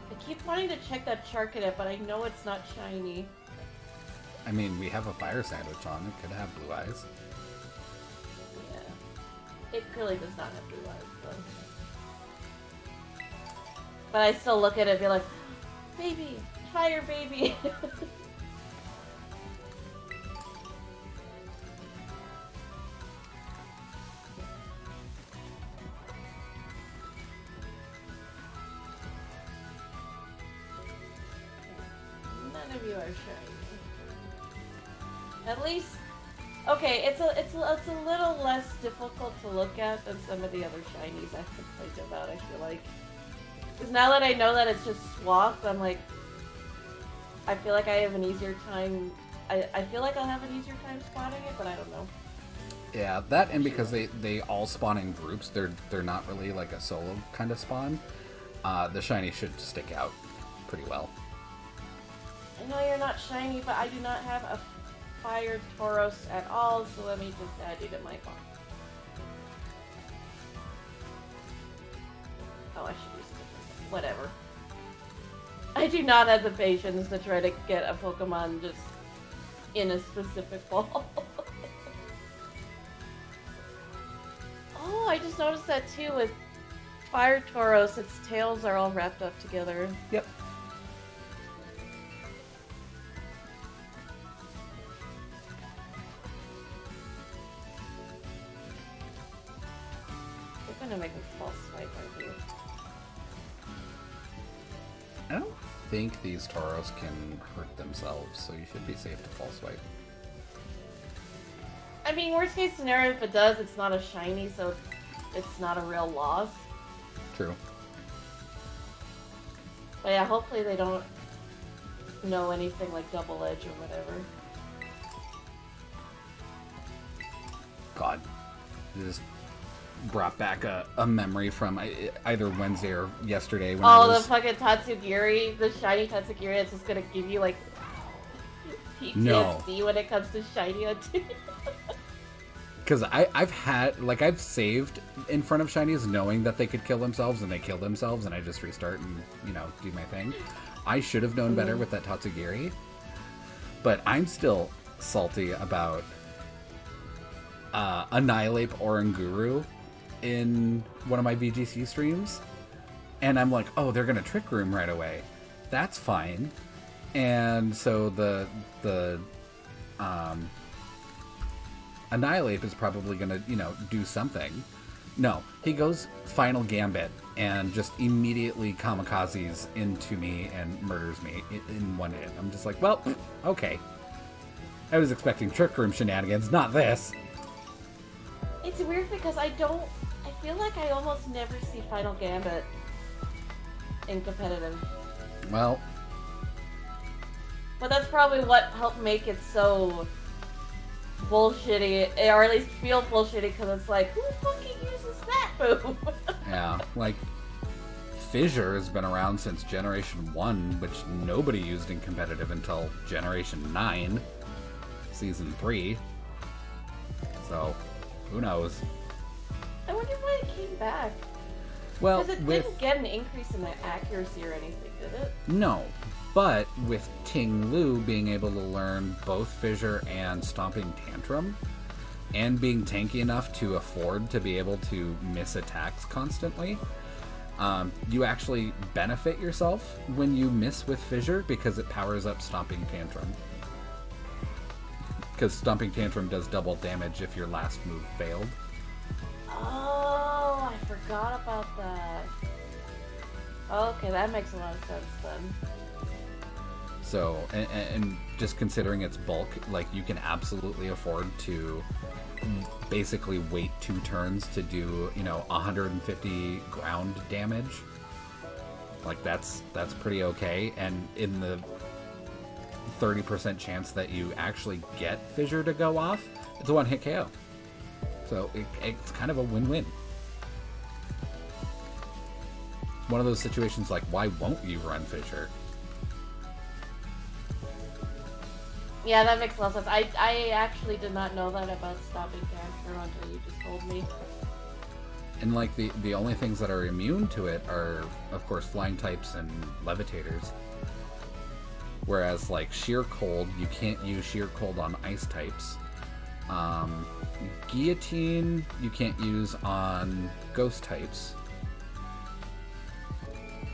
I keep wanting to check that Charcadet, but I know it's not shiny. I mean, we have a fire sandwich on. It could have blue eyes. Yeah. It clearly does not have blue eyes, though. But I still look at it and be like, baby! Fire baby! None of you are shiny. At least, okay, it's a little less difficult to look at than some of the other shinies I've complained about, I feel like. Because now that I know that it's just swapped, I'm like, I feel like I have an easier time, I feel like I'll have an easier time spotting it, but I don't know. Yeah, that and because they all spawn in groups, they're not really like a solo kind of spawn. The shiny should stick out pretty well. I know you're not shiny, but I do not have a fire Tauros at all, so let me just add you to my farm. Oh, I should use it. Whatever. I do not have the patience to try to get a Pokemon just in a specific ball. Oh, I just noticed that too with Fire Tauros, its tails are all wrapped up together. Yep. They're gonna make me false swipe right here. I don't think these Tauros can hurt themselves, so you should be safe to false swipe. I mean, worst case scenario, if it does, it's not a shiny, so it's not a real loss. True. But yeah, hopefully they don't know anything like double edge or whatever. God. This brought back a memory from either Wednesday or yesterday when I was... the fucking Tatsugiri, the shiny Tatsugiri that's just gonna give you like PTSD No. when it comes to shiny hunting. Because I've saved in front of shinies knowing that they could kill themselves, and they kill themselves, and I just restart and, do my thing. I should have known better with that Tatsugiri. But I'm still salty about Annihilate Oranguru in one of my VGC streams. And I'm like, oh, they're going to Trick Room right away. That's fine. And so the Annihilate is probably going to, do something. No, he goes Final Gambit and just immediately kamikazes into me and murders me in one hit. I'm just like, well, okay. I was expecting Trick Room shenanigans, not this. It's weird because I feel like I almost never see Final Gambit in competitive. Well. But that's probably what helped make it so bullshitty, or at least feel bullshitty, because it's like, who fucking uses that move? Yeah, like, Fissure has been around since Generation 1, which nobody used in competitive until Generation 9, Season 3. So, who knows? I wonder why it came back. Well, because it didn't get an increase in the accuracy or anything, did it? No. But with Ting Lu being able to learn both Fissure and Stomping Tantrum, and being tanky enough to afford to be able to miss attacks constantly, You actually benefit yourself when you miss with Fissure because it powers up Stomping Tantrum. Because Stomping Tantrum does double damage if your last move failed. Oh, I forgot about that. Okay, that makes a lot of sense then. So, and just considering its bulk, like, you can absolutely afford to basically wait 2 turns to do, 150 ground damage. Like, that's pretty okay. And in the 30% chance that you actually get Fissure to go off, it's a one-hit KO. So it's kind of a win-win. One of those situations like, why won't you run Fissure? Yeah, that makes a lot of sense. I actually did not know that about Stomping Tantrum until you just told me. And like the only things that are immune to it are, of course, flying types and levitators. Whereas like Sheer Cold, you can't use Sheer Cold on ice types. Guillotine, you can't use on ghost types.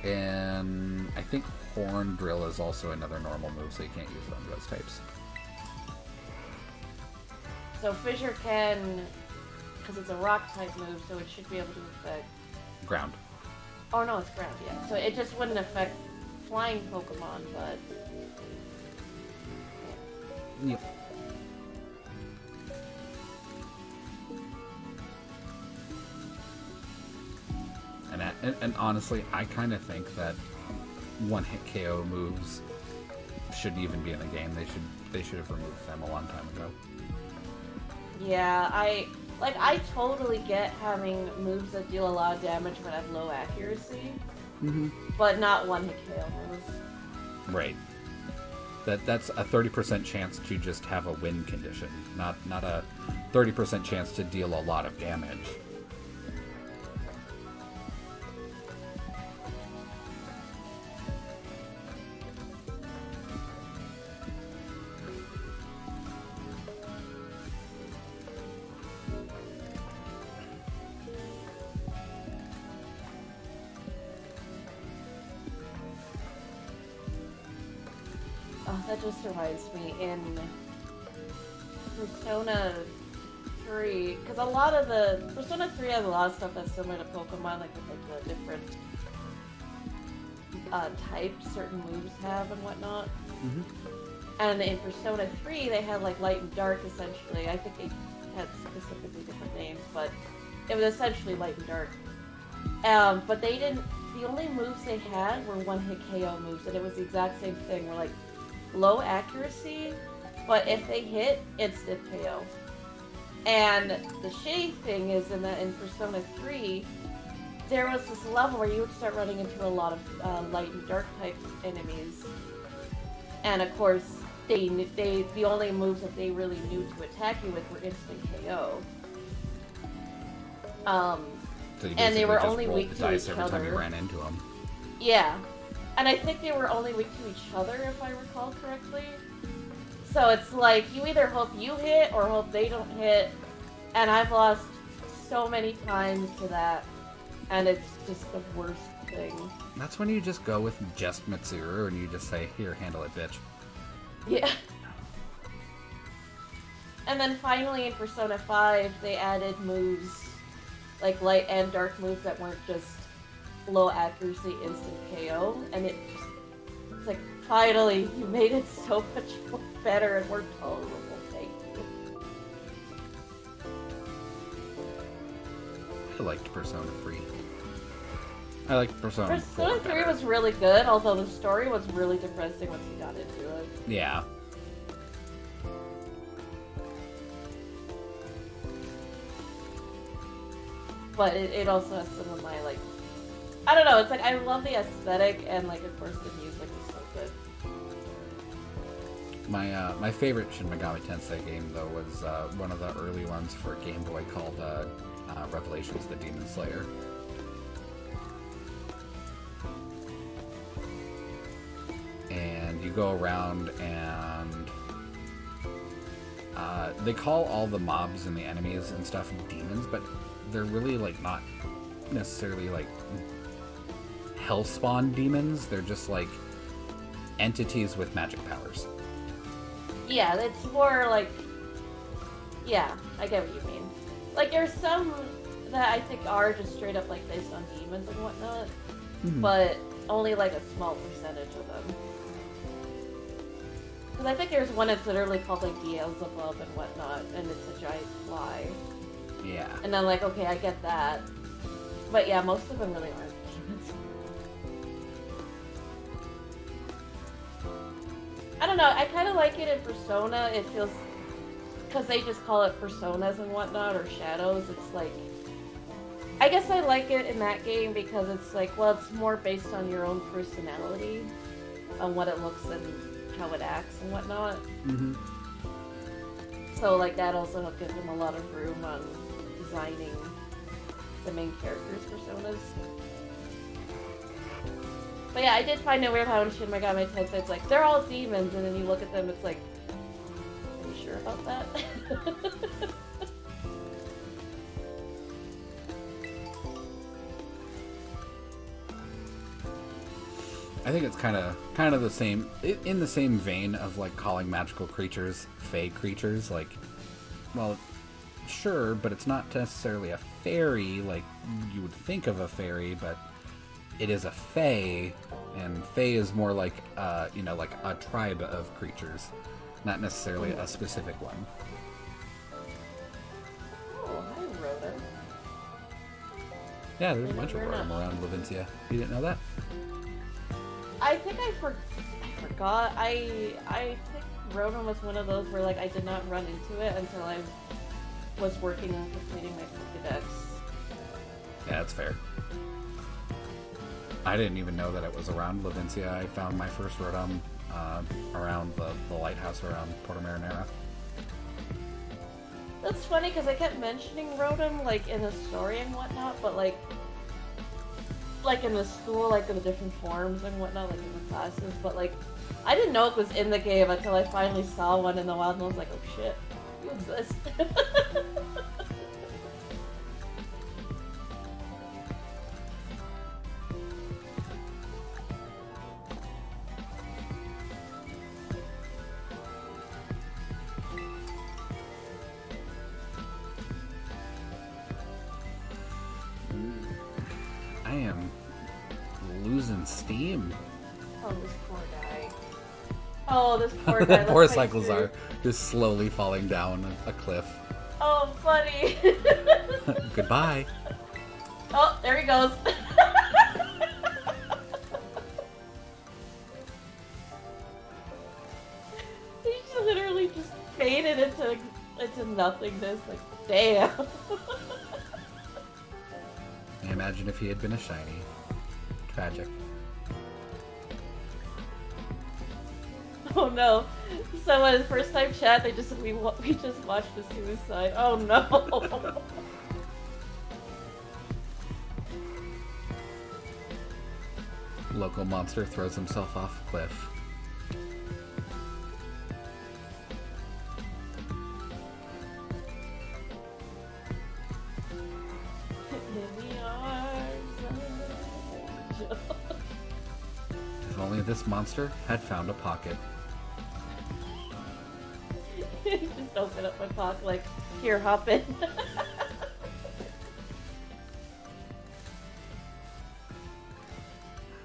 And I think Horn Drill is also another normal move, so you can't use it on ghost types. So Fissure can, because it's a rock type move, so it should be able to affect... Ground. Oh no, it's ground, yeah. So it just wouldn't affect flying Pokemon, but... Yep. And honestly, I kind of think that one-hit KO moves shouldn't even be in the game. They should have removed them a long time ago. Yeah, I totally get having moves that deal a lot of damage but have low accuracy. Mm-hmm. But not one-hit KO moves. Right. That's a 30% chance to just have a win condition, not a 30% chance to deal a lot of damage. Oh, that just reminds me, in Persona 3, because a lot of the... Persona 3 has a lot of stuff that's similar to Pokemon, like with like the different types certain moves have and whatnot. Mm-hmm. And in Persona 3, they had like Light and Dark, essentially. I think they had specifically different names, but it was essentially Light and Dark. But they didn't... The only moves they had were one-hit KO moves, and it was the exact same thing. We're like, low accuracy, but if they hit, instant KO. And the shitty thing is in Persona 3, there was this level where you would start running into a lot of light and dark type enemies. And of course, the only moves that they really knew to attack you with were instant KO. So you and they were just only rolled weak the to dice each every other. time you ran into them. Yeah. And I think they were only weak to each other, if I recall correctly. So it's like, you either hope you hit or hope they don't hit. And I've lost so many times to that. And it's just the worst thing. That's when you just go with just Mitsuru and you just say, here, handle it, bitch. Yeah. And then finally in Persona 5, they added moves, like light and dark moves that weren't just low accuracy instant KO, and it's like, finally, you made it so much better and more tolerable, thank you. I liked Persona 3. I liked Persona 4 Persona 3 better. was really good, although the story was really depressing once you got into it. Yeah. But it also has some of my, like, I don't know, it's like, I love the aesthetic, and, like, of course the music is so good. My favorite Shin Megami Tensei game, though, was one of the early ones for Game Boy called Revelations: The Demon Slayer. And you go around and they call all the mobs and the enemies and stuff demons, but they're really, like, not necessarily, like, hellspawn demons. They're just like entities with magic powers. Yeah, it's more like... Yeah, I get what you mean. Like, there's some that I think are just straight up, like, based on demons and whatnot, but only, like, a small percentage of them. Because I think there's one that's literally called, like, Beelzebub and whatnot, and it's a giant fly. Yeah. And I'm like, okay, I get that. But yeah, most of them really aren't demons. I don't know, I kind of like it in Persona. It feels... Because they just call it personas and whatnot, or shadows, it's like... I guess I like it in that game because it's like, well, it's more based on your own personality, on what it looks and how it acts and whatnot. Mm-hmm. So, like, that also gives them a lot of room on designing the main characters' personas. But yeah, I did find it weird how in Shin Megami Tensei it's like, they're all demons, and then you look at them, it's like, are you sure about that? I think it's kind of the same, in the same vein of like calling magical creatures fey creatures. Like, well, sure, but it's not necessarily a fairy like you would think of a fairy, but it is a fey, and fey is more like like a tribe of creatures, not necessarily a specific one. Oh, hi, Rhoda. Yeah, there's a bunch of Rotom around Levincia. You didn't know that? I think I forgot. I think Rotom was one of those where like I did not run into it until I was working on completing my Pokédex. Yeah, that's fair. I didn't even know that it was around Levincia. I found my first Rotom around the lighthouse around Porto Marinara. That's funny because I kept mentioning Rotom like in the story and whatnot, but like in the school, like in the different forms and whatnot, like in the classes, but like I didn't know it was in the game until I finally saw one in the wild and I was like, oh shit, you exist. I am losing steam. Oh, this poor guy. Oh, this poor guy. Poor Cyclizar just slowly falling down a cliff. Oh, buddy. Goodbye. Oh, there he goes. He just literally just faded into nothingness. Like, damn. Imagine if he had been a shiny. Tragic. Oh no. So at his first time chat, we just watched the suicide. Oh no. Local monster throws himself off a cliff. In the arms of an angel. If only this monster had found a pocket. Just open up my pocket like, here, hop in.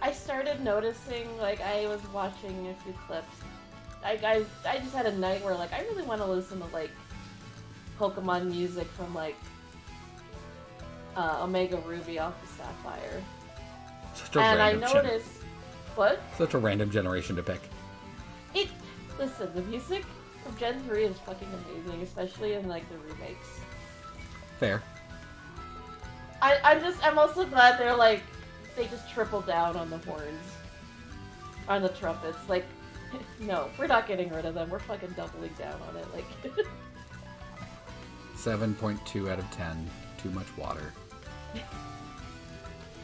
I started noticing, like, I was watching a few clips. I just had a night where, like, I really want to listen to, like, Pokemon music from, like, Omega Ruby off of Sapphire. Such a And I random noticed... What? Such a random generation to pick. Listen, the music from Gen 3 is fucking amazing, especially in, like, the remakes. Fair. I'm also glad they're, like, they just triple down on the horns. On the trumpets. Like, no, we're not getting rid of them. We're fucking doubling down on it. Like, 7.2 out of 10. Too much water.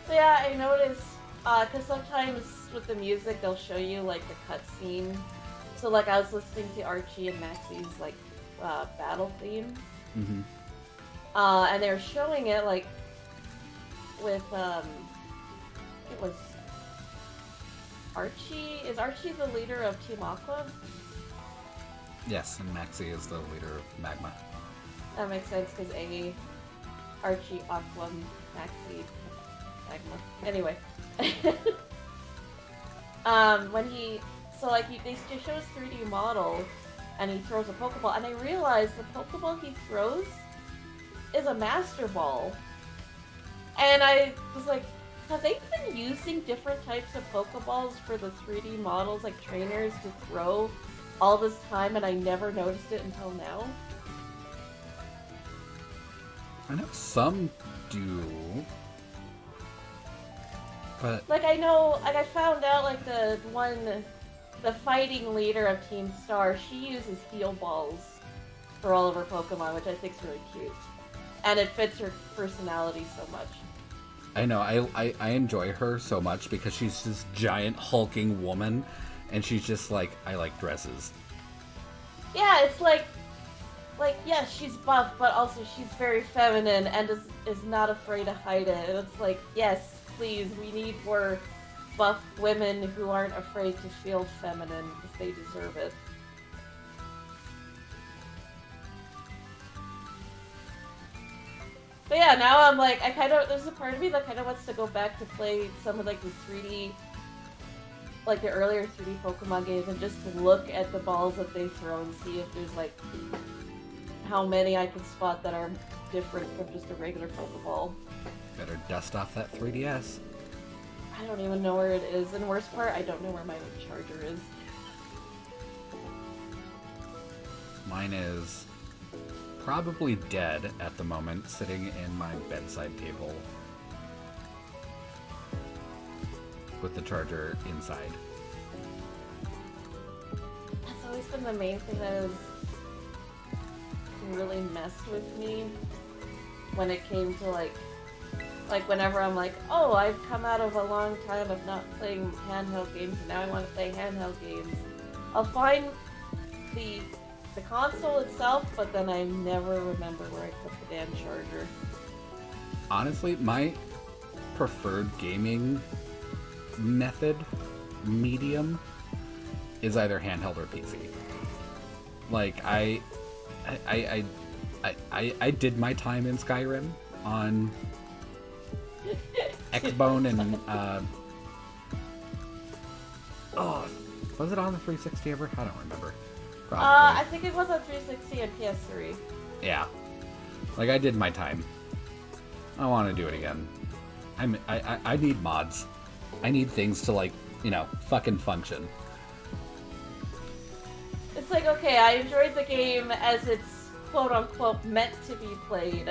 so yeah, I noticed, because sometimes with the music, they'll show you, like, the cutscene. So, like, I was listening to Archie and Maxie's, like, battle theme. Mm-hmm. And they were showing it, like, with, it was Is Archie the leader of Team Aqua? Yes, and Maxie is the leader of Magma. That makes sense because Archie, Aqua, Maxie, Magma. Anyway. They just show his 3D model and he throws a Pokeball, and I realized the Pokeball he throws is a Master Ball. And I was like, have they been using different types of Pokeballs for the 3D models, like trainers, to throw all this time, and I never noticed it until now? I know some do, but like I found out like the fighting leader of Team Star, she uses heal balls for all of her Pokemon, which I think is really cute, and it fits her personality so much. I know I enjoy her so much because she's this giant hulking woman, and she's just like, I like dresses. Yeah, it's like yes, she's buff, but also she's very feminine and is not afraid to hide it. And it's like, yes, please, we need more buff women who aren't afraid to feel feminine because they deserve it. But yeah, now I'm like, there's a part of me that kind of wants to go back to play some of like the 3D, like the earlier 3D Pokemon games, and just to look at the balls that they throw and see if there's like how many I can spot that are different from just a regular Pokeball. Better dust off that 3DS. I don't even know where it is, and worst part, I don't know where my charger is. Mine is probably dead at the moment, sitting in my bedside table with the charger inside. That's always been the main thing that has really messed with me when it came to like whenever I'm like, oh, I've come out of a long time of not playing handheld games and now I want to play handheld games. I'll find the console itself, but then I never remember where I put the damn charger. Honestly, my preferred gaming medium is either handheld or PC. Like I did my time in Skyrim on Xbone and was it on the 360 ever? I don't remember. Probably. I think it was on 360 and PS3. Yeah, like I did my time. I want to do it again. I need mods. I need things to like, fucking function. It's like, okay, I enjoyed the game as it's quote-unquote meant to be played,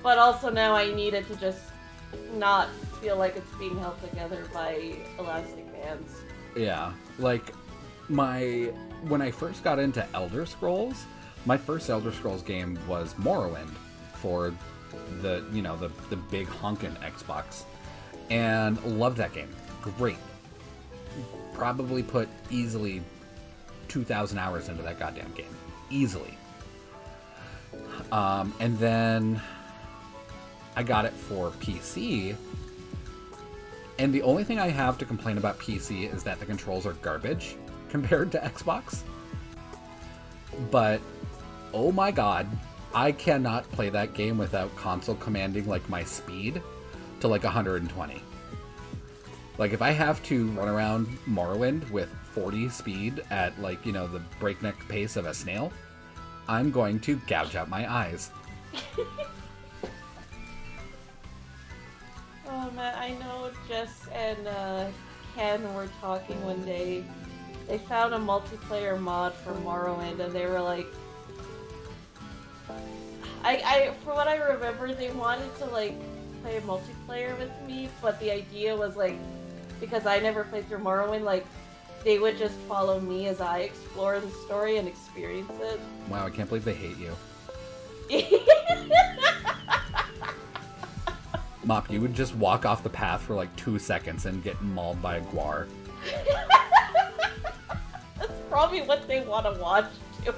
but also now I need it to just not feel like it's being held together by elastic bands. Yeah, like when I first got into Elder Scrolls, my first Elder Scrolls game was Morrowind for the big honkin' Xbox, and loved that game. Great. Probably put easily 2,000 hours into that goddamn game. Easily. And then I got it for PC, and the only thing I have to complain about PC is that the controls are garbage compared to Xbox. But, oh my god, I cannot play that game without console commanding like my speed to like 120. Like if I have to run around Morrowind with 40 speed at like, the breakneck pace of a snail, I'm going to gouge out my eyes. Oh man, I know Jess and Ken were talking one day. They found a multiplayer mod for Morrowind, and they were like, I for what I remember, they wanted to like play multiplayer with me, but the idea was like, because I never played through Morrowind, like they would just follow me as I explore the story and experience it. Wow, I can't believe they hate you. Mop, you would just walk off the path for like 2 seconds and get mauled by a guar. That's probably what they want to watch too.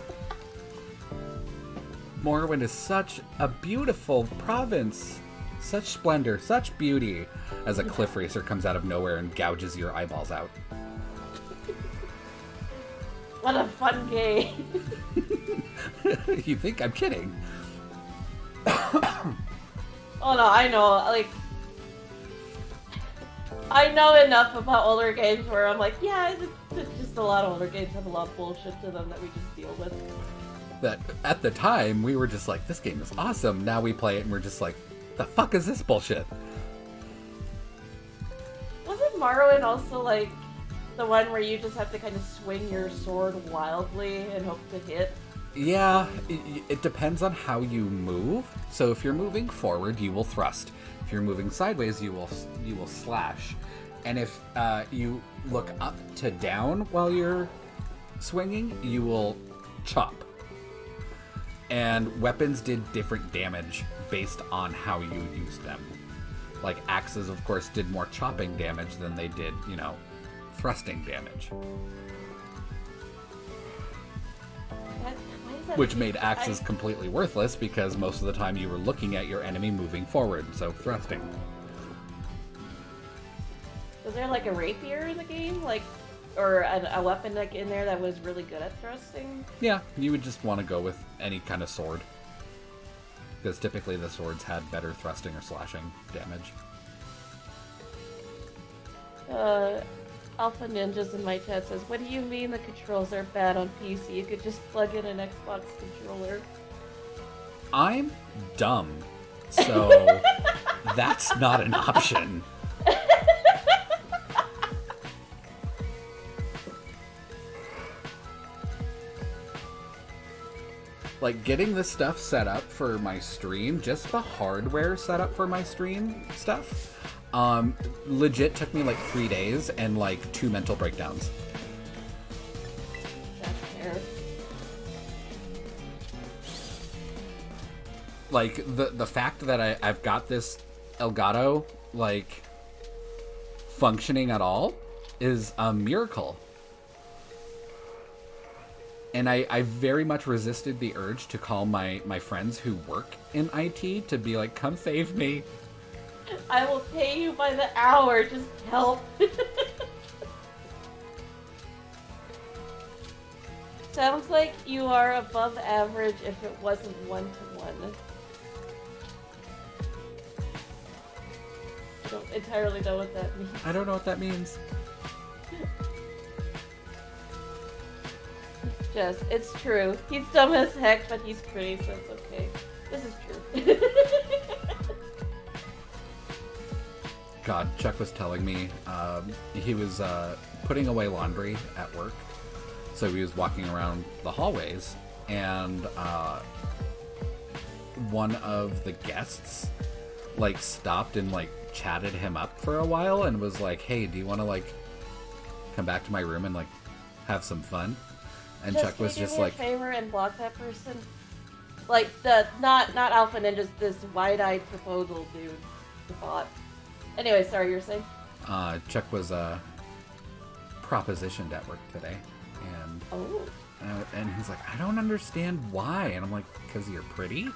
Morrowind is such a beautiful province. such splendor, such beauty, as a cliff racer comes out of nowhere and gouges your eyeballs out. What a fun game. You think I'm kidding? Oh no, I know, like, I know enough about older games where I'm like, yeah, it's just a lot of older games have a lot of bullshit to them that we just deal with. That at the time, we were just like, this game is awesome. Now we play it and we're just like, the fuck is this bullshit? Wasn't Morrowind also like the one where you just have to kind of swing your sword wildly and hope to hit? Yeah, it depends on how you move. So if you're moving forward, you will thrust. If you're moving sideways, you will slash. And if you look up to down while you're swinging, you will chop. And weapons did different damage based on how you used them. Like axes, of course, did more chopping damage than they did, thrusting damage. Which made axes completely worthless because most of the time you were looking at your enemy moving forward, so thrusting. Was there like a rapier in the game? Or a weapon in there that was really good at thrusting? Yeah, you would just want to go with any kind of sword. Because typically the swords had better thrusting or slashing damage. Alpha Ninjas in my chat says, what do you mean the controls are bad on PC? You could just plug in an Xbox controller. I'm dumb, so that's not an option. Like, getting this stuff set up for my stream, just the hardware set up for my stream stuff, legit took me like 3 days and like 2 mental breakdowns. That's fair. Like, the fact that I've got this Elgato, like, functioning at all is a miracle. And I very much resisted the urge to call my friends who work in IT to be like, come save me. I will pay you by the hour, just help. Sounds like you are above average if it wasn't 1-to-1. I don't entirely know what that means. I don't know what that means. Just, it's true. He's dumb as heck, but he's pretty, so it's okay. This is true. God, Chuck was telling me he was putting away laundry at work. So he was walking around the hallways, and one of the guests like stopped and like chatted him up for a while and was like, hey, do you want to like come back to my room and like have some fun? And Chuck was just like, can you do me a favor and block that person? Like the not Alpha Ninjas, this wide-eyed proposal dude, the bot. Anyway, sorry, you were saying? Chuck was propositioned at work today, and he's like, I don't understand why, and I'm like, because you're pretty.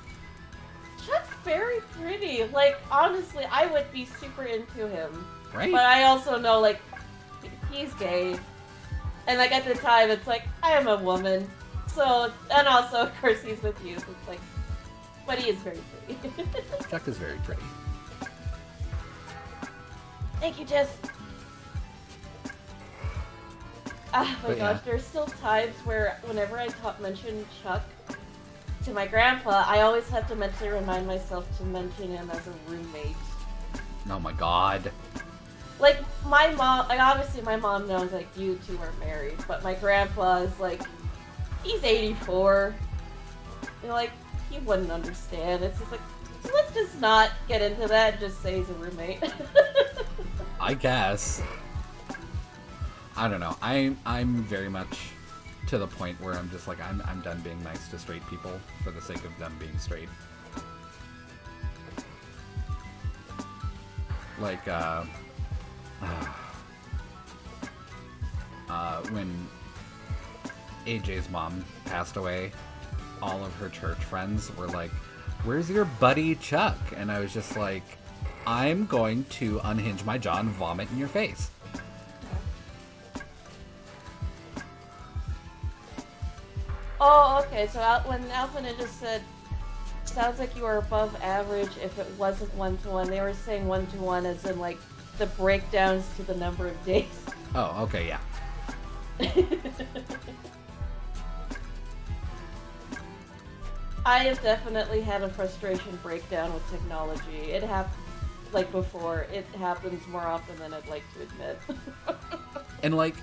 Chuck's very pretty. Like, honestly, I would be super into him. Right. But I also know, like, he's gay. And, like, at the time, it's like, I am a woman. So, and also, of course, he's with you. So it's like, but he is very pretty. Chuck is very pretty. Thank you, Jess. Oh my gosh, there's still times where whenever I mention Chuck to my grandpa, I always have to mentally remind myself to mention him as a roommate. Oh my god. Like, my mom, like, obviously my mom knows, like, you two are married, but my grandpa is, like, he's 84. You know, like, he wouldn't understand. It's just like, so let's just not get into that and just say he's a roommate. I guess. I don't know. I'm very much to the point where I'm just like, I'm done being nice to straight people for the sake of them being straight. Like, when AJ's mom passed away, all of her church friends were like, where's your buddy Chuck? And I was just like, I'm going to unhinge my jaw and vomit in your face. Oh, okay. So when Alpha Ninja said, sounds like you are above average if it wasn't 1-to-1, they were saying 1-to-1 as in like the breakdowns to the number of days. Oh, okay, yeah. I have definitely had a frustration breakdown with technology. It happened, like before, it happens more often than I'd like to admit. And like,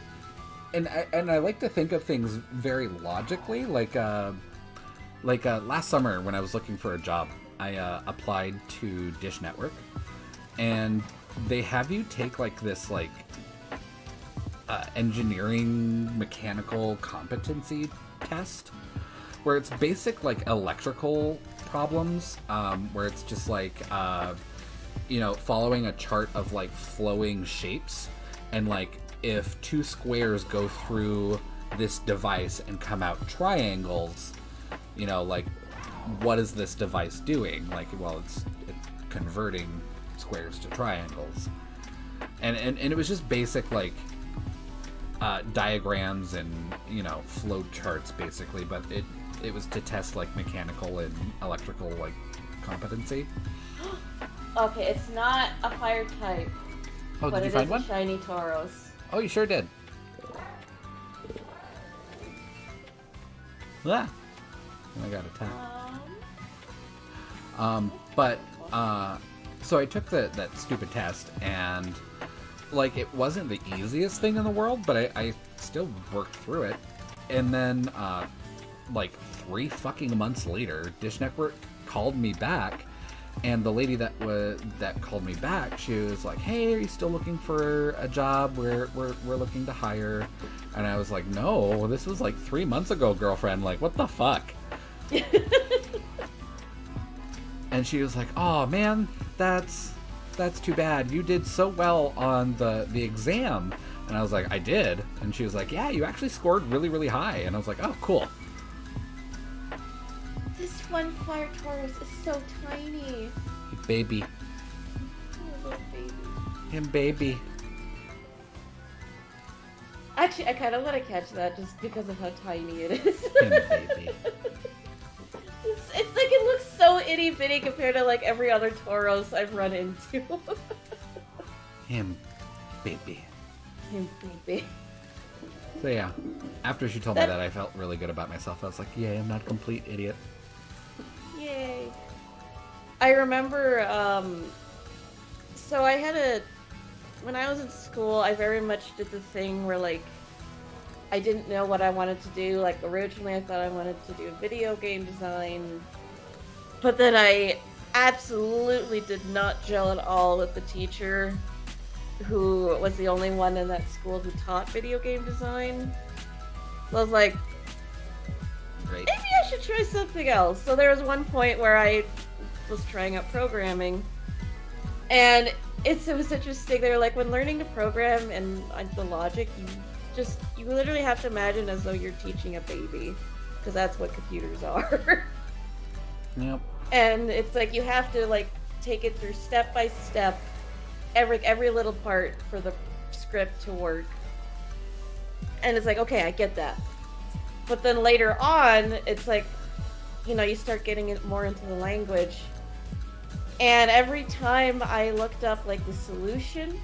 and I like to think of things very logically. Like last summer when I was looking for a job, I applied to Dish Network, and they have you take like this like engineering mechanical competency test, where it's basic like electrical problems, where it's just like following a chart of like flowing shapes, and like if two squares go through this device and come out triangles, like what is this device doing? Like, well, it's converting squares to triangles, and it was just basic like diagrams and flow charts basically, but it was to test like mechanical and electrical like competency. Okay, it's not a fire type. Oh, but did you find one? It is a shiny Tauros. Oh, you sure did. Yeah. I got a tap. So I took that stupid test, and like it wasn't the easiest thing in the world, but I still worked through it. And then like 3 fucking months later, Dish Network called me back, and the lady that called me back, she was like, "Hey, are you still looking for a job? We're looking to hire." And I was like, "No, this was like 3 months ago, girlfriend. Like, what the fuck?" And she was like, "Oh man, that's too bad. You did so well on the exam." And I was like, "I did." And she was like, "Yeah, you actually scored really, really high." And I was like, "Oh, cool." This one fire Tauros is so tiny. Baby. Oh, little baby. Him baby. Actually, I kind of want to catch that just because of how tiny it is. Him baby. It's like it looks so itty bitty compared to like every other Tauros I've run into. Him baby. Him baby. So yeah, after she told me that, I felt really good about myself. I was like, "Yay, I'm not a complete idiot." Yay. I remember, so I had when I was in school, I very much did the thing where, like, I didn't know what I wanted to do. Like, originally I thought I wanted to do video game design, but then I absolutely did not gel at all with the teacher who was the only one in that school who taught video game design. So I was like, Great. maybe I should try something else. So there was one point where I was trying out programming, and it was interesting. They were like, when learning to program and the logic, you literally have to imagine as though you're teaching a baby, because that's what computers are. Yep. And it's like you have to like take it through step by step, every little part for the script to work. And it's like, okay, I get that. But then later on, it's like, you start getting it more into the language. And every time I looked up like the solution,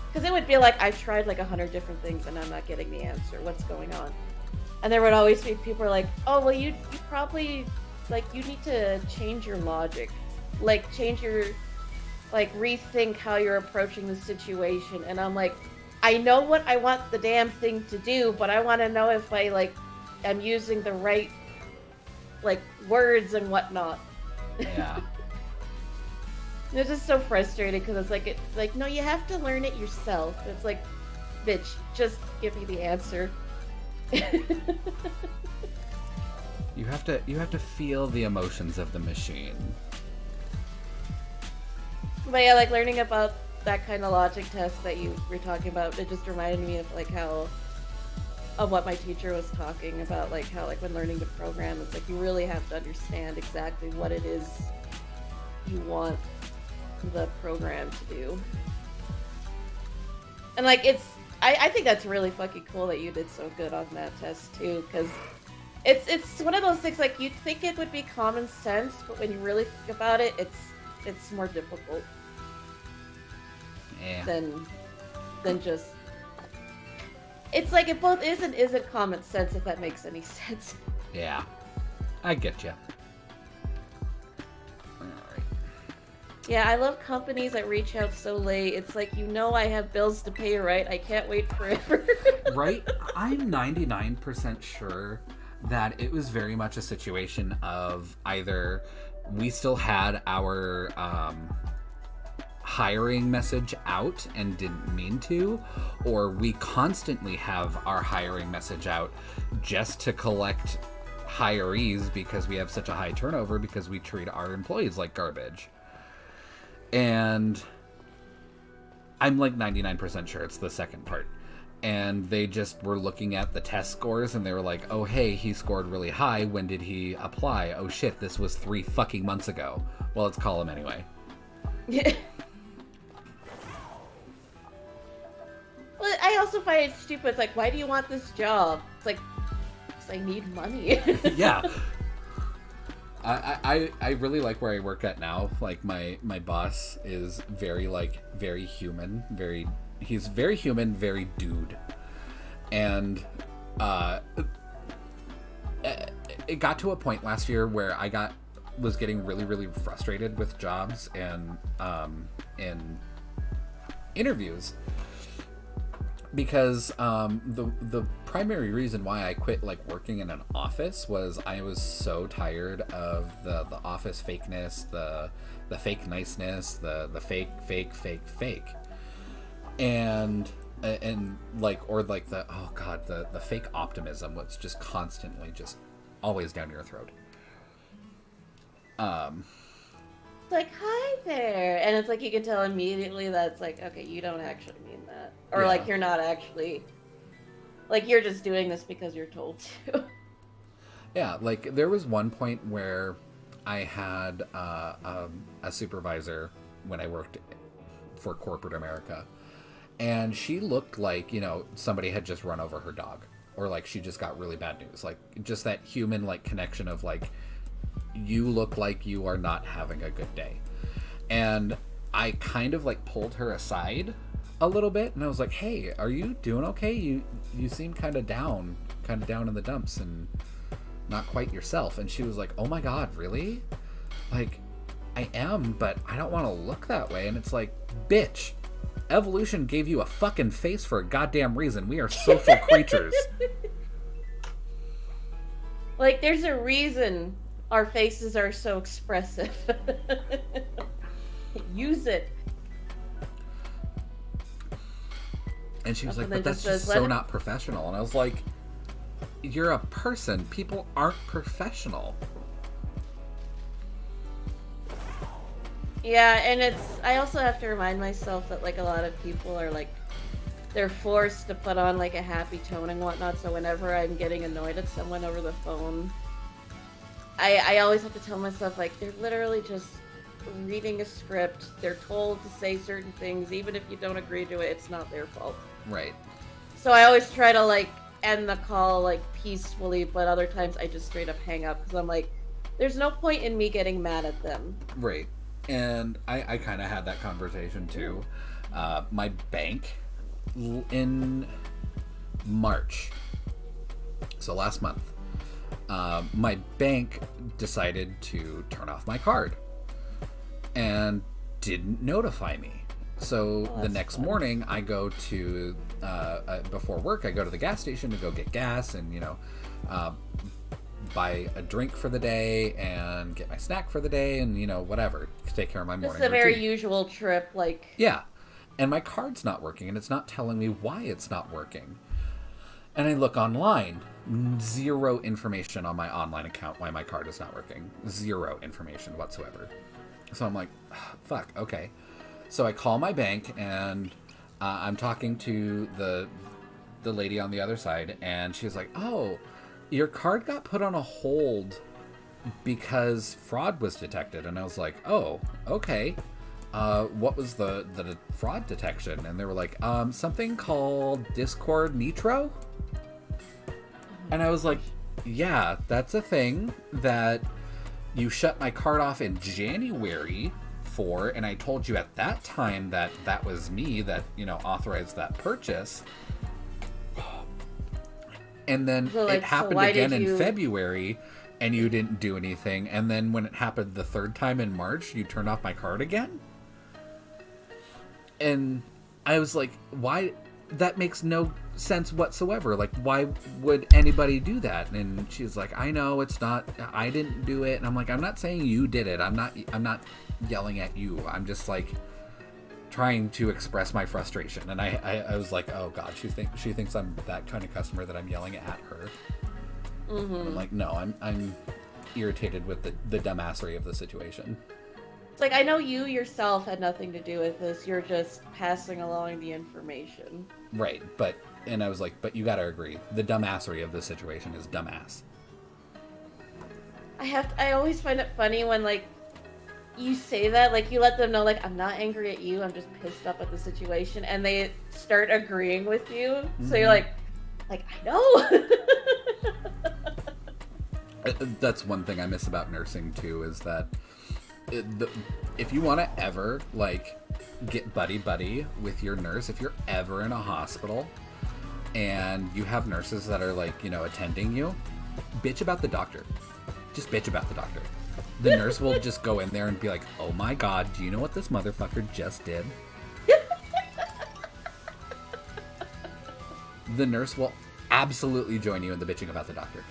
because it would be like, I've tried like 100 different things and I'm not getting the answer. What's going on? And there would always be people are like, oh, well, you probably, like, you need to change your logic. Like, change your, like, rethink how you're approaching the situation. And I'm like, I know what I want the damn thing to do, but I want to know if I, like, am using the right, like, words and whatnot. Yeah. It's just so frustrating because it's like, no, you have to learn it yourself. It's like, bitch, just give me the answer. You have to feel the emotions of the machine. But yeah, like learning about that kind of logic test that you were talking about, it just reminded me of like of what my teacher was talking about, like how like when learning to program, it's like you really have to understand exactly what it is you want the program to do. And like I think that's really fucking cool that you did so good on that test too, because it's one of those things like you'd think it would be common sense, but when you really think about it, it's more difficult than just. It's like it both is and isn't common sense, if that makes any sense. Yeah, I get you. Alright. Yeah, I love companies that reach out so late. It's like, I have bills to pay, right? I can't wait forever. Right? I'm 99% sure that it was very much a situation of either we still had our hiring message out and didn't mean to, or we constantly have our hiring message out just to collect hirees because we have such a high turnover because we treat our employees like garbage. And I'm like 99% sure it's the second part. And they just were looking at the test scores and they were like, oh hey, he scored really high, when did he apply? Oh shit, this was 3 fucking months ago. Well, let's call him anyway. Yeah. Well, I also find it stupid. It's like, why do you want this job? It's like, because I need money. Yeah. I really like where I work at now. Like my boss is very human, he's very human, very dude. And it got to a point last year where I was getting really, really frustrated with jobs and interviews. Because the primary reason why I quit working in an office was I was so tired of the office fakeness, the fake niceness, the fake, and the oh god, the fake optimism was just constantly just always down your throat. Like, hi there, and it's like you can tell immediately that's like, okay, you don't actually mean that, or Yeah. like you're not actually, like you're just doing this because you're told to. Yeah, like there was one point where I had a supervisor when I worked for corporate America, and she looked like somebody had just run over her dog, or like she just got really bad news, like just that human connection of you look like you are not having a good day. And I kind of pulled her aside a little bit and I was like, hey, are you doing okay? You seem kind of down in the dumps and not quite yourself. And she was like, oh my god, really? Like, I am, but I don't want to look that way. And it's like, bitch, evolution gave you a fucking face for a goddamn reason. We are social creatures. Like, there's a reason our faces are so expressive. Use it. And she was like, but that's just so not professional. And I was like, you're a person. People aren't professional. Yeah, and I also have to remind myself that a lot of people are they're forced to put on a happy tone and whatnot, so whenever I'm getting annoyed at someone over the phone, I always have to tell myself, they're literally just reading a script. They're told to say certain things. Even if you don't agree to it, it's not their fault. Right. So I always try to, end the call, peacefully, but other times I just straight up hang up, because I'm like, there's no point in me getting mad at them. Right. And I kind of had that conversation, too. My bank, in March, so last month, my bank decided to turn off my card and didn't notify me. So the next morning I go to before work, I go to the gas station to go get gas and buy a drink for the day and get my snack for the day and whatever, take care of my morning It's a routine. very usual trip. Yeah, and my card's not working and it's not telling me why it's not working. And I look online, zero information on my online account why my card is not working. Zero information whatsoever. So I'm like, fuck, okay. So I call my bank and I'm talking to the lady on the other side, and she's like, oh, your card got put on a hold because fraud was detected. And I was like, oh, okay. What was the fraud detection? And they were like, something called Discord Nitro. And I was like, yeah, that's a thing that you shut my card off in January for, and I told you at that time that that was me that, authorized that purchase. And then it happened again in February, and you didn't do anything. And then when it happened the third time in March, you turned off my card again? And I was like, why? That makes no sense whatsoever. Like, why would anybody do that? And she's like, I know it's not, I didn't do it. And I'm like, I'm not saying you did it. I'm not yelling at you. I'm just like trying to express my frustration. And I was like, oh God, she thinks I'm that kind of customer that I'm yelling at her. Mm-hmm. I'm like, no, I'm irritated with the dumbassery of the situation. It's like, I know you yourself had nothing to do with this. You're just passing along the information. Right, and I was like, but you gotta agree, the dumbassery of this situation is dumbass. I always find it funny when, like, you say that, like, you let them know, like, I'm not angry at you, I'm just pissed up at the situation, and they start agreeing with you. Mm-hmm. So you're like, I know. That's one thing I miss about nursing too, is that if you want to ever like get buddy with your nurse, if you're ever in a hospital and you have nurses that are like, attending you, bitch about the doctor. Just bitch about the doctor. The nurse will just go in there and be like, oh my God, do you know what this motherfucker just did? The nurse will absolutely join you in the bitching about the doctor.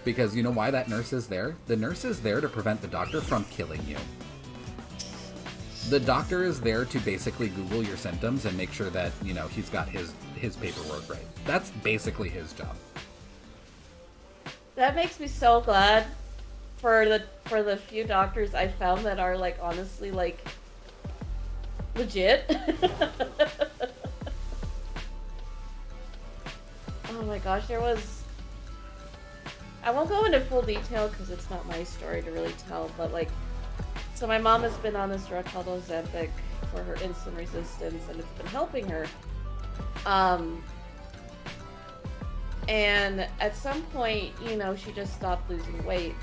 Because you know why that nurse is there? The nurse is there to prevent the doctor from killing you. The doctor is there to basically Google your symptoms and make sure that, he's got his paperwork right. That's basically his job. That makes me so glad for the few doctors I found that are, like, honestly, like, legit. Oh my gosh, I won't go into full detail because it's not my story to really tell, but, like, so my mom has been on this drug called Ozempic for her insulin resistance, and it's been helping her. And at some point, she just stopped losing weight.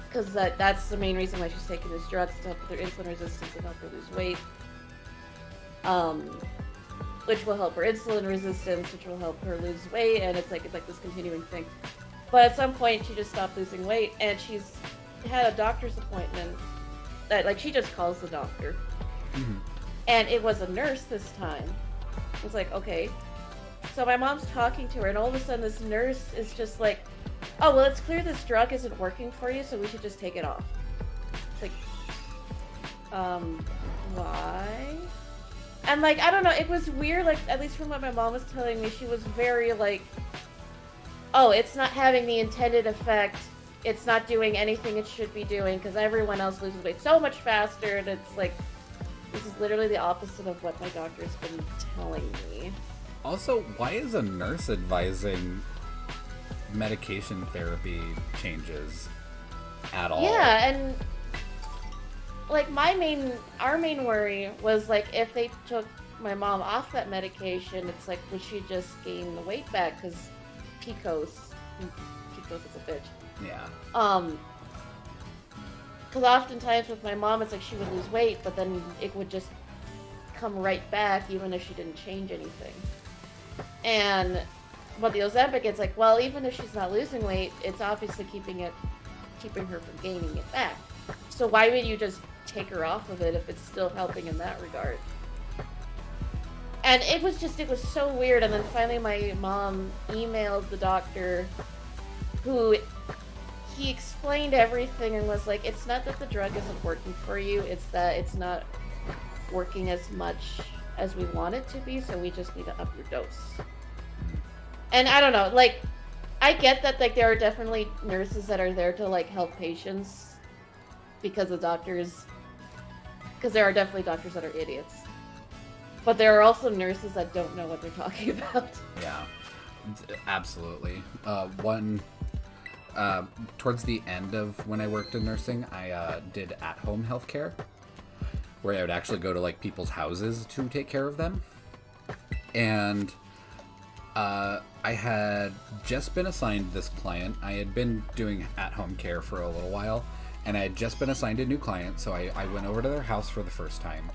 Because that's the main reason why she's taking this drug, to help with her insulin resistance and help her lose weight. Which will help her insulin resistance, which will help her lose weight, and it's like this continuing thing. But at some point, she just stopped losing weight, and she's had a doctor's appointment that, like, she just calls the doctor. Mm-hmm. And it was a nurse this time. It was like, okay. So my mom's talking to her, and all of a sudden this nurse is just like, oh, well, it's clear this drug isn't working for you, so we should just take it off. It's like, why? And, like, I don't know, it was weird, like, at least from what my mom was telling me, she was very, like, oh, it's not having the intended effect, it's not doing anything it should be doing, because everyone else loses weight so much faster, and it's like, this is literally the opposite of what my doctor's been telling me. Also, why is a nurse advising medication therapy changes at all? Yeah, and, like, our main worry was, like, if they took my mom off that medication, it's like, would she just gain the weight back? Because PCOS is a bitch. Yeah. Because oftentimes with my mom, it's like she would lose weight, but then it would just come right back, even if she didn't change anything. But the Ozempic, it's like, well, even if she's not losing weight, it's obviously keeping her from gaining it back. So why would you just take her off of it if it's still helping in that regard? And it was so weird. And then finally my mom emailed the doctor, who he explained everything and was like, it's not that the drug isn't working for you, it's that it's not working as much as we want it to be, so we just need to up your dose. And I don't know, like, I get that, like, there are definitely nurses that are there to, like, help patients because there are definitely doctors that are idiots. But there are also nurses that don't know what they're talking about. Yeah, absolutely. One towards the end of when I worked in nursing, I did at-home healthcare, where I would actually go to like people's houses to take care of them. And I had just been assigned this client. I had been doing at-home care for a little while, and I had just been assigned a new client, so I went over to their house for the first time.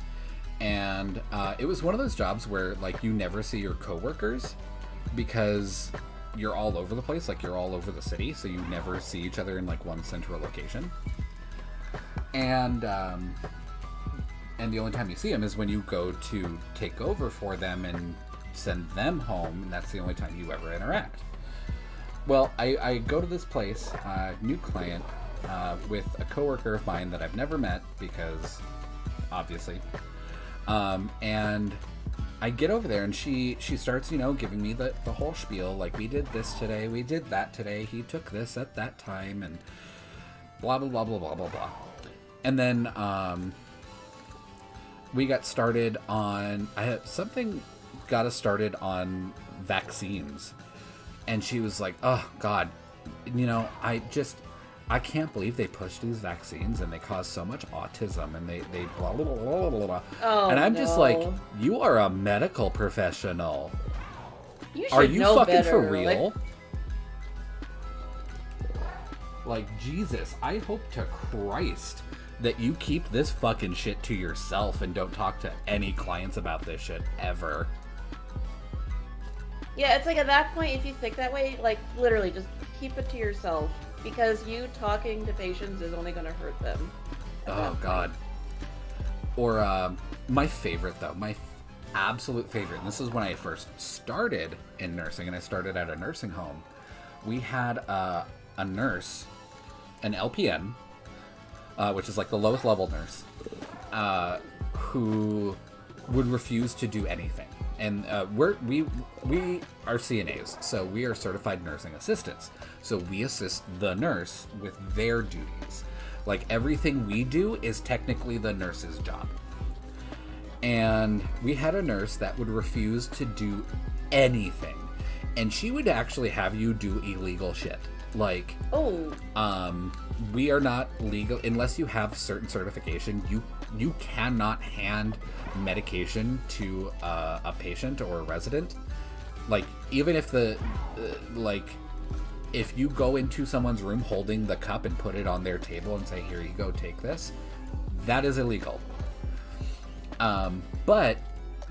And it was one of those jobs where like you never see your coworkers because you're all over the place, like you're all over the city, so you never see each other in like one central location. And the only time you see them is when you go to take over for them and send them home, and that's the only time you ever interact. Well, I go to this place, new client, with a coworker of mine that I've never met because, obviously, and I get over there and she starts, giving me the whole spiel, like, we did this today, we did that today, he took this at that time, and blah, blah, blah, blah, blah, blah, blah. And then, we got started on, got us started on vaccines. And she was like, oh, God, I can't believe they push these vaccines and they cause so much autism and they blah, blah, blah, blah, blah. Oh, and I'm no. just like, you are a medical professional. You are should you know fucking better. for real? Like, Jesus, I hope to Christ that you keep this fucking shit to yourself and don't talk to any clients about this shit ever. Yeah, it's like at that point, if you think that way, like, literally just keep it to yourself. Because you talking to patients is only going to hurt them. Oh, God. Or, my favorite, though. My absolute favorite. And this is when I first started in nursing, and I started at a nursing home. We had a nurse, an LPN, which is like the lowest level nurse, who would refuse to do anything. And we are CNAs, so we are certified nursing assistants. So we assist the nurse with their duties. Like, everything we do is technically the nurse's job. And we had a nurse that would refuse to do anything. And she would actually have you do illegal shit. Like, we are not legal unless you have certain certification. You cannot hand medication to a patient or a resident. Like, even if if you go into someone's room holding the cup and put it on their table and say, here you go, take this, that is illegal. But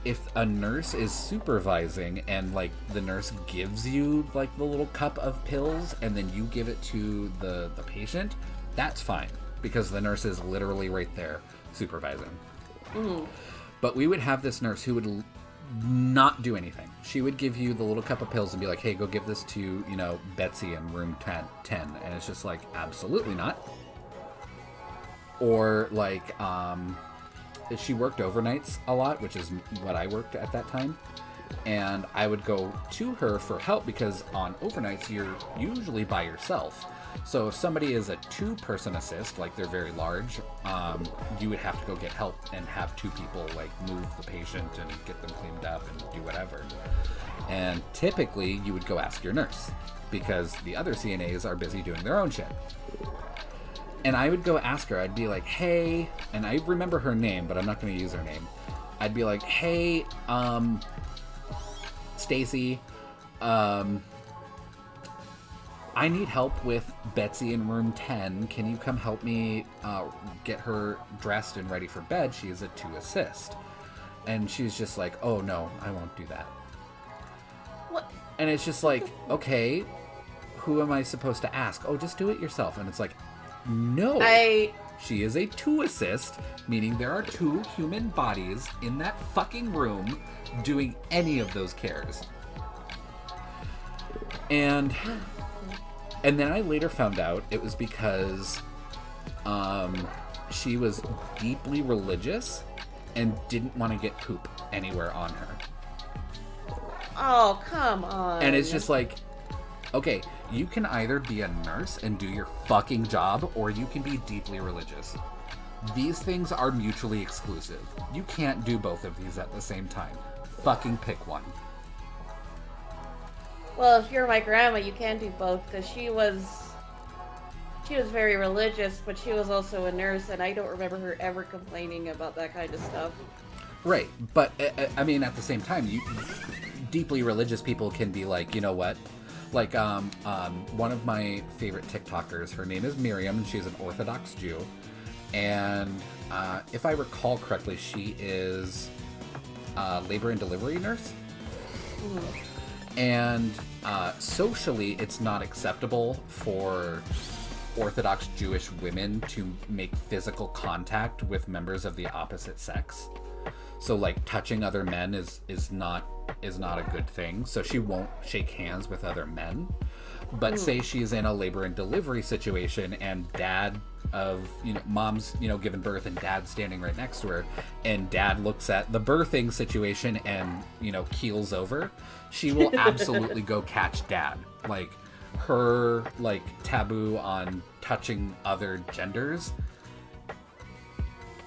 if a nurse is supervising and like the nurse gives you like the little cup of pills and then you give it to the patient, that's fine because the nurse is literally right there supervising. Mm-hmm. But we would have this nurse who would not do anything. She would give you the little cup of pills and be like, hey, go give this to, Betsy in room 10. And it's just like, absolutely not. Or like, she worked overnights a lot, which is what I worked at that time. And I would go to her for help because on overnights, you're usually by yourself. So if somebody is a 2-person assist, like they're very large, you would have to go get help and have 2 people like move the patient and get them cleaned up and do whatever. And typically you would go ask your nurse because the other CNAs are busy doing their own shit. And I would go ask her, I'd be like, hey, and I remember her name, but I'm not going to use her name. I'd be like, hey, Stacy, I need help with Betsy in room 10. Can you come help me get her dressed and ready for bed? She is a 2 assist. And she's just like, oh no, I won't do that. What? And it's just like, okay, who am I supposed to ask? Oh, just do it yourself. And it's like, no. She is a 2 assist, meaning there are 2 human bodies in that fucking room doing any of those cares. And then I later found out it was because she was deeply religious and didn't want to get poop anywhere on her. Oh, come on. And it's just like, okay, you can either be a nurse and do your fucking job, or you can be deeply religious. These things are mutually exclusive. You can't do both of these at the same time. Fucking pick one. Well, if you're my grandma, you can do both, because she was she was very religious, but she was also a nurse, and I don't remember her ever complaining about that kind of stuff. Right, but I mean, at the same time, deeply religious people can be like, you know what? Like, one of my favorite TikTokers, her name is Miriam, and she's an Orthodox Jew. And if I recall correctly, she is a labor and delivery nurse. Mm-hmm. And socially, it's not acceptable for Orthodox Jewish women to make physical contact with members of the opposite sex. So, like, touching other men is not a good thing. So she won't shake hands with other men. But say she's in a labor and delivery situation, and dad of, mom's, giving birth, and dad's standing right next to her, and dad looks at the birthing situation and, keels over, she will absolutely go catch dad. Like, her, like, taboo on touching other genders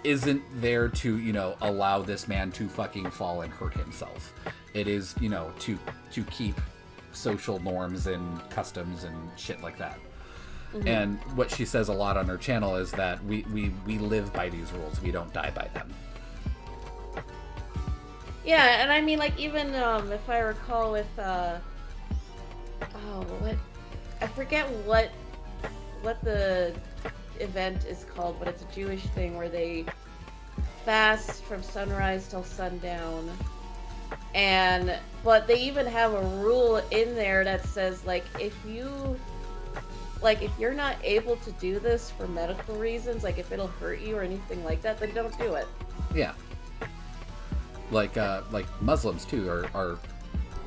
isn't there to, allow this man to fucking fall and hurt himself. It is, to keep social norms and customs and shit like that. Mm-hmm. And what she says a lot on her channel is that we live by these rules. We don't die by them. Yeah, and I mean, like, even if I recall with I forget what the event is called, but it's a Jewish thing where they fast from sunrise till sundown. But they even have a rule in there that says, like, if you're not able to do this for medical reasons, like if it'll hurt you or anything like that, then don't do it. Yeah. Like Muslims too are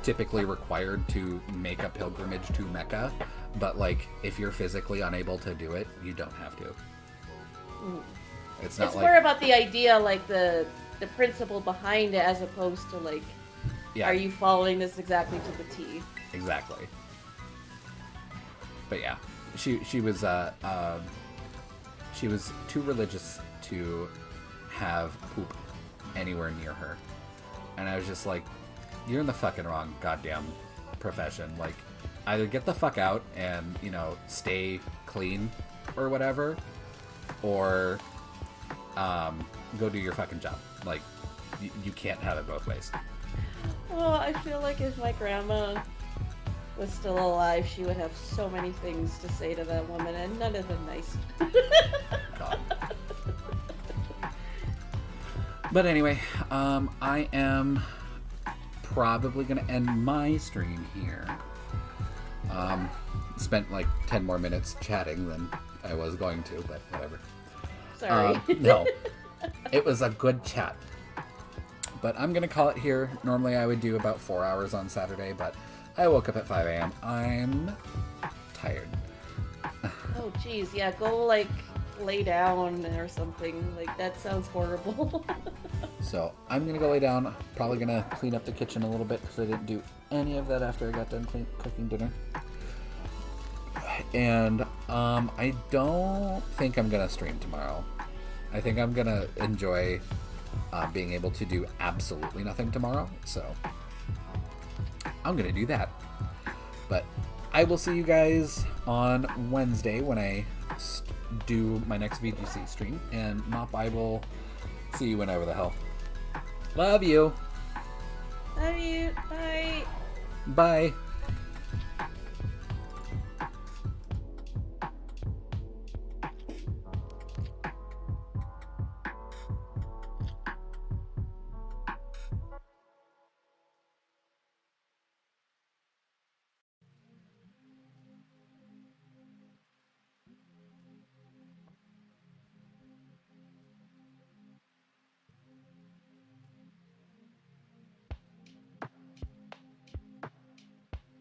typically required to make a pilgrimage to Mecca, but like if you're physically unable to do it, you don't have to. It's not more about the idea, like the principle behind it, as opposed to like, are you following this exactly to the T? Exactly. But yeah, she was too religious to have poop anywhere near her, and I was just like, you're in the fucking wrong goddamn profession. Like, either get the fuck out and stay clean or whatever, or go do your fucking job. Like, you can't have it both ways. Well, I feel like if my grandma was still alive, she would have so many things to say to that woman, and none of them nice. God. But anyway, I am probably going to end my stream here. Spent like 10 more minutes chatting than I was going to, but whatever. Sorry. No, it was a good chat. But I'm going to call it here. Normally I would do about 4 hours on Saturday, but I woke up at 5 a.m. I'm tired. Oh, geez. Yeah, go, like, lay down or something. Like, that sounds horrible. So I'm going to go lay down. Probably going to clean up the kitchen a little bit because I didn't do any of that after I got done cooking dinner. And I don't think I'm going to stream tomorrow. I think I'm going to enjoy being able to do absolutely nothing tomorrow. So I'm going to do that. But I will see you guys on Wednesday when I do my next VGC stream. And Mop, I will see you whenever the hell. Love you. Love you. Bye. Bye.